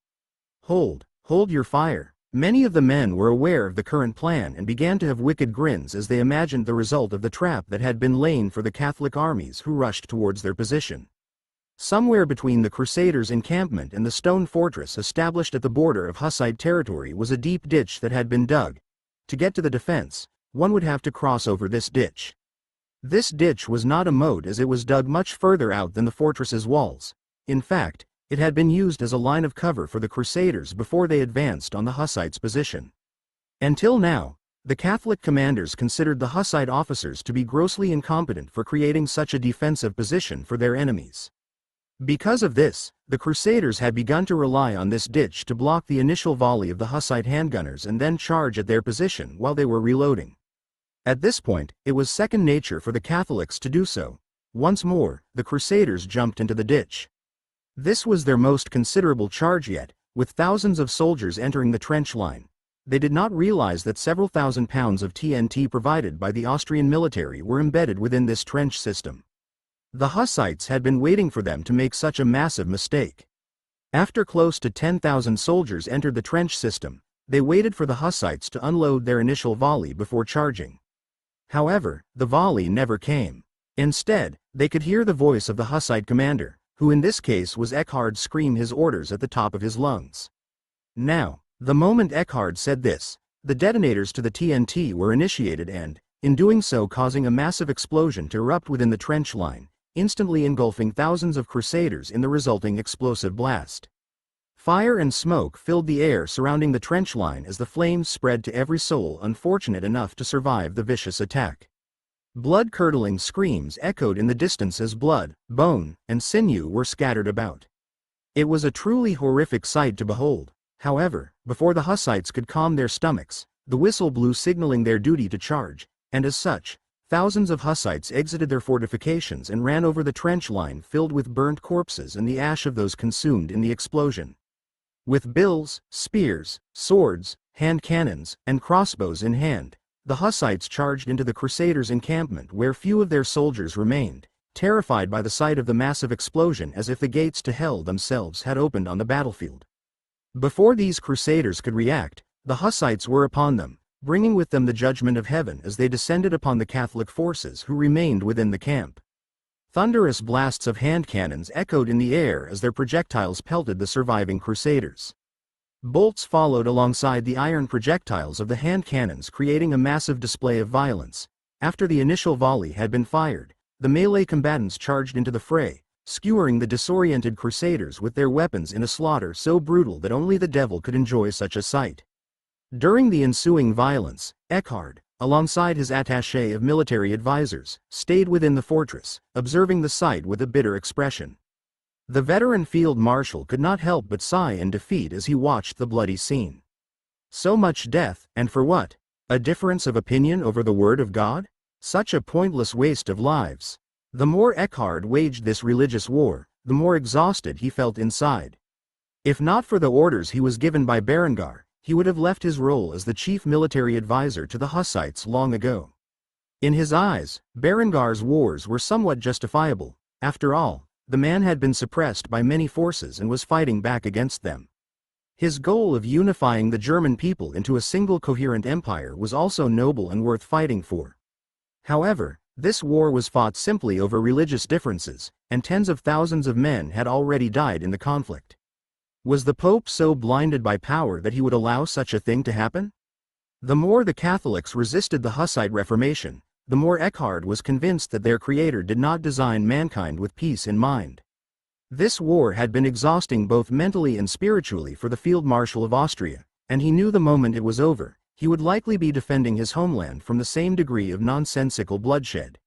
Hold your fire. Many of the men were aware of the current plan and began to have wicked grins as they imagined the result of the trap that had been laid for the Catholic armies who rushed towards their position. Somewhere between the Crusaders' encampment and the stone fortress established at the border of Hussite territory was a deep ditch that had been dug. To get to the defense, one would have to cross over this ditch. This ditch was not a moat as it was dug much further out than the fortress's walls. In fact, it had been used as a line of cover for the Crusaders before they advanced on the Hussites' position. Until now, the Catholic commanders considered the Hussite officers to be grossly incompetent for creating such a defensive position for their enemies. Because of this, the Crusaders had begun to rely on this ditch to block the initial volley of the Hussite handgunners and then charge at their position while they were reloading. At this point, it was second nature for the Catholics to do so. Once more, the Crusaders jumped into the ditch. This was their most considerable charge yet, with thousands of soldiers entering the trench line. They did not realize that several thousand pounds of TNT provided by the Austrian military were embedded within this trench system. The Hussites had been waiting for them to make such a massive mistake. After close to 10,000 soldiers entered the trench system, they waited for the Hussites to unload their initial volley before charging. However, the volley never came. Instead, they could hear the voice of the Hussite commander, who in this case was Eckhard, scream his orders at the top of his lungs. Now, the moment Eckhard said this, the detonators to the TNT were initiated and, in doing so, causing a massive explosion to erupt within the trench line, instantly engulfing thousands of Crusaders in the resulting explosive blast. Fire and smoke filled the air surrounding the trench line as the flames spread to every soul unfortunate enough to survive the vicious attack. Blood-curdling screams echoed in the distance as blood, bone, and sinew were scattered about. It was a truly horrific sight to behold. However, before the Hussites could calm their stomachs, the whistle blew signaling their duty to charge, and as such, thousands of Hussites exited their fortifications and ran over the trench line filled with burnt corpses and the ash of those consumed in the explosion. With bills, spears, swords, hand cannons, and crossbows in hand, the Hussites charged into the Crusaders' encampment where few of their soldiers remained, terrified by the sight of the massive explosion as if the gates to hell themselves had opened on the battlefield. Before these Crusaders could react, the Hussites were upon them, bringing with them the judgment of heaven as they descended upon the Catholic forces who remained within the camp. Thunderous blasts of hand cannons echoed in the air as their projectiles pelted the surviving Crusaders. Bolts followed alongside the iron projectiles of the hand cannons, creating a massive display of violence. After the initial volley had been fired, the melee combatants charged into the fray, skewering the disoriented Crusaders with their weapons in a slaughter so brutal that only the devil could enjoy such a sight. During the ensuing violence, Eckhard, alongside his attaché of military advisors, stayed within the fortress, observing the sight with a bitter expression. The veteran field marshal could not help but sigh in defeat as he watched the bloody scene. So much death, and for what? A difference of opinion over the word of God? Such a pointless waste of lives. The more Eckhard waged this religious war, the more exhausted he felt inside. If not for the orders he was given by Berengar, he would have left his role as the chief military advisor to the Hussites long ago. In his eyes, Berengar's wars were somewhat justifiable. After all, the man had been suppressed by many forces and was fighting back against them. His goal of unifying the German people into a single coherent empire was also noble and worth fighting for. However, this war was fought simply over religious differences, and tens of thousands of men had already died in the conflict. Was the Pope so blinded by power that he would allow such a thing to happen? The more the Catholics resisted the Hussite Reformation, the more Eckhard was convinced that their creator did not design mankind with peace in mind. This war had been exhausting both mentally and spiritually for the Field Marshal of Austria, and he knew the moment it was over, he would likely be defending his homeland from the same degree of nonsensical bloodshed.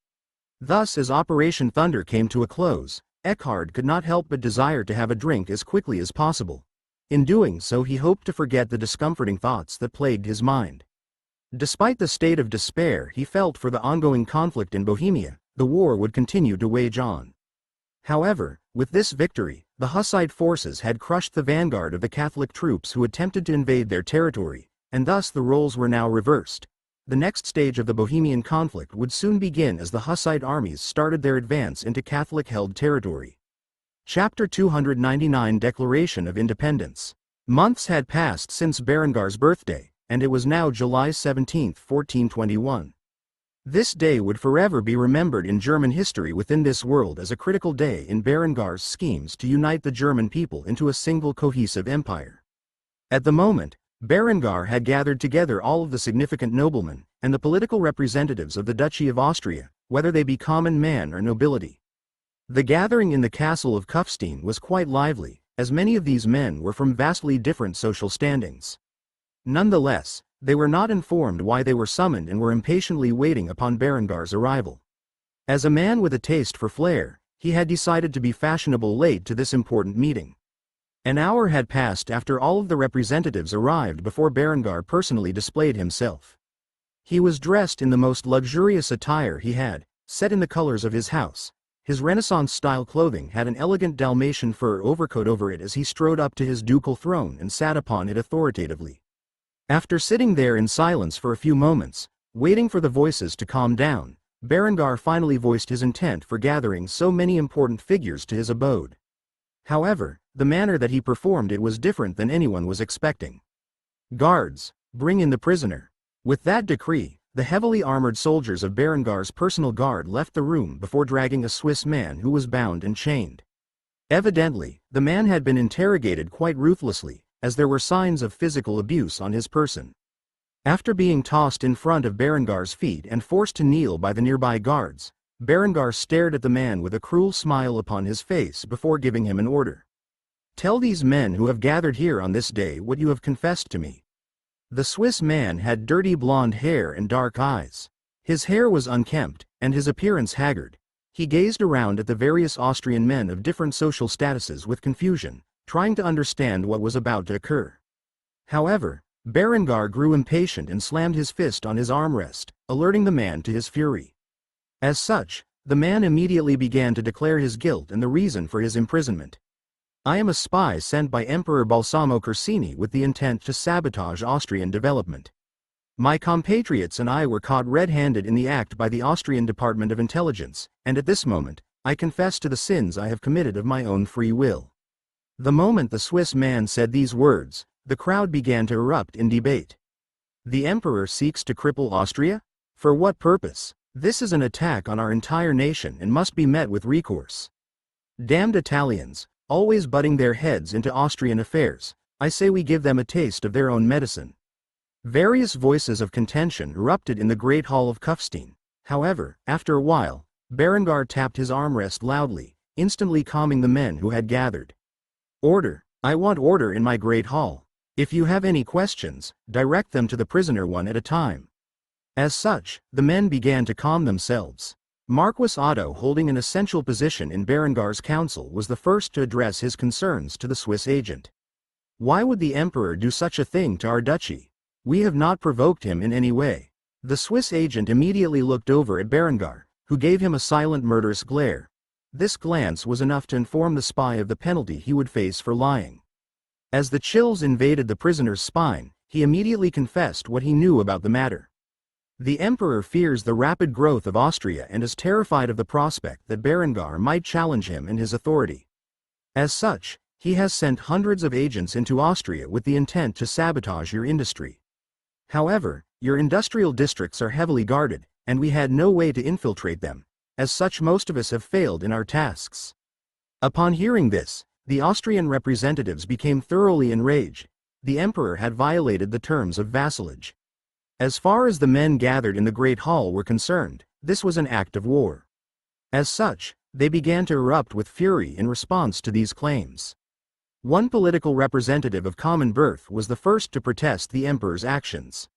Thus, as Operation Thunder came to a close, Eckhard could not help but desire to have a drink as quickly as possible. In doing so, he hoped to forget the discomforting thoughts that plagued his mind. Despite the state of despair he felt for the ongoing conflict in Bohemia, the war would continue to wage on. However, With this victory, the Hussite forces had crushed the vanguard of the Catholic troops who attempted to invade their territory, and thus the roles were now reversed. The next stage of the Bohemian conflict would soon begin as the Hussite armies started their advance into Catholic-held territory. Chapter 299 Declaration of Independence. Months had passed since Berengar's birthday, and it was now July 17, 1421. This day would forever be remembered in German history within this world as a critical day in Berengar's schemes to unite the German people into a single cohesive empire. At the moment, Berengar had gathered together all of the significant noblemen and the political representatives of the Duchy of Austria, whether they be common man or nobility. The gathering in the castle of Kufstein was quite lively, as many of these men were from vastly different social standings. Nonetheless, they were not informed why they were summoned and were impatiently waiting upon Berengar's arrival. As a man with a taste for flair, he had decided to be fashionable late to this important meeting. An hour had passed after all of the representatives arrived before Berengar personally displayed himself. He was dressed in the most luxurious attire he had, set in the colors of his house. His Renaissance-style clothing had an elegant Dalmatian fur overcoat over it as he strode up to his ducal throne and sat upon it authoritatively. After sitting there in silence for a few moments, waiting for the voices to calm down, Berengar finally voiced his intent for gathering so many important figures to his abode. However, the manner that he performed it was different than anyone was expecting. "Guards, bring in the prisoner." With that decree, the heavily armored soldiers of Berengar's personal guard left the room before dragging a Swiss man who was bound and chained. Evidently, the man had been interrogated quite ruthlessly, as there were signs of physical abuse on his person. After being tossed in front of Berengar's feet and forced to kneel by the nearby guards, Berengar stared at the man with a cruel smile upon his face before giving him an order. "Tell these men who have gathered here on this day what you have confessed to me." The Swiss man had dirty blonde hair and dark eyes. His hair was unkempt, and his appearance haggard. He gazed around at the various Austrian men of different social statuses with confusion, trying to understand what was about to occur. However, Berengar grew impatient and slammed his fist on his armrest, alerting the man to his fury. As such, the man immediately began to declare his guilt and the reason for his imprisonment. "I am a spy sent by Emperor Balsamo Corsini with the intent to sabotage Austrian development. My compatriots and I were caught red-handed in the act by the Austrian Department of Intelligence, and at this moment, I confess to the sins I have committed of my own free will." The moment the Swiss man said these words, the crowd began to erupt in debate. "The emperor seeks to cripple Austria? For what purpose? This is an attack on our entire nation and must be met with recourse. Damned Italians, always butting their heads into Austrian affairs, I say we give them a taste of their own medicine." Various voices of contention erupted in the great hall of Kufstein. However, after a while, Berengar tapped his armrest loudly, instantly calming the men who had gathered. "Order! I want order in my great hall. If you have any questions, direct them to the prisoner one at a time." As such, the men began to calm themselves. Marquis Otto, holding an essential position in Berengar's council, was the first to address his concerns to the Swiss agent. "Why would the emperor do such a thing to our duchy? We have not provoked him in any way." The Swiss agent immediately looked over at Berengar, who gave him a silent murderous glare. This glance was enough to inform the spy of the penalty he would face for lying. As the chills invaded the prisoner's spine, he immediately confessed what he knew about the matter. "The emperor fears the rapid growth of Austria and is terrified of the prospect that Berengar might challenge him and his authority. As such, he has sent hundreds of agents into Austria with the intent to sabotage your industry. However, your industrial districts are heavily guarded, and we had no way to infiltrate them. As such, most of us have failed in our tasks." Upon hearing this, the Austrian representatives became thoroughly enraged. The emperor had violated the terms of vassalage. As far as the men gathered in the Great Hall were concerned, this was an act of war. As such, they began to erupt with fury in response to these claims. One political representative of common birth was the first to protest the emperor's actions.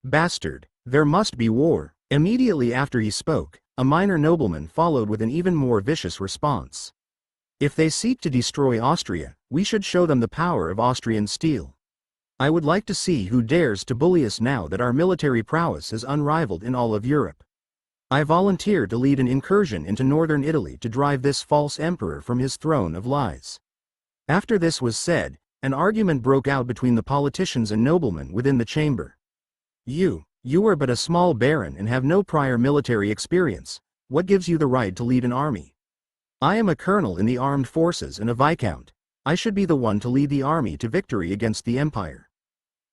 "Bastard, there must be war." Immediately after he spoke, a minor nobleman followed with an even more vicious response. "If they seek to destroy Austria, we should show them the power of Austrian steel. I would like to see who dares to bully us now that our military prowess is unrivaled in all of Europe." I volunteer to lead an incursion into northern Italy to drive this false emperor from his throne of lies." After this was said, an argument broke out between the politicians and noblemen within the chamber. You are but a small baron and have no prior military experience. What gives you the right to lead an army? I am a colonel in the armed forces and a viscount. I should be the one to lead the army to victory against the empire."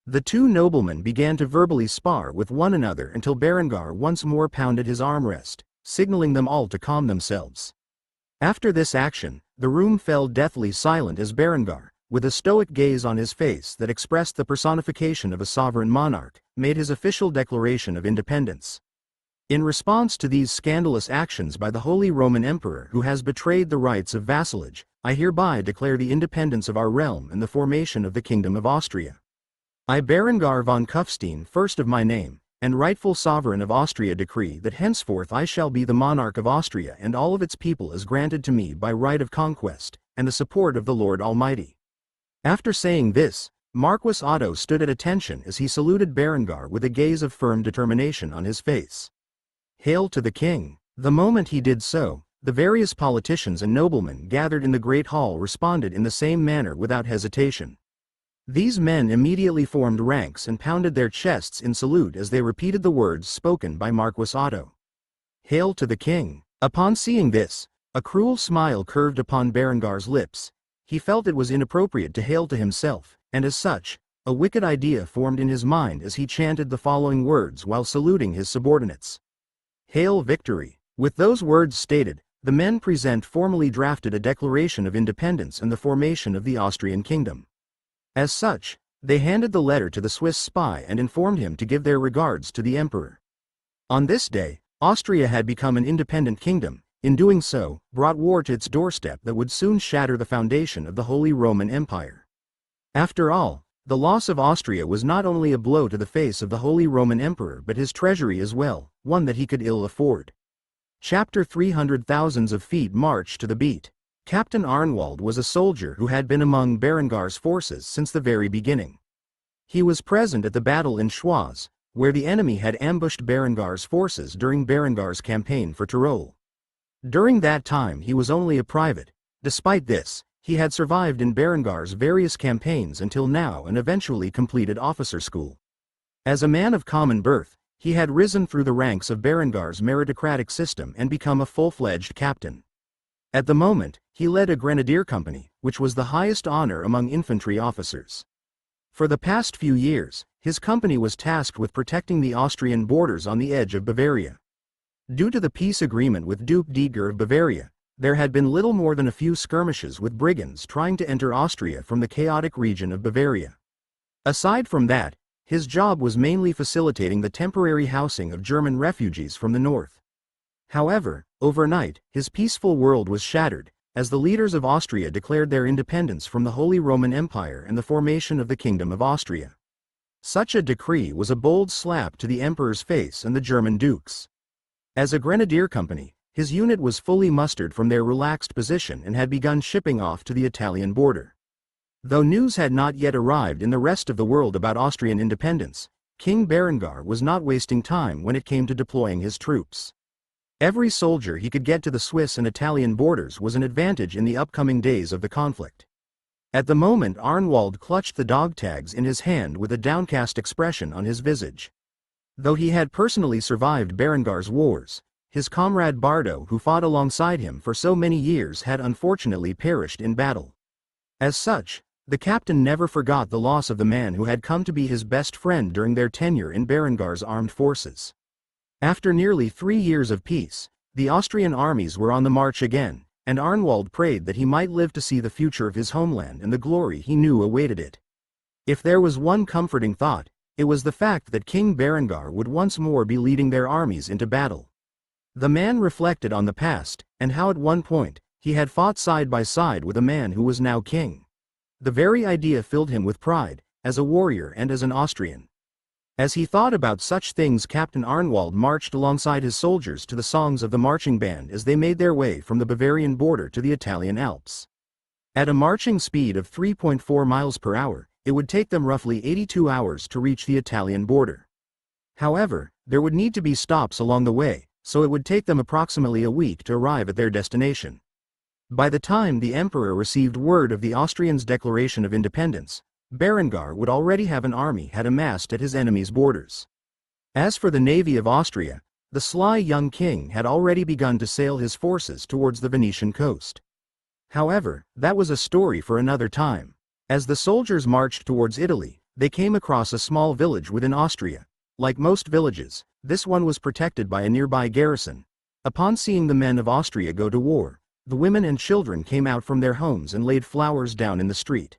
The two noblemen began to verbally spar with one another until Berengar once more pounded his armrest, signaling them all to calm themselves. After this action, the room fell deathly silent as Berengar, with a stoic gaze on his face that expressed the personification of a sovereign monarch, made his official declaration of independence. "In response to these scandalous actions by the Holy Roman Emperor who has betrayed the rights of vassalage, I hereby declare the independence of our realm and the formation of the Kingdom of Austria. I, Berengar von Kufstein, first of my name, and rightful sovereign of Austria, decree that henceforth I shall be the monarch of Austria and all of its people as granted to me by right of conquest, and the support of the Lord Almighty." After saying this, Marquis Otto stood at attention as he saluted Berengar with a gaze of firm determination on his face. "Hail to the king!" The moment he did so, the various politicians and noblemen gathered in the great hall responded in the same manner without hesitation. These men immediately formed ranks and pounded their chests in salute as they repeated the words spoken by Marquis Otto. "Hail to the king!" Upon seeing this, a cruel smile curved upon Berengar's lips. He felt it was inappropriate to hail to himself, and as such, a wicked idea formed in his mind as he chanted the following words while saluting his subordinates. "Hail victory!" With those words stated, the men present formally drafted a declaration of independence and the formation of the Austrian kingdom. As such, they handed the letter to the Swiss spy and informed him to give their regards to the emperor. On this day, Austria had become an independent kingdom, in doing so, brought war to its doorstep that would soon shatter the foundation of the Holy Roman Empire. After all, the loss of Austria was not only a blow to the face of the Holy Roman Emperor but his treasury as well, one that he could ill afford. Chapter 300. Thousands of feet march to the beat. Captain Arnwald was a soldier who had been among Berengar's forces since the very beginning. He was present at the battle in Schwaz, where the enemy had ambushed Berengar's forces during Berengar's campaign for Tyrol. During that time he was only a private. Despite this, he had survived in Berengar's various campaigns until now and eventually completed officer school. As a man of common birth, he had risen through the ranks of Berengar's meritocratic system and become a full-fledged captain. At the moment, he led a grenadier company, which was the highest honor among infantry officers. For the past few years, his company was tasked with protecting the Austrian borders on the edge of Bavaria. Due to the peace agreement with Duke Dietger of Bavaria, there had been little more than a few skirmishes with brigands trying to enter Austria from the chaotic region of Bavaria. Aside from that, his job was mainly facilitating the temporary housing of German refugees from the north. However, overnight, his peaceful world was shattered, as the leaders of Austria declared their independence from the Holy Roman Empire and the formation of the Kingdom of Austria. Such a decree was a bold slap to the emperor's face and the German dukes. As a grenadier company, his unit was fully mustered from their relaxed position and had begun shipping off to the Italian border. Though news had not yet arrived in the rest of the world about Austrian independence, King Berengar was not wasting time when it came to deploying his troops. Every soldier he could get to the Swiss and Italian borders was an advantage in the upcoming days of the conflict. At the moment, Arnwald clutched the dog tags in his hand with a downcast expression on his visage. Though he had personally survived Berengar's wars, his comrade Bardo, who fought alongside him for so many years, had unfortunately perished in battle. As such, the captain never forgot the loss of the man who had come to be his best friend during their tenure in Berengar's armed forces. After nearly 3 years of peace, the Austrian armies were on the march again, and Arnwald prayed that he might live to see the future of his homeland and the glory he knew awaited it. If there was one comforting thought, it was the fact that King Berengar would once more be leading their armies into battle. The man reflected on the past, and how at one point, he had fought side by side with a man who was now king. The very idea filled him with pride, as a warrior and as an Austrian. As he thought about such things, Captain Arnwald marched alongside his soldiers to the songs of the marching band as they made their way from the Bavarian border to the Italian Alps. At a marching speed of 3.4 miles per hour, it would take them roughly 82 hours to reach the Italian border. However, there would need to be stops along the way, so it would take them approximately a week to arrive at their destination. By the time the emperor received word of the Austrians' declaration of independence, Berengar would already have an army had amassed at his enemy's borders. As for the navy of Austria, the sly young king had already begun to sail his forces towards the Venetian coast. However, that was a story for another time. As the soldiers marched towards Italy, they came across a small village within Austria. Like most villages, this one was protected by a nearby garrison. Upon seeing the men of Austria go to war, the women and children came out from their homes and laid flowers down in the street.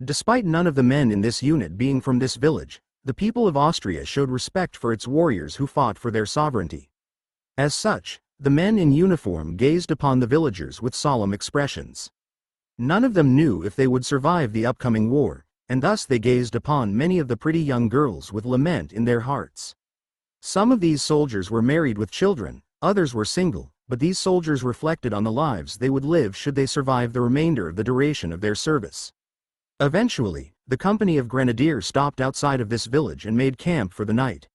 Despite none of the men in this unit being from this village, the people of Austria showed respect for its warriors who fought for their sovereignty. As such, the men in uniform gazed upon the villagers with solemn expressions. None of them knew if they would survive the upcoming war, and thus they gazed upon many of the pretty young girls with lament in their hearts. Some of these soldiers were married with children, others were single, but these soldiers reflected on the lives they would live should they survive the remainder of the duration of their service. Eventually, the company of grenadiers stopped outside of this village and made camp for the night.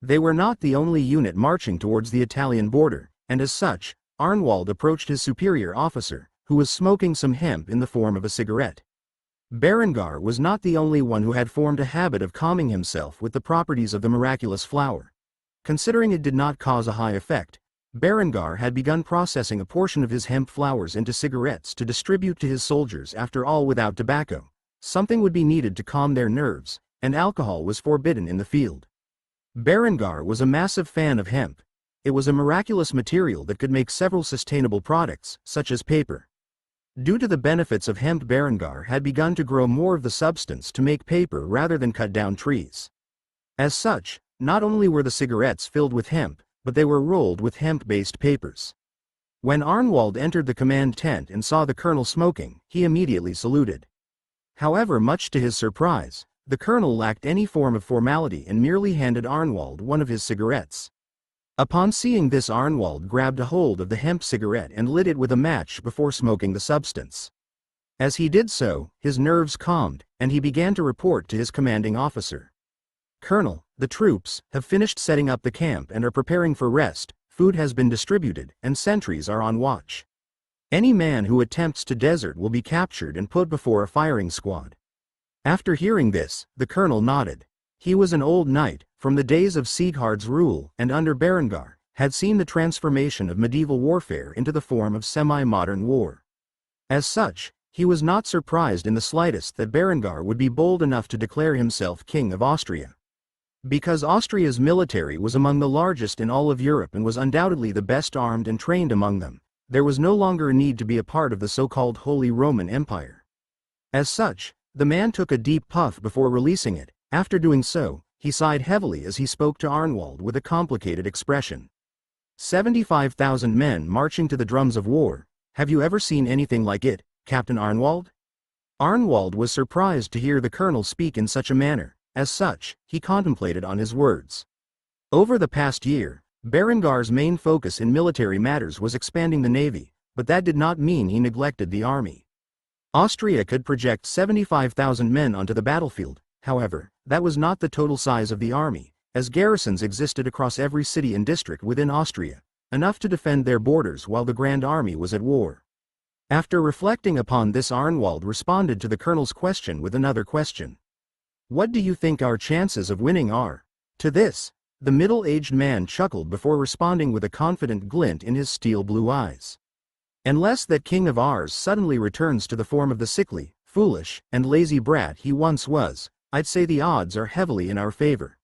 They were not the only unit marching towards the Italian border, and as such, Arnwald approached his superior officer, who was smoking some hemp in the form of a cigarette. Berengar was not the only one who had formed a habit of calming himself with the properties of the miraculous flower. Considering it did not cause a high effect, Berengar had begun processing a portion of his hemp flowers into cigarettes to distribute to his soldiers. After all, without tobacco, something would be needed to calm their nerves, and alcohol was forbidden in the field. Berengar was a massive fan of hemp. It was a miraculous material that could make several sustainable products, such as paper. Due to the benefits of hemp, Berengar had begun to grow more of the substance to make paper rather than cut down trees. As such, not only were the cigarettes filled with hemp, but they were rolled with hemp-based papers. When Arnwald entered the command tent and saw the colonel smoking, he immediately saluted. However, much to his surprise, the colonel lacked any form of formality and merely handed Arnwald one of his cigarettes. Upon seeing this, Arnwald grabbed a hold of the hemp cigarette and lit it with a match before smoking the substance. As he did so, his nerves calmed, and he began to report to his commanding officer. "Colonel, the troops have finished setting up the camp and are preparing for rest, food has been distributed, and sentries are on watch. Any man who attempts to desert will be captured and put before a firing squad." After hearing this, the colonel nodded. He was an old knight, from the days of Sieghard's rule, and under Berengar, had seen the transformation of medieval warfare into the form of semi-modern war. As such, he was not surprised in the slightest that Berengar would be bold enough to declare himself King of Austria. Because Austria's military was among the largest in all of Europe and was undoubtedly the best armed and trained among them, there was no longer a need to be a part of the so-called Holy Roman Empire. As such, the man took a deep puff before releasing it. After doing so, he sighed heavily as he spoke to Arnwald with a complicated expression. 75,000 men marching to the drums of war. Have you ever seen anything like it, Captain Arnwald? Arnwald was surprised to hear the colonel speak in such a manner. As such, he contemplated on his words. Over the past year, Berengar's main focus in military matters was expanding the navy, but that did not mean he neglected the army. Austria could project 75,000 men onto the battlefield. However, that was not the total size of the army, as garrisons existed across every city and district within Austria, enough to defend their borders while the Grand Army was at war. After reflecting upon this, Arnwald responded to the colonel's question with another question. "What do you think our chances of winning are?" To this, the middle-aged man chuckled before responding with a confident glint in his steel blue eyes. "Unless that king of ours suddenly returns to the form of the sickly, foolish, and lazy brat he once was, I'd say the odds are heavily in our favor."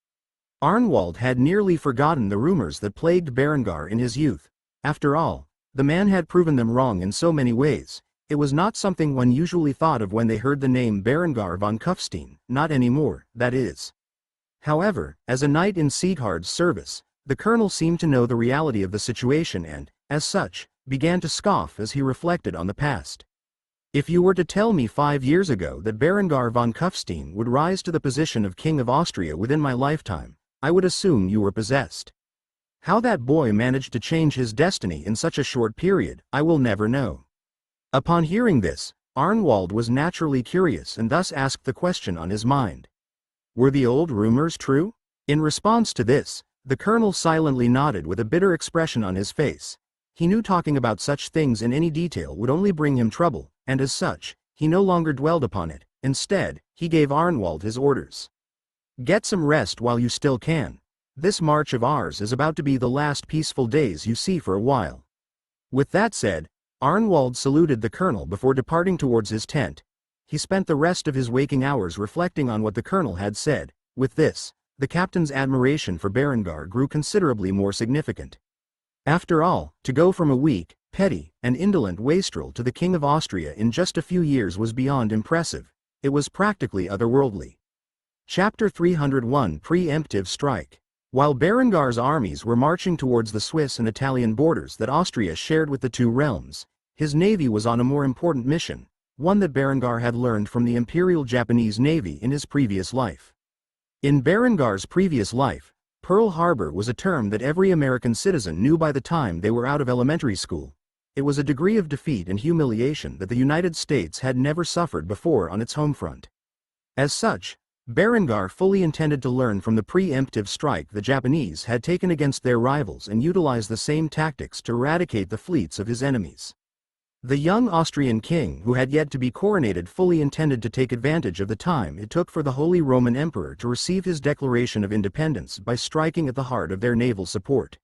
Arnwald had nearly forgotten the rumors that plagued Berengar in his youth. After all, the man had proven them wrong in so many ways. It was not something one usually thought of when they heard the name Berengar von Kufstein, not anymore, that is. However, as a knight in Sieghard's service, the colonel seemed to know the reality of the situation and, as such, began to scoff as he reflected on the past. "If you were to tell me 5 years ago that Berengar von Kufstein would rise to the position of King of Austria within my lifetime, I would assume you were possessed. How that boy managed to change his destiny in such a short period, I will never know." Upon hearing this, Arnwald was naturally curious and thus asked the question on his mind. Were the old rumors true? In response to this, The colonel silently nodded with a bitter expression on his face. He knew talking about such things in any detail would only bring him trouble, and as such, he no longer dwelled upon it. Instead, he gave Arnwald his orders. Get some rest while you still can. This march of ours is about to be the last peaceful days you see for a while. With that said, Arnwald saluted the colonel before departing towards his tent. He spent the rest of his waking hours reflecting on what the colonel had said. With this, the captain's admiration for Berengar grew considerably more significant. After all, to go from a weak, petty, and indolent wastrel to the King of Austria in just a few years was beyond impressive. It was practically otherworldly. Chapter 301 Preemptive Strike. While Berengar's armies were marching towards the Swiss and Italian borders that Austria shared with the two realms, his navy was on a more important mission, one that Berengar had learned from the Imperial Japanese Navy in his previous life. In Berengar's previous life, Pearl Harbor was a term that every American citizen knew by the time they were out of elementary school. It was a degree of defeat and humiliation that the United States had never suffered before on its home front. As such, Berengar fully intended to learn from the preemptive strike the Japanese had taken against their rivals and utilize the same tactics to eradicate the fleets of his enemies. The young Austrian king who had yet to be coronated fully intended to take advantage of the time it took for the Holy Roman Emperor to receive his declaration of independence by striking at the heart of their naval support.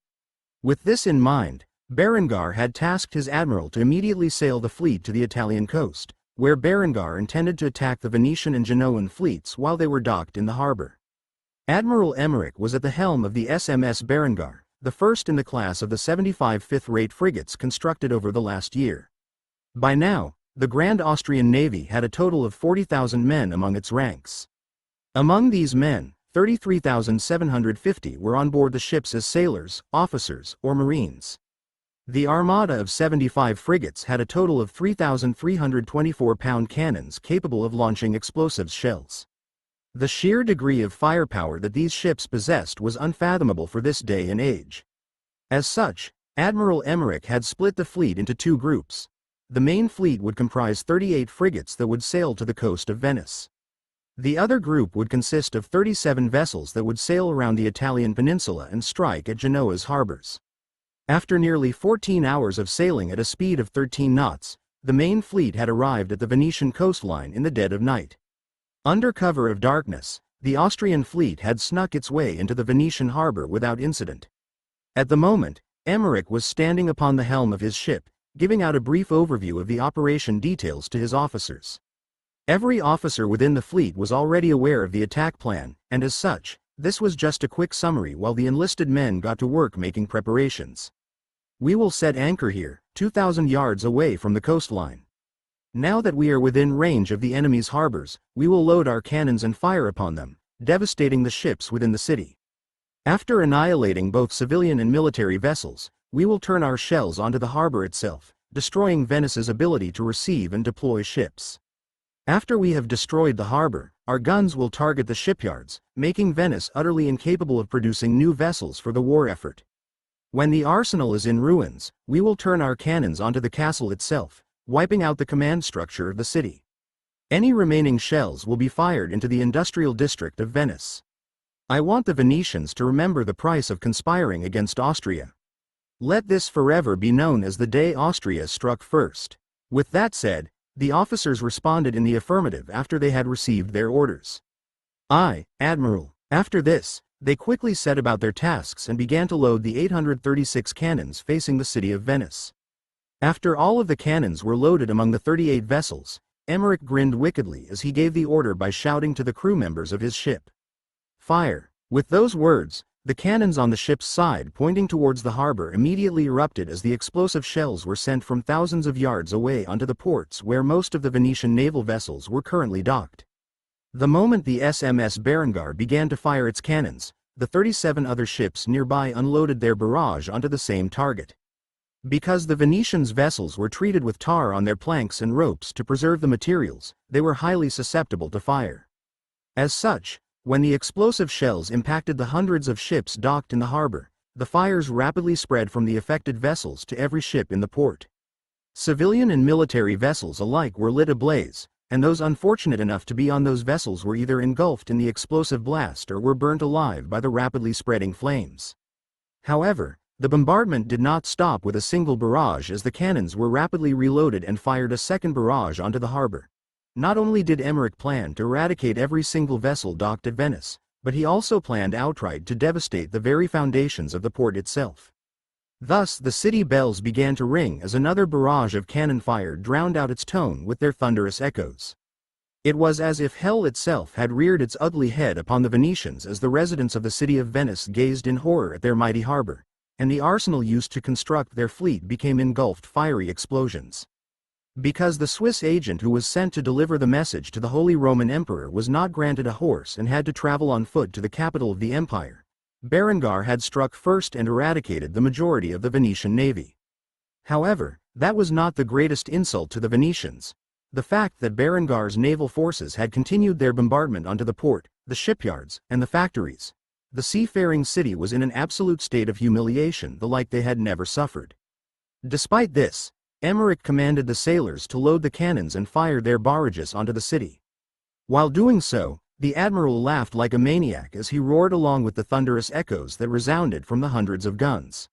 With this in mind, Berengar had tasked his admiral to immediately sail the fleet to the Italian coast, where Berengar intended to attack the Venetian and Genoan fleets while they were docked in the harbor. Admiral Emmerich was at the helm of the SMS Berengar, the first in the class of the 75 fifth-rate frigates constructed over the last year. By now, the Grand Austrian Navy had a total of 40,000 men among its ranks. Among these men, 33,750 were on board the ships as sailors, officers, or marines. The armada of 75 frigates had a total of 3,324-pound cannons capable of launching explosive shells. The sheer degree of firepower that these ships possessed was unfathomable for this day and age. As such, Admiral Emmerich had split the fleet into two groups. The main fleet would comprise 38 frigates that would sail to the coast of Venice. The other group would consist of 37 vessels that would sail around the Italian peninsula and strike at Genoa's harbors. After nearly 14 hours of sailing at a speed of 13 knots, the main fleet had arrived at the Venetian coastline in the dead of night. Under cover of darkness, the Austrian fleet had snuck its way into the Venetian harbor without incident. At the moment, Emmerich was standing upon the helm of his ship, giving out a brief overview of the operation details to his officers. Every officer within the fleet was already aware of the attack plan, and as such, this was just a quick summary while the enlisted men got to work making preparations. We will set anchor here, 2,000 yards away from the coastline. Now that we are within range of the enemy's harbors, we will load our cannons and fire upon them, devastating the ships within the city. After annihilating both civilian and military vessels, we will turn our shells onto the harbor itself, destroying Venice's ability to receive and deploy ships. After we have destroyed the harbor, our guns will target the shipyards, making Venice utterly incapable of producing new vessels for the war effort. When the arsenal is in ruins, we will turn our cannons onto the castle itself, wiping out the command structure of the city. Any remaining shells will be fired into the industrial district of Venice. I want the Venetians to remember the price of conspiring against Austria. Let this forever be known as the day Austria struck first. With that said, the officers responded in the affirmative after they had received their orders. Aye, Admiral. After this, they quickly set about their tasks and began to load the 836 cannons facing the city of Venice. After all of the cannons were loaded among the 38 vessels, Emmerich grinned wickedly as he gave the order by shouting to the crew members of his ship. Fire! With those words, the cannons on the ship's side pointing towards the harbor immediately erupted as the explosive shells were sent from thousands of yards away onto the ports where most of the Venetian naval vessels were currently docked. The moment the SMS Berengar began to fire its cannons, the 37 other ships nearby unloaded their barrage onto the same target. Because the Venetians' vessels were treated with tar on their planks and ropes to preserve the materials, they were highly susceptible to fire. As such, when the explosive shells impacted the hundreds of ships docked in the harbor, the fires rapidly spread from the affected vessels to every ship in the port. Civilian and military vessels alike were lit ablaze, and those unfortunate enough to be on those vessels were either engulfed in the explosive blast or were burnt alive by the rapidly spreading flames. However, the bombardment did not stop with a single barrage, as the cannons were rapidly reloaded and fired a second barrage onto the harbor. Not only did Emmerich plan to eradicate every single vessel docked at Venice, but he also planned outright to devastate the very foundations of the port itself. Thus the city bells began to ring as another barrage of cannon fire drowned out its tone with their thunderous echoes. It was as if hell itself had reared its ugly head upon the Venetians as the residents of the city of Venice gazed in horror at their mighty harbor, and the arsenal used to construct their fleet became engulfed fiery explosions. Because the Swiss agent who was sent to deliver the message to the Holy Roman Emperor was not granted a horse and had to travel on foot to the capital of the empire, Berengar had struck first and eradicated the majority of the Venetian navy. However, that was not the greatest insult to the Venetians. The fact that Berengar's naval forces had continued their bombardment onto the port, the shipyards, and the factories. The seafaring city was in an absolute state of humiliation, the like they had never suffered. Despite this, Emmerich commanded the sailors to load the cannons and fire their barrages onto the city. While doing so, the admiral laughed like a maniac as he roared along with the thunderous echoes that resounded from the hundreds of guns.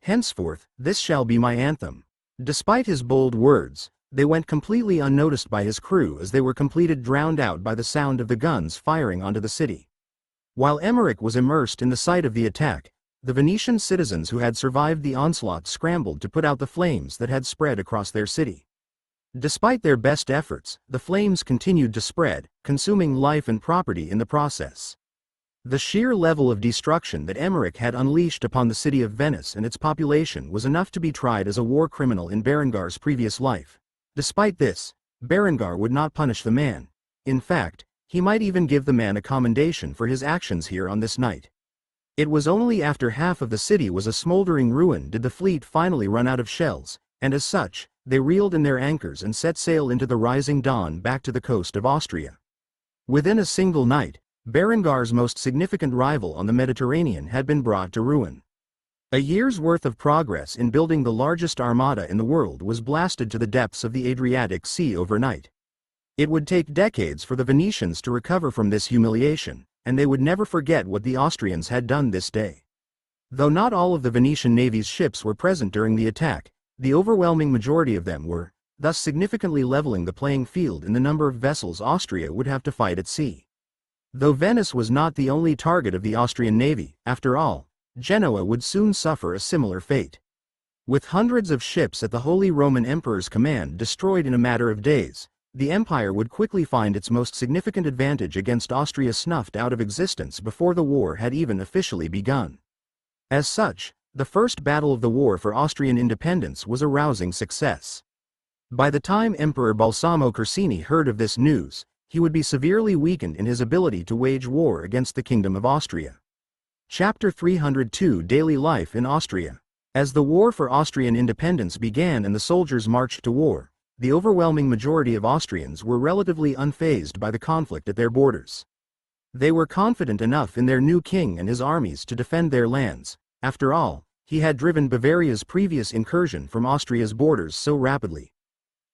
"Henceforth, this shall be my anthem." Despite his bold words, they went completely unnoticed by his crew as they were completely drowned out by the sound of the guns firing onto the city. While Emmerich was immersed in the sight of the attack, the Venetian citizens who had survived the onslaught scrambled to put out the flames that had spread across their city. Despite their best efforts, the flames continued to spread, consuming life and property in the process. The sheer level of destruction that Emmerich had unleashed upon the city of Venice and its population was enough to be tried as a war criminal in Berengar's previous life. Despite this, Berengar would not punish the man. In fact, he might even give the man a commendation for his actions here on this night. It was only after half of the city was a smoldering ruin did the fleet finally run out of shells, and as such, they reeled in their anchors and set sail into the rising dawn back to the coast of Austria. Within a single night, Berengar's most significant rival on the Mediterranean had been brought to ruin. A year's worth of progress in building the largest armada in the world was blasted to the depths of the Adriatic Sea overnight. It would take decades for the Venetians to recover from this humiliation, and they would never forget what the Austrians had done this day. Though not all of the Venetian navy's ships were present during the attack, the overwhelming majority of them were, thus significantly leveling the playing field in the number of vessels Austria would have to fight at sea. Though Venice was not the only target of the Austrian navy, after all, Genoa would soon suffer a similar fate. With hundreds of ships at the Holy Roman Emperor's command destroyed in a matter of days, the empire would quickly find its most significant advantage against Austria snuffed out of existence before the war had even officially begun. As such, the first battle of the war for Austrian independence was a rousing success. By the time Emperor Balsamo Corsini heard of this news, he would be severely weakened in his ability to wage war against the Kingdom of Austria. Chapter 302 Daily Life in Austria. As the war for Austrian independence began and the soldiers marched to war, the overwhelming majority of Austrians were relatively unfazed by the conflict at their borders. They were confident enough in their new king and his armies to defend their lands. After all, he had driven Bavaria's previous incursion from Austria's borders so rapidly.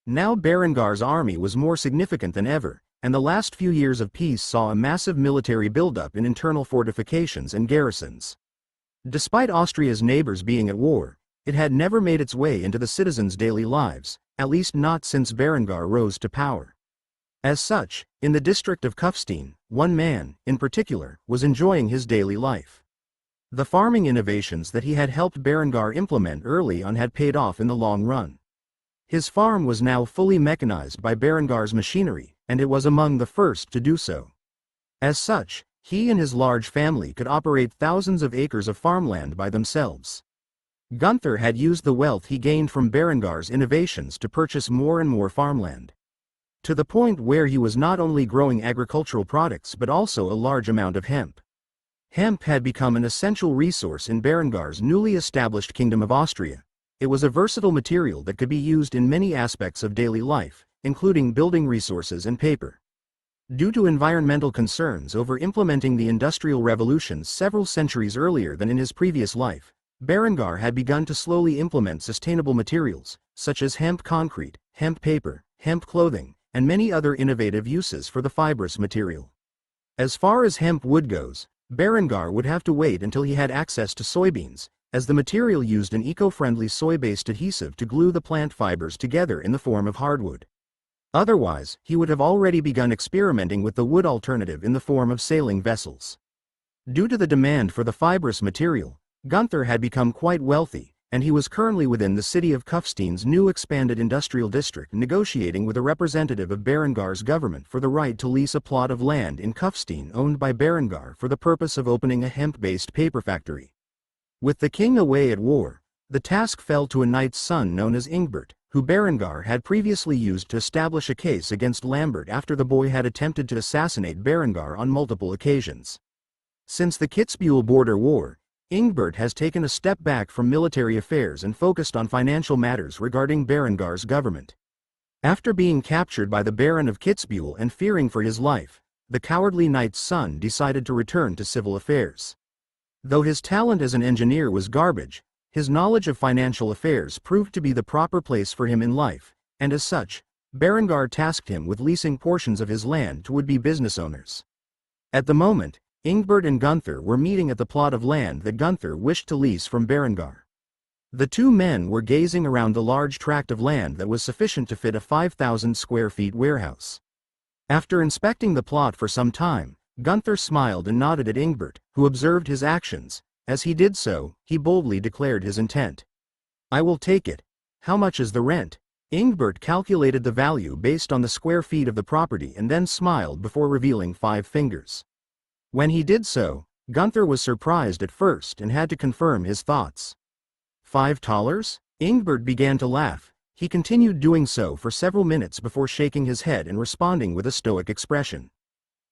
Now Berengar's army was more significant than ever, and the last few years of peace saw a massive military buildup in internal fortifications and garrisons. Despite Austria's neighbors being at war, it had never made its way into the citizens' daily lives, at least not since Berengar rose to power. As such, in the district of Kufstein, one man, in particular, was enjoying his daily life. The farming innovations that he had helped Berengar implement early on had paid off in the long run. His farm was now fully mechanized by Berengar's machinery, and it was among the first to do so. As such, he and his large family could operate thousands of acres of farmland by themselves. Gunther had used the wealth he gained from Berengar's innovations to purchase more and more farmland, to the point where he was not only growing agricultural products but also a large amount of hemp. Hemp had become an essential resource in Berengar's newly established Kingdom of Austria. It was a versatile material that could be used in many aspects of daily life, including building resources and paper. Due to environmental concerns over implementing the Industrial Revolution several centuries earlier than in his previous life, Berengar had begun to slowly implement sustainable materials, such as hemp concrete, hemp paper, hemp clothing, and many other innovative uses for the fibrous material. As far as hemp wood goes, Berengar would have to wait until he had access to soybeans, as the material used an eco-friendly soy-based adhesive to glue the plant fibers together in the form of hardwood. Otherwise, he would have already begun experimenting with the wood alternative in the form of sailing vessels. Due to the demand for the fibrous material, Gunther had become quite wealthy, and he was currently within the city of Kufstein's new expanded industrial district negotiating with a representative of Berengar's government for the right to lease a plot of land in Kufstein owned by Berengar for the purpose of opening a hemp-based paper factory. With the king away at war, the task fell to a knight's son known as Ingbert, who Berengar had previously used to establish a case against Lambert after the boy had attempted to assassinate Berengar on multiple occasions. Since the Kitzbühel border war, Ingbert has taken a step back from military affairs and focused on financial matters regarding Berengar's government. After being captured by the Baron of Kitzbühel and fearing for his life, the cowardly knight's son decided to return to civil affairs. Though his talent as an engineer was garbage, his knowledge of financial affairs proved to be the proper place for him in life, and as such, Berengar tasked him with leasing portions of his land to would-be business owners. At the moment, Ingbert and Gunther were meeting at the plot of land that Gunther wished to lease from Berengar. The two men were gazing around the large tract of land that was sufficient to fit a 5,000 square feet warehouse. After inspecting the plot for some time, Gunther smiled and nodded at Ingbert, who observed his actions. As he did so, he boldly declared his intent. "I will take it. How much is the rent?" Ingbert calculated the value based on the square feet of the property and then smiled before revealing 5 fingers. When he did so, Gunther was surprised at first and had to confirm his thoughts. $5? Ingbert began to laugh. He continued doing so for several minutes before shaking his head and responding with a stoic expression.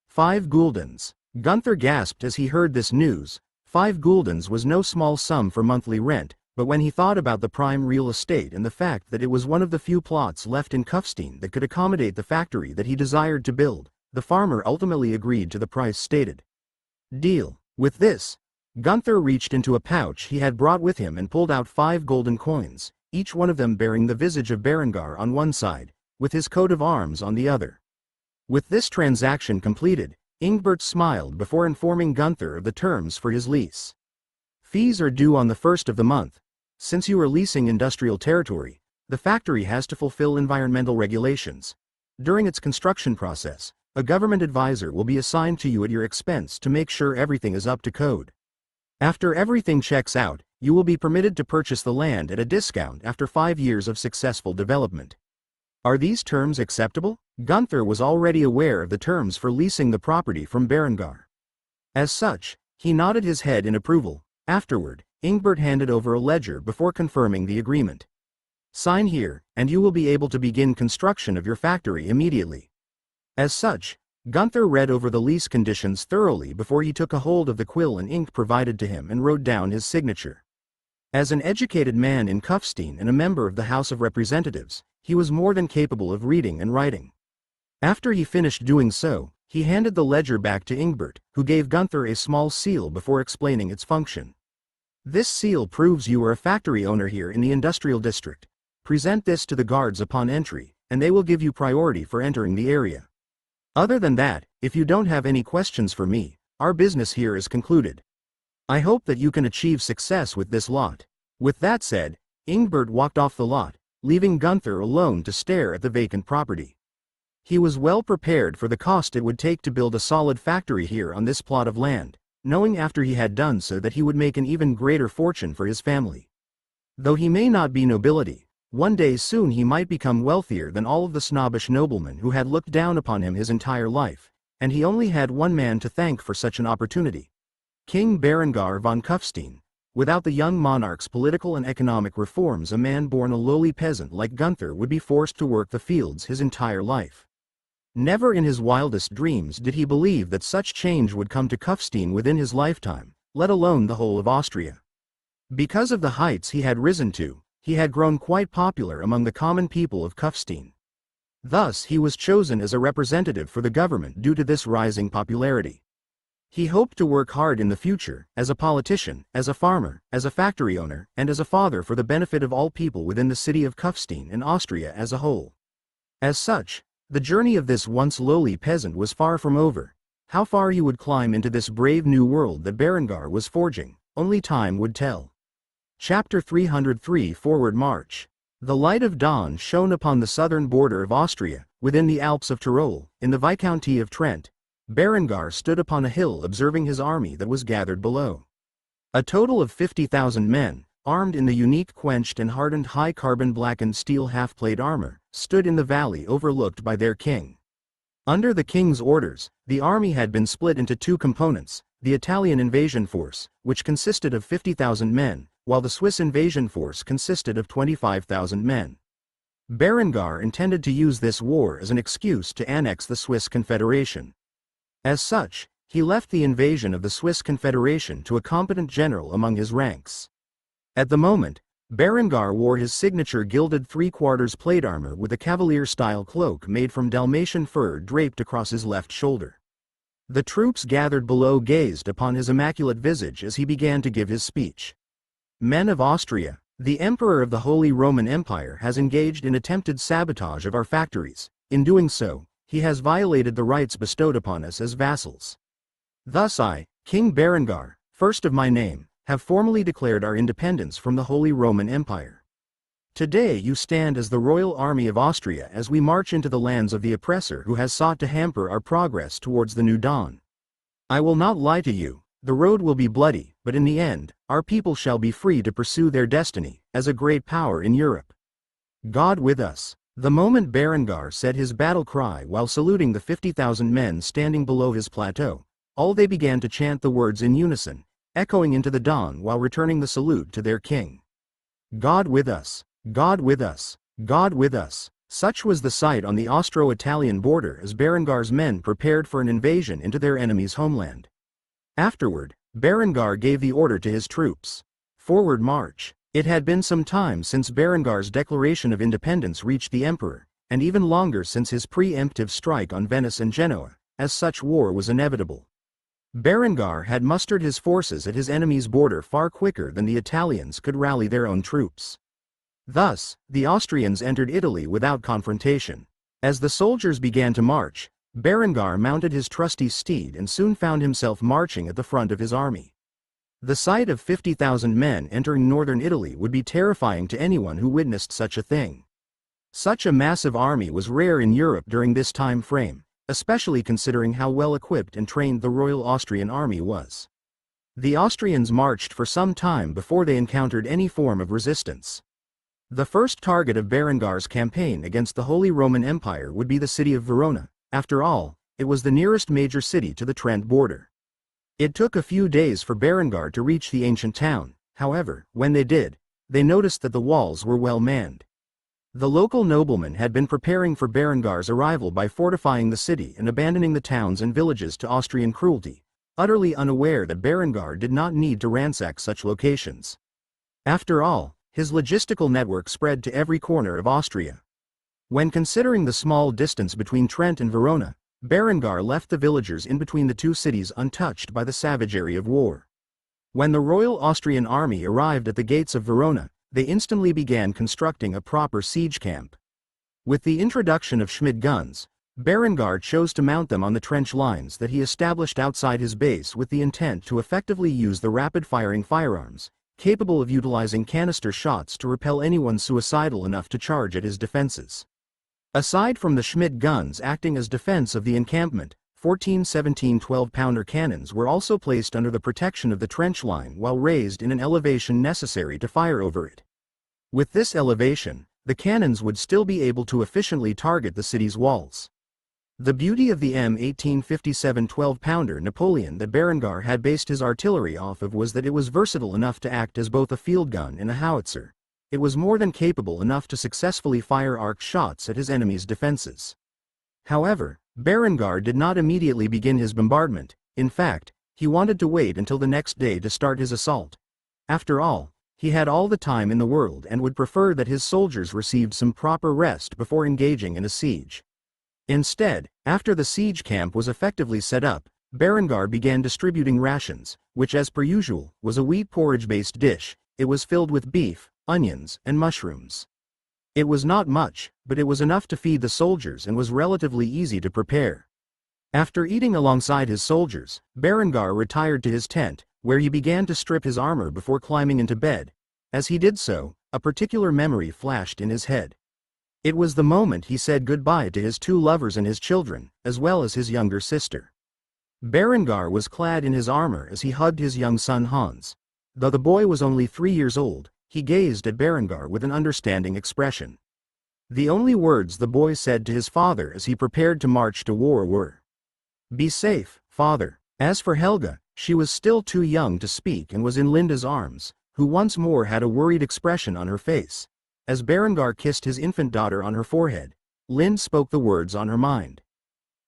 5 guldens. Gunther gasped as he heard this news. 5 guldens was no small sum for monthly rent, but when he thought about the prime real estate and the fact that it was one of the few plots left in Kufstein that could accommodate the factory that he desired to build, the farmer ultimately agreed to the price stated. Deal. With this, Gunther reached into a pouch he had brought with him and pulled out 5 golden coins, each one of them bearing the visage of Berengar on one side, with his coat of arms on the other. With this transaction completed, Ingbert smiled before informing Gunther of the terms for his lease. Fees are due on the 1st of the month. Since you are leasing industrial territory, the factory has to fulfill environmental regulations. During its construction process, a government advisor will be assigned to you at your expense to make sure everything is up to code. After everything checks out, you will be permitted to purchase the land at a discount after 5 years of successful development. Are these terms acceptable? Gunther was already aware of the terms for leasing the property from Berengar. As such, he nodded his head in approval. Afterward, Ingbert handed over a ledger before confirming the agreement. Sign here, and you will be able to begin construction of your factory immediately. As such, Gunther read over the lease conditions thoroughly before he took a hold of the quill and ink provided to him and wrote down his signature. As an educated man in Kufstein and a member of the House of Representatives, he was more than capable of reading and writing. After he finished doing so, he handed the ledger back to Ingbert, who gave Gunther a small seal before explaining its function. This seal proves you are a factory owner here in the industrial district. Present this to the guards upon entry, and they will give you priority for entering the area. Other than that, if you don't have any questions for me, our business here is concluded. I hope that you can achieve success with this lot. With that said, Ingbert walked off the lot, leaving Gunther alone to stare at the vacant property. He was well prepared for the cost it would take to build a solid factory here on this plot of land, knowing after he had done so that he would make an even greater fortune for his family. Though he may not be nobility, one day soon he might become wealthier than all of the snobbish noblemen who had looked down upon him his entire life, and he only had one man to thank for such an opportunity. King Berengar von Kufstein. Without the young monarch's political and economic reforms, a man born a lowly peasant like Gunther would be forced to work the fields his entire life. Never in his wildest dreams did he believe that such change would come to Kufstein within his lifetime, let alone the whole of Austria. Because of the heights he had risen to, he had grown quite popular among the common people of Kufstein. Thus he was chosen as a representative for the government due to this rising popularity. He hoped to work hard in the future, as a politician, as a farmer, as a factory owner, and as a father for the benefit of all people within the city of Kufstein and Austria as a whole. As such, The journey of this once lowly peasant was far from over. How far he would climb into this brave new world that Berengar was forging, only time would tell. Chapter 303 Forward March. The light of dawn shone upon the southern border of Austria, within the Alps of Tyrol, in the Viscounty of Trent. Berengar stood upon a hill observing his army that was gathered below. A total of 50,000 men, armed in the unique quenched and hardened high-carbon blackened steel half-plate armor, stood in the valley overlooked by their king. Under the king's orders, the army had been split into two components, the Italian invasion force, which consisted of 50,000 men, while the Swiss invasion force consisted of 25,000 men. Berengar intended to use this war as an excuse to annex the Swiss Confederation. As such, he left the invasion of the Swiss Confederation to a competent general among his ranks. At the moment, Berengar wore his signature gilded three-quarters plate armor with a cavalier-style cloak made from Dalmatian fur draped across his left shoulder. The troops gathered below gazed upon his immaculate visage as he began to give his speech. Men of Austria, the Emperor of the Holy Roman Empire has engaged in attempted sabotage of our factories. In doing so, he has violated the rights bestowed upon us as vassals. Thus I, King Berengar, first of my name, have formally declared our independence from the Holy Roman Empire. Today you stand as the royal army of Austria as we march into the lands of the oppressor who has sought to hamper our progress towards the new dawn. I will not lie to you, the road will be bloody, but in the end, our people shall be free to pursue their destiny, as a great power in Europe. God with us. The moment Berengar said his battle cry while saluting the 50,000 men standing below his plateau, all they began to chant the words in unison, echoing into the dawn while returning the salute to their king. God with us, God with us, God with us. Such was the sight on the Austro-Italian border as Berengar's men prepared for an invasion into their enemy's homeland. Afterward, Berengar gave the order to his troops. Forward march. It had been some time since Berengar's declaration of independence reached the emperor, and even longer since his preemptive strike on Venice and Genoa, as such war was inevitable. Berengar had mustered his forces at his enemy's border far quicker than the Italians could rally their own troops. Thus, the Austrians entered Italy without confrontation. As the soldiers began to march, Berengar mounted his trusty steed and soon found himself marching at the front of his army. The sight of 50,000 men entering northern Italy would be terrifying to anyone who witnessed such a thing. Such a massive army was rare in Europe during this time frame, especially considering how well equipped and trained the Royal Austrian Army was. The Austrians marched for some time before they encountered any form of resistance. The first target of Berengar's campaign against the Holy Roman Empire would be the city of Verona. After all, it was the nearest major city to the Trent border. It took a few days for Berengar to reach the ancient town. However, when they did, they noticed that the walls were well manned. The local noblemen had been preparing for Berengar's arrival by fortifying the city and abandoning the towns and villages to Austrian cruelty, utterly unaware that Berengar did not need to ransack such locations. After all, his logistical network spread to every corner of Austria. When considering the small distance between Trent and Verona, Berengar left the villagers in between the two cities untouched by the savagery of war. When the Royal Austrian Army arrived at the gates of Verona, they instantly began constructing a proper siege camp. With the introduction of Schmidt guns, Berengar chose to mount them on the trench lines that he established outside his base with the intent to effectively use the rapid-firing firearms, capable of utilizing canister shots to repel anyone suicidal enough to charge at his defenses. Aside from the Schmidt guns acting as defense of the encampment, 14 17-12-pounder cannons were also placed under the protection of the trench line while raised in an elevation necessary to fire over it. With this elevation, the cannons would still be able to efficiently target the city's walls. The beauty of the M18 57 12-pounder Napoleon that Berengar had based his artillery off of was that it was versatile enough to act as both a field gun and a howitzer. It was more than capable enough to successfully fire arc shots at his enemy's defenses. However, Berengar did not immediately begin his bombardment. In fact, he wanted to wait until the next day to start his assault. After all, he had all the time in the world and would prefer that his soldiers received some proper rest before engaging in a siege. Instead, after the siege camp was effectively set up, Berengar began distributing rations, which as per usual, was a wheat porridge-based dish. It was filled with beef, onions, and mushrooms. It was not much, but it was enough to feed the soldiers and was relatively easy to prepare. After eating alongside his soldiers, Berengar retired to his tent, where he began to strip his armor before climbing into bed. As he did so, a particular memory flashed in his head. It was the moment he said goodbye to his two lovers and his children, as well as his younger sister. Berengar was clad in his armor as he hugged his young son Hans. Though the boy was only 3 years old, he gazed at Berengar with an understanding expression. The only words the boy said to his father as he prepared to march to war were, "Be safe, father." As for Helga, she was still too young to speak and was in Linda's arms, who once more had a worried expression on her face. As Berengar kissed his infant daughter on her forehead, Lind spoke the words on her mind.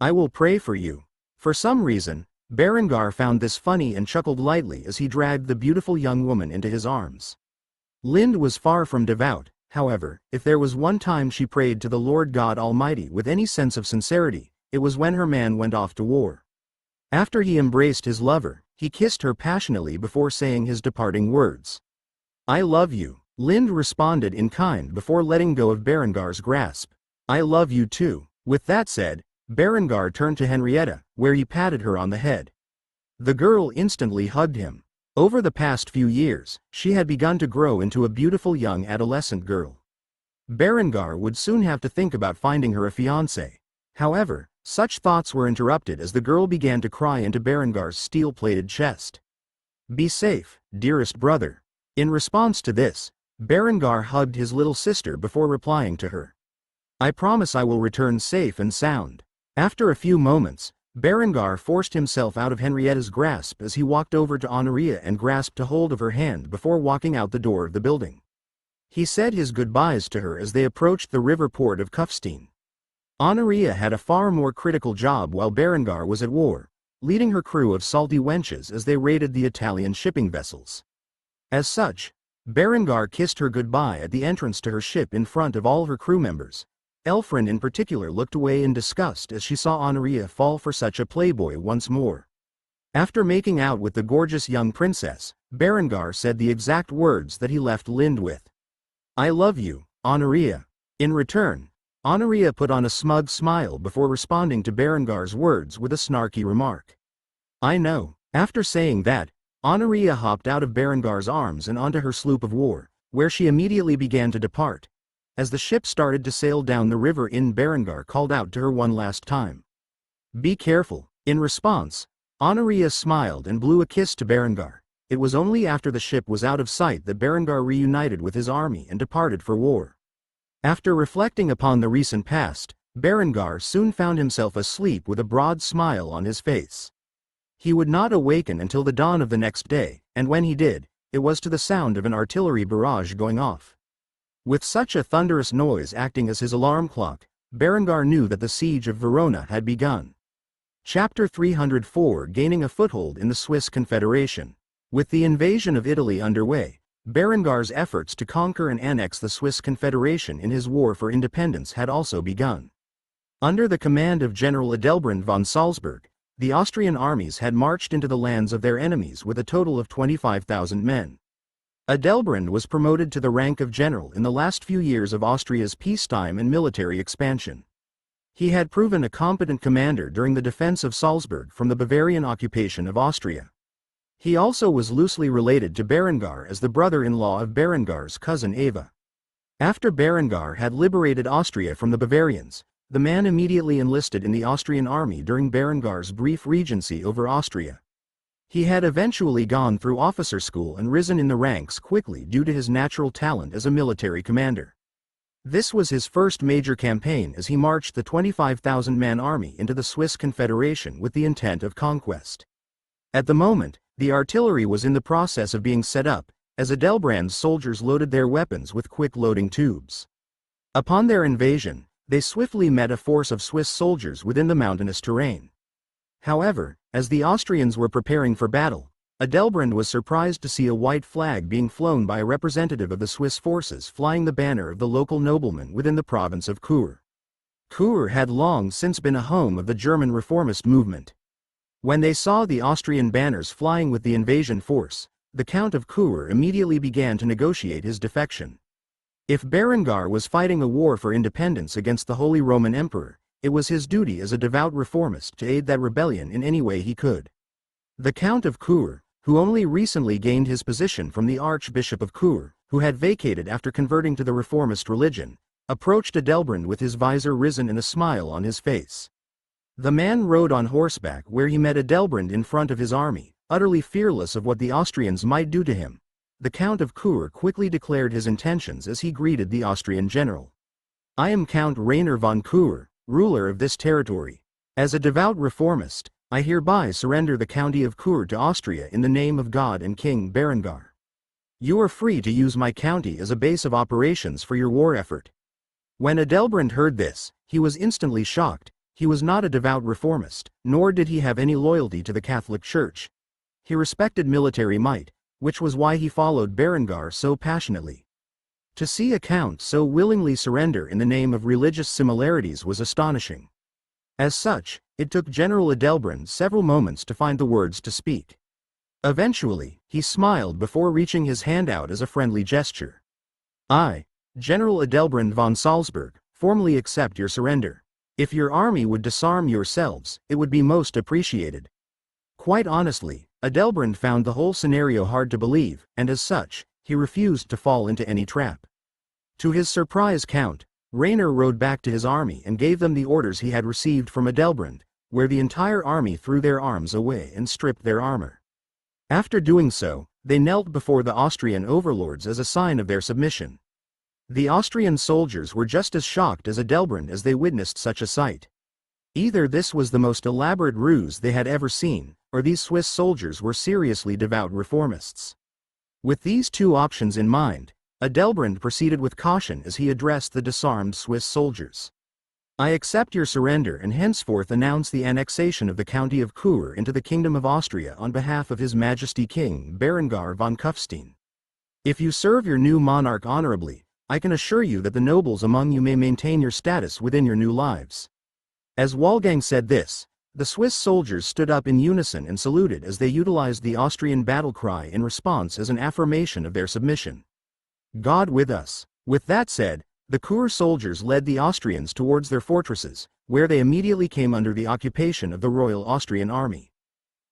"I will pray for you." For some reason, Berengar found this funny and chuckled lightly as he dragged the beautiful young woman into his arms. Lind was far from devout, however. If there was one time she prayed to the Lord God Almighty with any sense of sincerity, it was when her man went off to war. After he embraced his lover, he kissed her passionately before saying his departing words. "I love you." Lind responded in kind before letting go of Berengar's grasp. "I love you too." With that said, Berengar turned to Henrietta, where he patted her on the head. The girl instantly hugged him. Over the past few years, she had begun to grow into a beautiful young adolescent girl. Berengar would soon have to think about finding her a fiancé. However, such thoughts were interrupted as the girl began to cry into Berengar's steel-plated chest. "Be safe, dearest brother." In response to this, Berengar hugged his little sister before replying to her. "I promise I will return safe and sound." After a few moments, Berengar forced himself out of Henrietta's grasp as he walked over to Honoria and grasped a hold of her hand before walking out the door of the building. He said his goodbyes to her as they approached the river port of Kufstein. Honoria had a far more critical job while Berengar was at war, leading her crew of salty wenches as they raided the Italian shipping vessels. As such, Berengar kissed her goodbye at the entrance to her ship in front of all her crew members. Elfrind in particular looked away in disgust as she saw Honoria fall for such a playboy once more. After making out with the gorgeous young princess, Berengar said the exact words that he left Lind with. "I love you, Honoria." In return, Honoria put on a smug smile before responding to Berengar's words with a snarky remark. "I know." After saying that, Honoria hopped out of Berengar's arms and onto her sloop of war, where she immediately began to depart. As the ship started to sail down the river, Berengar called out to her one last time, "Be careful." In response, Honoria smiled and blew a kiss to Berengar. It was only after the ship was out of sight that Berengar reunited with his army and departed for war. After reflecting upon the recent past, Berengar soon found himself asleep with a broad smile on his face. He would not awaken until the dawn of the next day, and when he did, it was to the sound of an artillery barrage going off. With such a thunderous noise acting as his alarm clock, Berengar knew that the siege of Verona had begun. Chapter 304 Gaining a foothold in the Swiss Confederation. With the invasion of Italy underway, Berengar's efforts to conquer and annex the Swiss Confederation in his war for independence had also begun. Under the command of General Adelbrand von Salzburg, the Austrian armies had marched into the lands of their enemies with a total of 25,000 men. Adelbrand was promoted to the rank of general in the last few years of Austria's peacetime and military expansion. He had proven a competent commander during the defense of Salzburg from the Bavarian occupation of Austria. He also was loosely related to Berengar as the brother-in-law of Berengar's cousin Eva. After Berengar had liberated Austria from the Bavarians, the man immediately enlisted in the Austrian army during Berengar's brief regency over Austria. He had eventually gone through officer school and risen in the ranks quickly due to his natural talent as a military commander. This was his first major campaign as he marched the 25,000-man army into the Swiss Confederation with the intent of conquest. At the moment, the artillery was in the process of being set up, as Adelbrand's soldiers loaded their weapons with quick-loading tubes. Upon their invasion, they swiftly met a force of Swiss soldiers within the mountainous terrain. However, as the Austrians were preparing for battle, Adelbrand was surprised to see a white flag being flown by a representative of the Swiss forces flying the banner of the local nobleman within the province of Chur. Chur had long since been a home of the German reformist movement. When they saw the Austrian banners flying with the invasion force, the Count of Chur immediately began to negotiate his defection. If Berengar was fighting a war for independence against the Holy Roman Emperor, it was his duty as a devout reformist to aid that rebellion in any way he could. The Count of Cour, who only recently gained his position from the Archbishop of Cour, who had vacated after converting to the reformist religion, approached Adelbrand with his visor risen and a smile on his face. The man rode on horseback where he met Adelbrand in front of his army, utterly fearless of what the Austrians might do to him. The Count of Cour quickly declared his intentions as he greeted the Austrian general. "I am Count Rainer von Cour, ruler of this territory. As a devout reformist, I hereby surrender the county of Cour to Austria in the name of God and King Berengar. You are free to use my county as a base of operations for your war effort." When Adelbrand heard this, he was instantly shocked. He was not a devout reformist, nor did he have any loyalty to the Catholic Church. He respected military might, which was why he followed Berengar so passionately. To see a count so willingly surrender in the name of religious similarities was astonishing. As such, it took General Adelbrand several moments to find the words to speak. Eventually, he smiled before reaching his hand out as a friendly gesture. "I, General Adelbrand von Salzburg, formally accept your surrender. If your army would disarm yourselves, it would be most appreciated." Quite honestly, Adelbrand found the whole scenario hard to believe, and as such, he refused to fall into any trap. To his surprise, Count Rainer rode back to his army and gave them the orders he had received from Adelbrand, where the entire army threw their arms away and stripped their armor. After doing so, they knelt before the Austrian overlords as a sign of their submission. The Austrian soldiers were just as shocked as Adelbrand as they witnessed such a sight. Either this was the most elaborate ruse they had ever seen, or these Swiss soldiers were seriously devout reformists. With these two options in mind, Adelbrand proceeded with caution as he addressed the disarmed Swiss soldiers. "I accept your surrender and henceforth announce the annexation of the county of Cour into the Kingdom of Austria on behalf of His Majesty King Berengar von Kufstein. If you serve your new monarch honorably, I can assure you that the nobles among you may maintain your status within your new lives." As Wolfgang said this, the Swiss soldiers stood up in unison and saluted as they utilized the Austrian battle cry in response as an affirmation of their submission. "God with us." With that said, the Cour soldiers led the Austrians towards their fortresses, where they immediately came under the occupation of the Royal Austrian Army.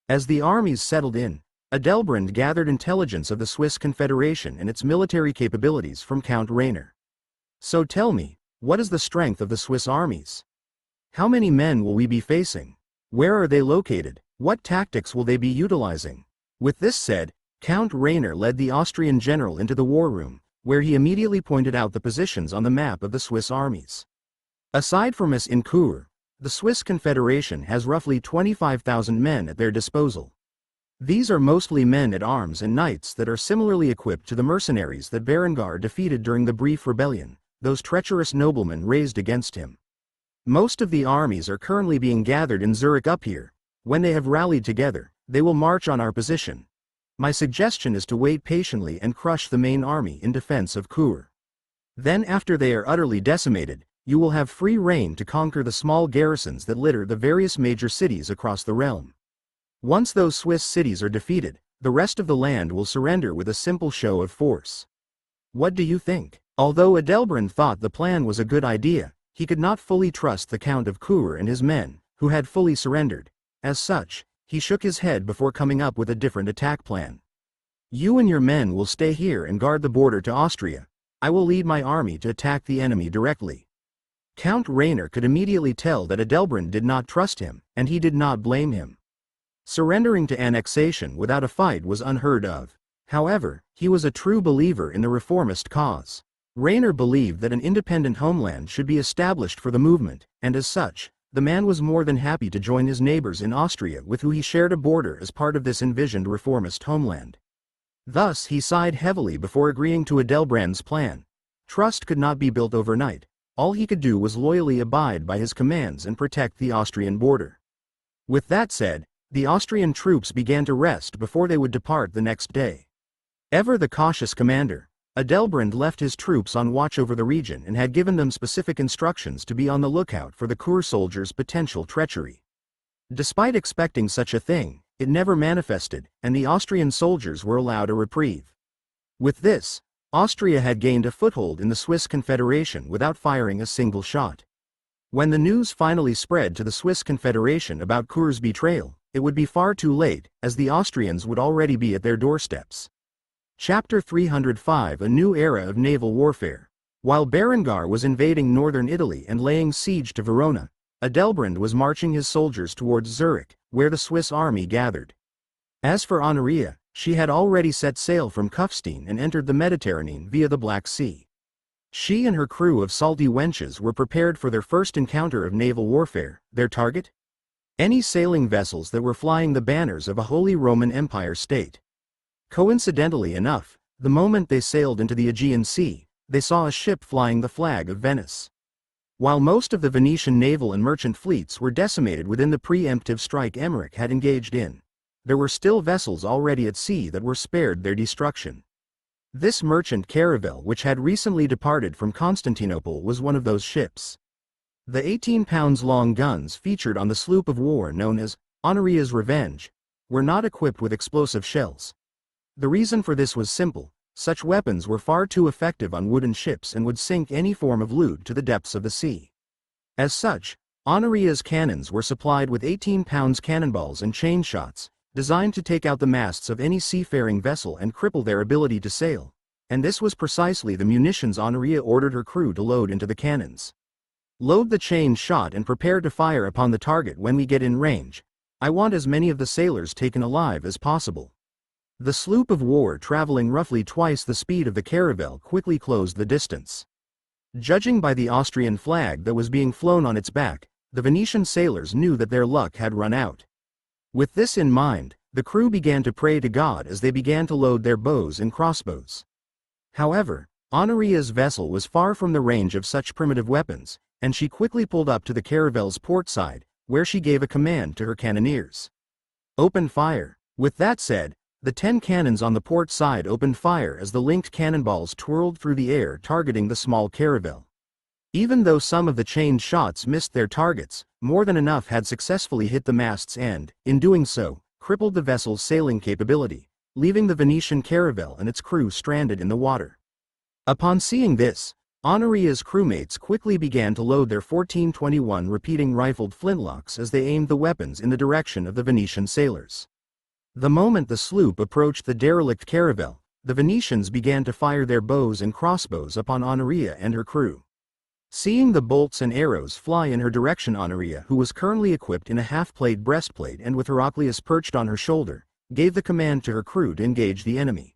As the armies settled in, Adelbrand gathered intelligence of the Swiss Confederation and its military capabilities from Count Rainer. "So tell me, what is the strength of the Swiss armies? How many men will we be facing? Where are they located? What tactics will they be utilizing?" With this said, Count Rainer led the Austrian general into the war room, where he immediately pointed out the positions on the map of the Swiss armies. Aside from us in Cour, the Swiss Confederation has roughly 25,000 men at their disposal. These are mostly men at arms and knights that are similarly equipped to the mercenaries that Berengar defeated during the brief rebellion, those treacherous noblemen raised against him. Most of the armies are currently being gathered in Zurich up here. When they have rallied together, they will march on our position. My suggestion is to wait patiently and crush the main army in defense of Cour. Then after they are utterly decimated, you will have free rein to conquer the small garrisons that litter the various major cities across the realm. Once those Swiss cities are defeated, the rest of the land will surrender with a simple show of force. What do you think? Although Adelbrand thought the plan was a good idea, he could not fully trust the Count of Cour and his men, who had fully surrendered. As such, he shook his head before coming up with a different attack plan. "You and your men will stay here and guard the border to Austria. I will lead my army to attack the enemy directly." Count Rainer could immediately tell that Adelbrand did not trust him, and he did not blame him. Surrendering to annexation without a fight was unheard of. However, he was a true believer in the reformist cause. Rainer believed that an independent homeland should be established for the movement, and as such, the man was more than happy to join his neighbors in Austria with who he shared a border as part of this envisioned reformist homeland. Thus he sighed heavily before agreeing to Adelbrand's plan. Trust could not be built overnight. All he could do was loyally abide by his commands and protect the Austrian border. With that said, the Austrian troops began to rest before they would depart the next day. Ever the cautious commander, Adelbrand left his troops on watch over the region and had given them specific instructions to be on the lookout for the Cour soldiers' potential treachery. Despite expecting such a thing, it never manifested, and the Austrian soldiers were allowed a reprieve. With this, Austria had gained a foothold in the Swiss Confederation without firing a single shot. When the news finally spread to the Swiss Confederation about Kur's betrayal, it would be far too late, as the Austrians would already be at their doorsteps. Chapter 305: A New Era of Naval Warfare. While Berengar was invading northern Italy and laying siege to Verona, Adelbrand was marching his soldiers towards Zurich, where the Swiss army gathered. As for Honoria, she had already set sail from Kufstein and entered the Mediterranean via the Black Sea. She and her crew of salty wenches were prepared for their first encounter of naval warfare. Their target? Any sailing vessels that were flying the banners of a Holy Roman Empire state. Coincidentally enough, the moment they sailed into the Aegean Sea, they saw a ship flying the flag of Venice. While most of the Venetian naval and merchant fleets were decimated within the preemptive strike Emmerich had engaged in, there were still vessels already at sea that were spared their destruction. This merchant caravel, which had recently departed from Constantinople, was one of those ships. The 18-pound-long guns featured on the sloop of war known as Honoria's Revenge were not equipped with explosive shells. The reason for this was simple: such weapons were far too effective on wooden ships and would sink any form of loot to the depths of the sea. As such, Honoria's cannons were supplied with 18-pound cannonballs and chain shots, designed to take out the masts of any seafaring vessel and cripple their ability to sail, and this was precisely the munitions Honoria ordered her crew to load into the cannons. "Load the chain shot and prepare to fire upon the target when we get in range. I want as many of the sailors taken alive as possible." The sloop of war, traveling roughly twice the speed of the caravel, quickly closed the distance. Judging by the Austrian flag that was being flown on its back, the Venetian sailors knew that their luck had run out. With this in mind, the crew began to pray to God as they began to load their bows and crossbows. However, Honoria's vessel was far from the range of such primitive weapons, and she quickly pulled up to the caravel's port side, where she gave a command to her cannoneers. "Open fire." With that said, the 10 cannons on the port side opened fire as the linked cannonballs twirled through the air, targeting the small caravel. Even though some of the chained shots missed their targets, more than enough had successfully hit the masts and, in doing so, crippled the vessel's sailing capability, leaving the Venetian caravel and its crew stranded in the water. Upon seeing this, Honoria's crewmates quickly began to load their 1421 repeating rifled flintlocks as they aimed the weapons in the direction of the Venetian sailors. The moment the sloop approached the derelict caravel, the Venetians began to fire their bows and crossbows upon Honoria and her crew. Seeing the bolts and arrows fly in her direction, Honoria, who was currently equipped in a half-plate breastplate and with Heraclius perched on her shoulder, gave the command to her crew to engage the enemy.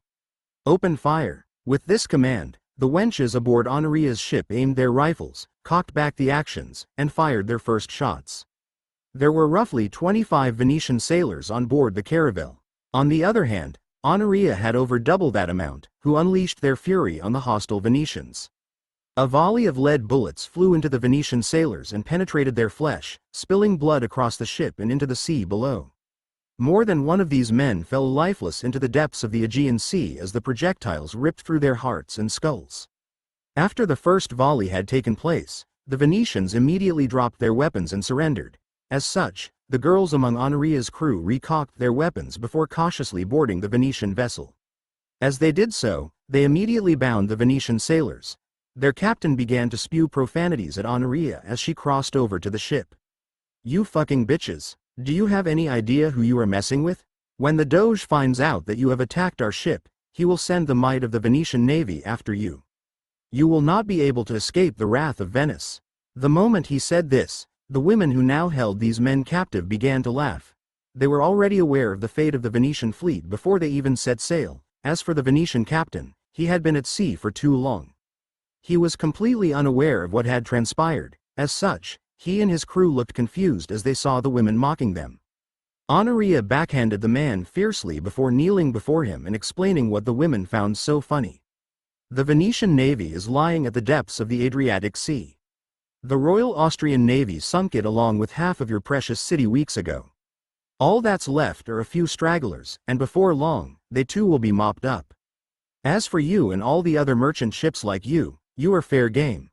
"Open fire." With this command, the wenches aboard Honoria's ship aimed their rifles, cocked back the actions, and fired their first shots. There were roughly 25 Venetian sailors on board the caravel. On the other hand, Honoria had over double that amount, who unleashed their fury on the hostile Venetians. A volley of lead bullets flew into the Venetian sailors and penetrated their flesh, spilling blood across the ship and into the sea below. More than one of these men fell lifeless into the depths of the Aegean Sea as the projectiles ripped through their hearts and skulls. After the first volley had taken place, the Venetians immediately dropped their weapons and surrendered. As such, the girls among Honoria's crew recocked their weapons before cautiously boarding the Venetian vessel. As they did so, they immediately bound the Venetian sailors. Their captain began to spew profanities at Honoria as she crossed over to the ship. "You fucking bitches, do you have any idea who you are messing with? When the Doge finds out that you have attacked our ship, he will send the might of the Venetian navy after you. You will not be able to escape the wrath of Venice." The moment he said this, the women who now held these men captive began to laugh. They were already aware of the fate of the Venetian fleet before they even set sail. As for the Venetian captain, he had been at sea for too long. He was completely unaware of what had transpired. As such, he and his crew looked confused as they saw the women mocking them. Honoria backhanded the man fiercely before kneeling before him and explaining what the women found so funny. "The Venetian navy is lying at the depths of the Adriatic Sea. The Royal Austrian Navy sunk it along with half of your precious city weeks ago. All that's left are a few stragglers, and before long, they too will be mopped up. As for you and all the other merchant ships like you are fair game."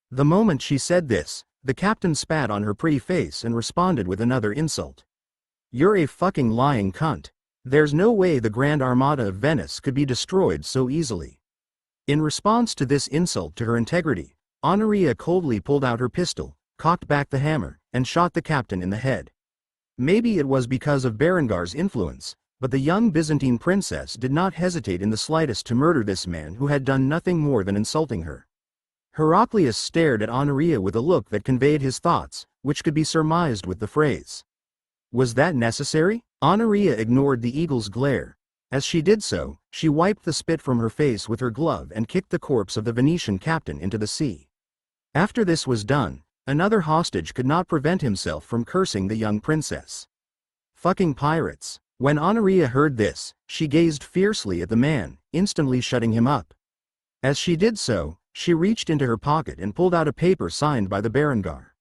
The moment she said this, the captain spat on her pretty face and responded with another insult. "You're a fucking lying cunt. There's no way the Grand Armada of Venice could be destroyed so easily. In response to this insult to her integrity, Honoria coldly pulled out her pistol, cocked back the hammer, and shot the captain in the head. Maybe it was because of Berengar's influence, but the young Byzantine princess did not hesitate in the slightest to murder this man who had done nothing more than insulting her. Heraclius stared at Honoria with a look that conveyed his thoughts, which could be surmised with the phrase, "Was that necessary?" Honoria ignored the eagle's glare. As she did so, she wiped the spit from her face with her glove and kicked the corpse of the Venetian captain into the sea. After this was done, another hostage could not prevent himself from cursing the young princess. "Fucking pirates." When Honoria heard this, she gazed fiercely at the man, instantly shutting him up. As she did so, she reached into her pocket and pulled out a paper signed by the Berengar.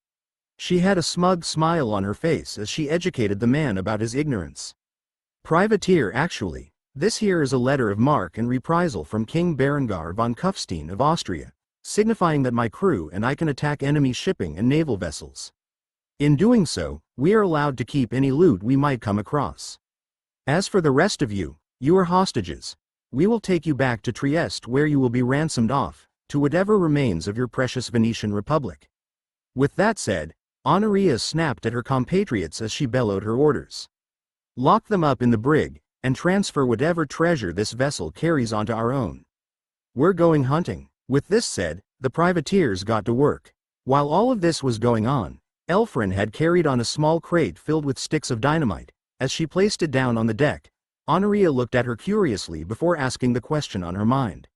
She had a smug smile on her face as she educated the man about his ignorance. "Privateer, actually, this here is a letter of marque and reprisal from King Berengar von Kufstein of Austria, signifying that my crew and I can attack enemy shipping and naval vessels. In doing so, we are allowed to keep any loot we might come across. As for the rest of you, you are hostages. We will take you back to Trieste where you will be ransomed off, to whatever remains of your precious Venetian Republic." With that said, Honoria snapped at her compatriots as she bellowed her orders. "Lock them up in the brig, and transfer whatever treasure this vessel carries onto our own. We're going hunting." With this said, the privateers got to work. While all of this was going on, Elfrin had carried on a small crate filled with sticks of dynamite. As she placed it down on the deck, Honoria looked at her curiously before asking the question on her mind.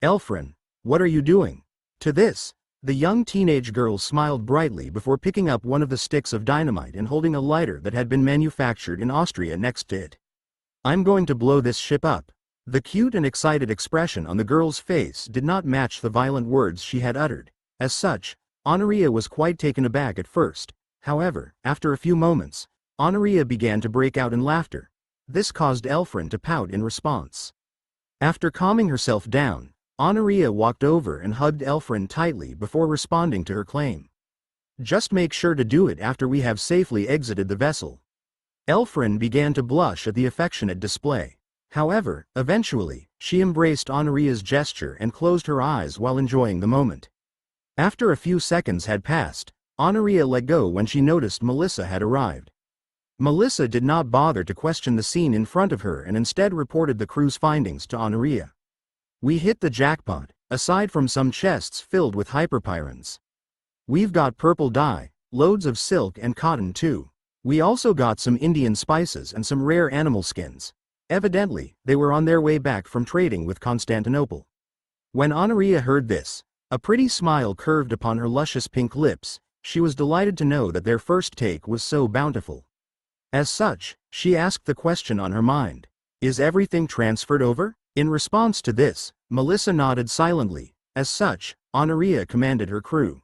"Elfrin, what are you doing?" To this, the young teenage girl smiled brightly before picking up one of the sticks of dynamite and holding a lighter that had been manufactured in Austria next to it. "I'm going to blow this ship up." The cute and excited expression on the girl's face did not match the violent words she had uttered. As such, Honoria was quite taken aback at first. However, after a few moments, Honoria began to break out in laughter. This caused Elfrin to pout in response. After calming herself down, Honoria walked over and hugged Elfrin tightly before responding to her claim. "Just make sure to do it after we have safely exited the vessel." Elfrin began to blush at the affectionate display. However, eventually, she embraced Honoria's gesture and closed her eyes while enjoying the moment. After a few seconds had passed, Honoria let go when she noticed Melissa had arrived. Melissa did not bother to question the scene in front of her and instead reported the crew's findings to Honoria. "We hit the jackpot, aside from some chests filled with hyperpyrons. We've got purple dye, loads of silk and cotton too. We also got some Indian spices and some rare animal skins." Evidently, they were on their way back from trading with Constantinople. When Honoria heard this, a pretty smile curved upon her luscious pink lips. She was delighted to know that their first take was so bountiful. As such, she asked the question on her mind, "Is everything transferred over?" In response to this, Melissa nodded silently. As such, Honoria commanded her crew,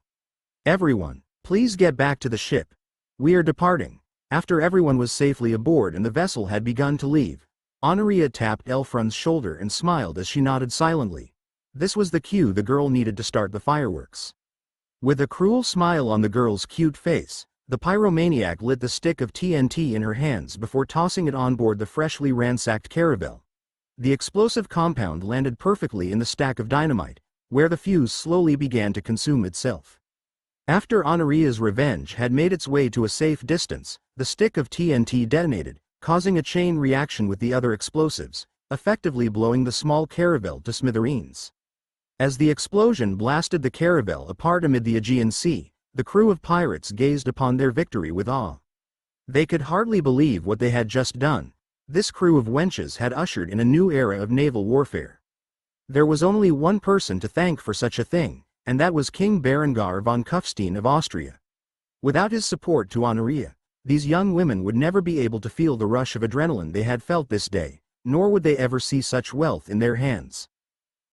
"Everyone, please get back to the ship. We are departing." After everyone was safely aboard and the vessel had begun to leave, Honoria tapped Elfrin's shoulder and smiled as she nodded silently. This was the cue the girl needed to start the fireworks. With a cruel smile on the girl's cute face, the pyromaniac lit the stick of TNT in her hands before tossing it on board the freshly ransacked caravel. The explosive compound landed perfectly in the stack of dynamite, where the fuse slowly began to consume itself. After Honoria's revenge had made its way to a safe distance, the stick of TNT detonated, causing a chain reaction with the other explosives, effectively blowing the small caravel to smithereens. As the explosion blasted the caravel apart amid the Aegean Sea, the crew of pirates gazed upon their victory with awe. They could hardly believe what they had just done. This crew of wenches had ushered in a new era of naval warfare. There was only one person to thank for such a thing, and that was King Berengar von Kufstein of Austria. Without his support to Honoria, these young women would never be able to feel the rush of adrenaline they had felt this day, nor would they ever see such wealth in their hands.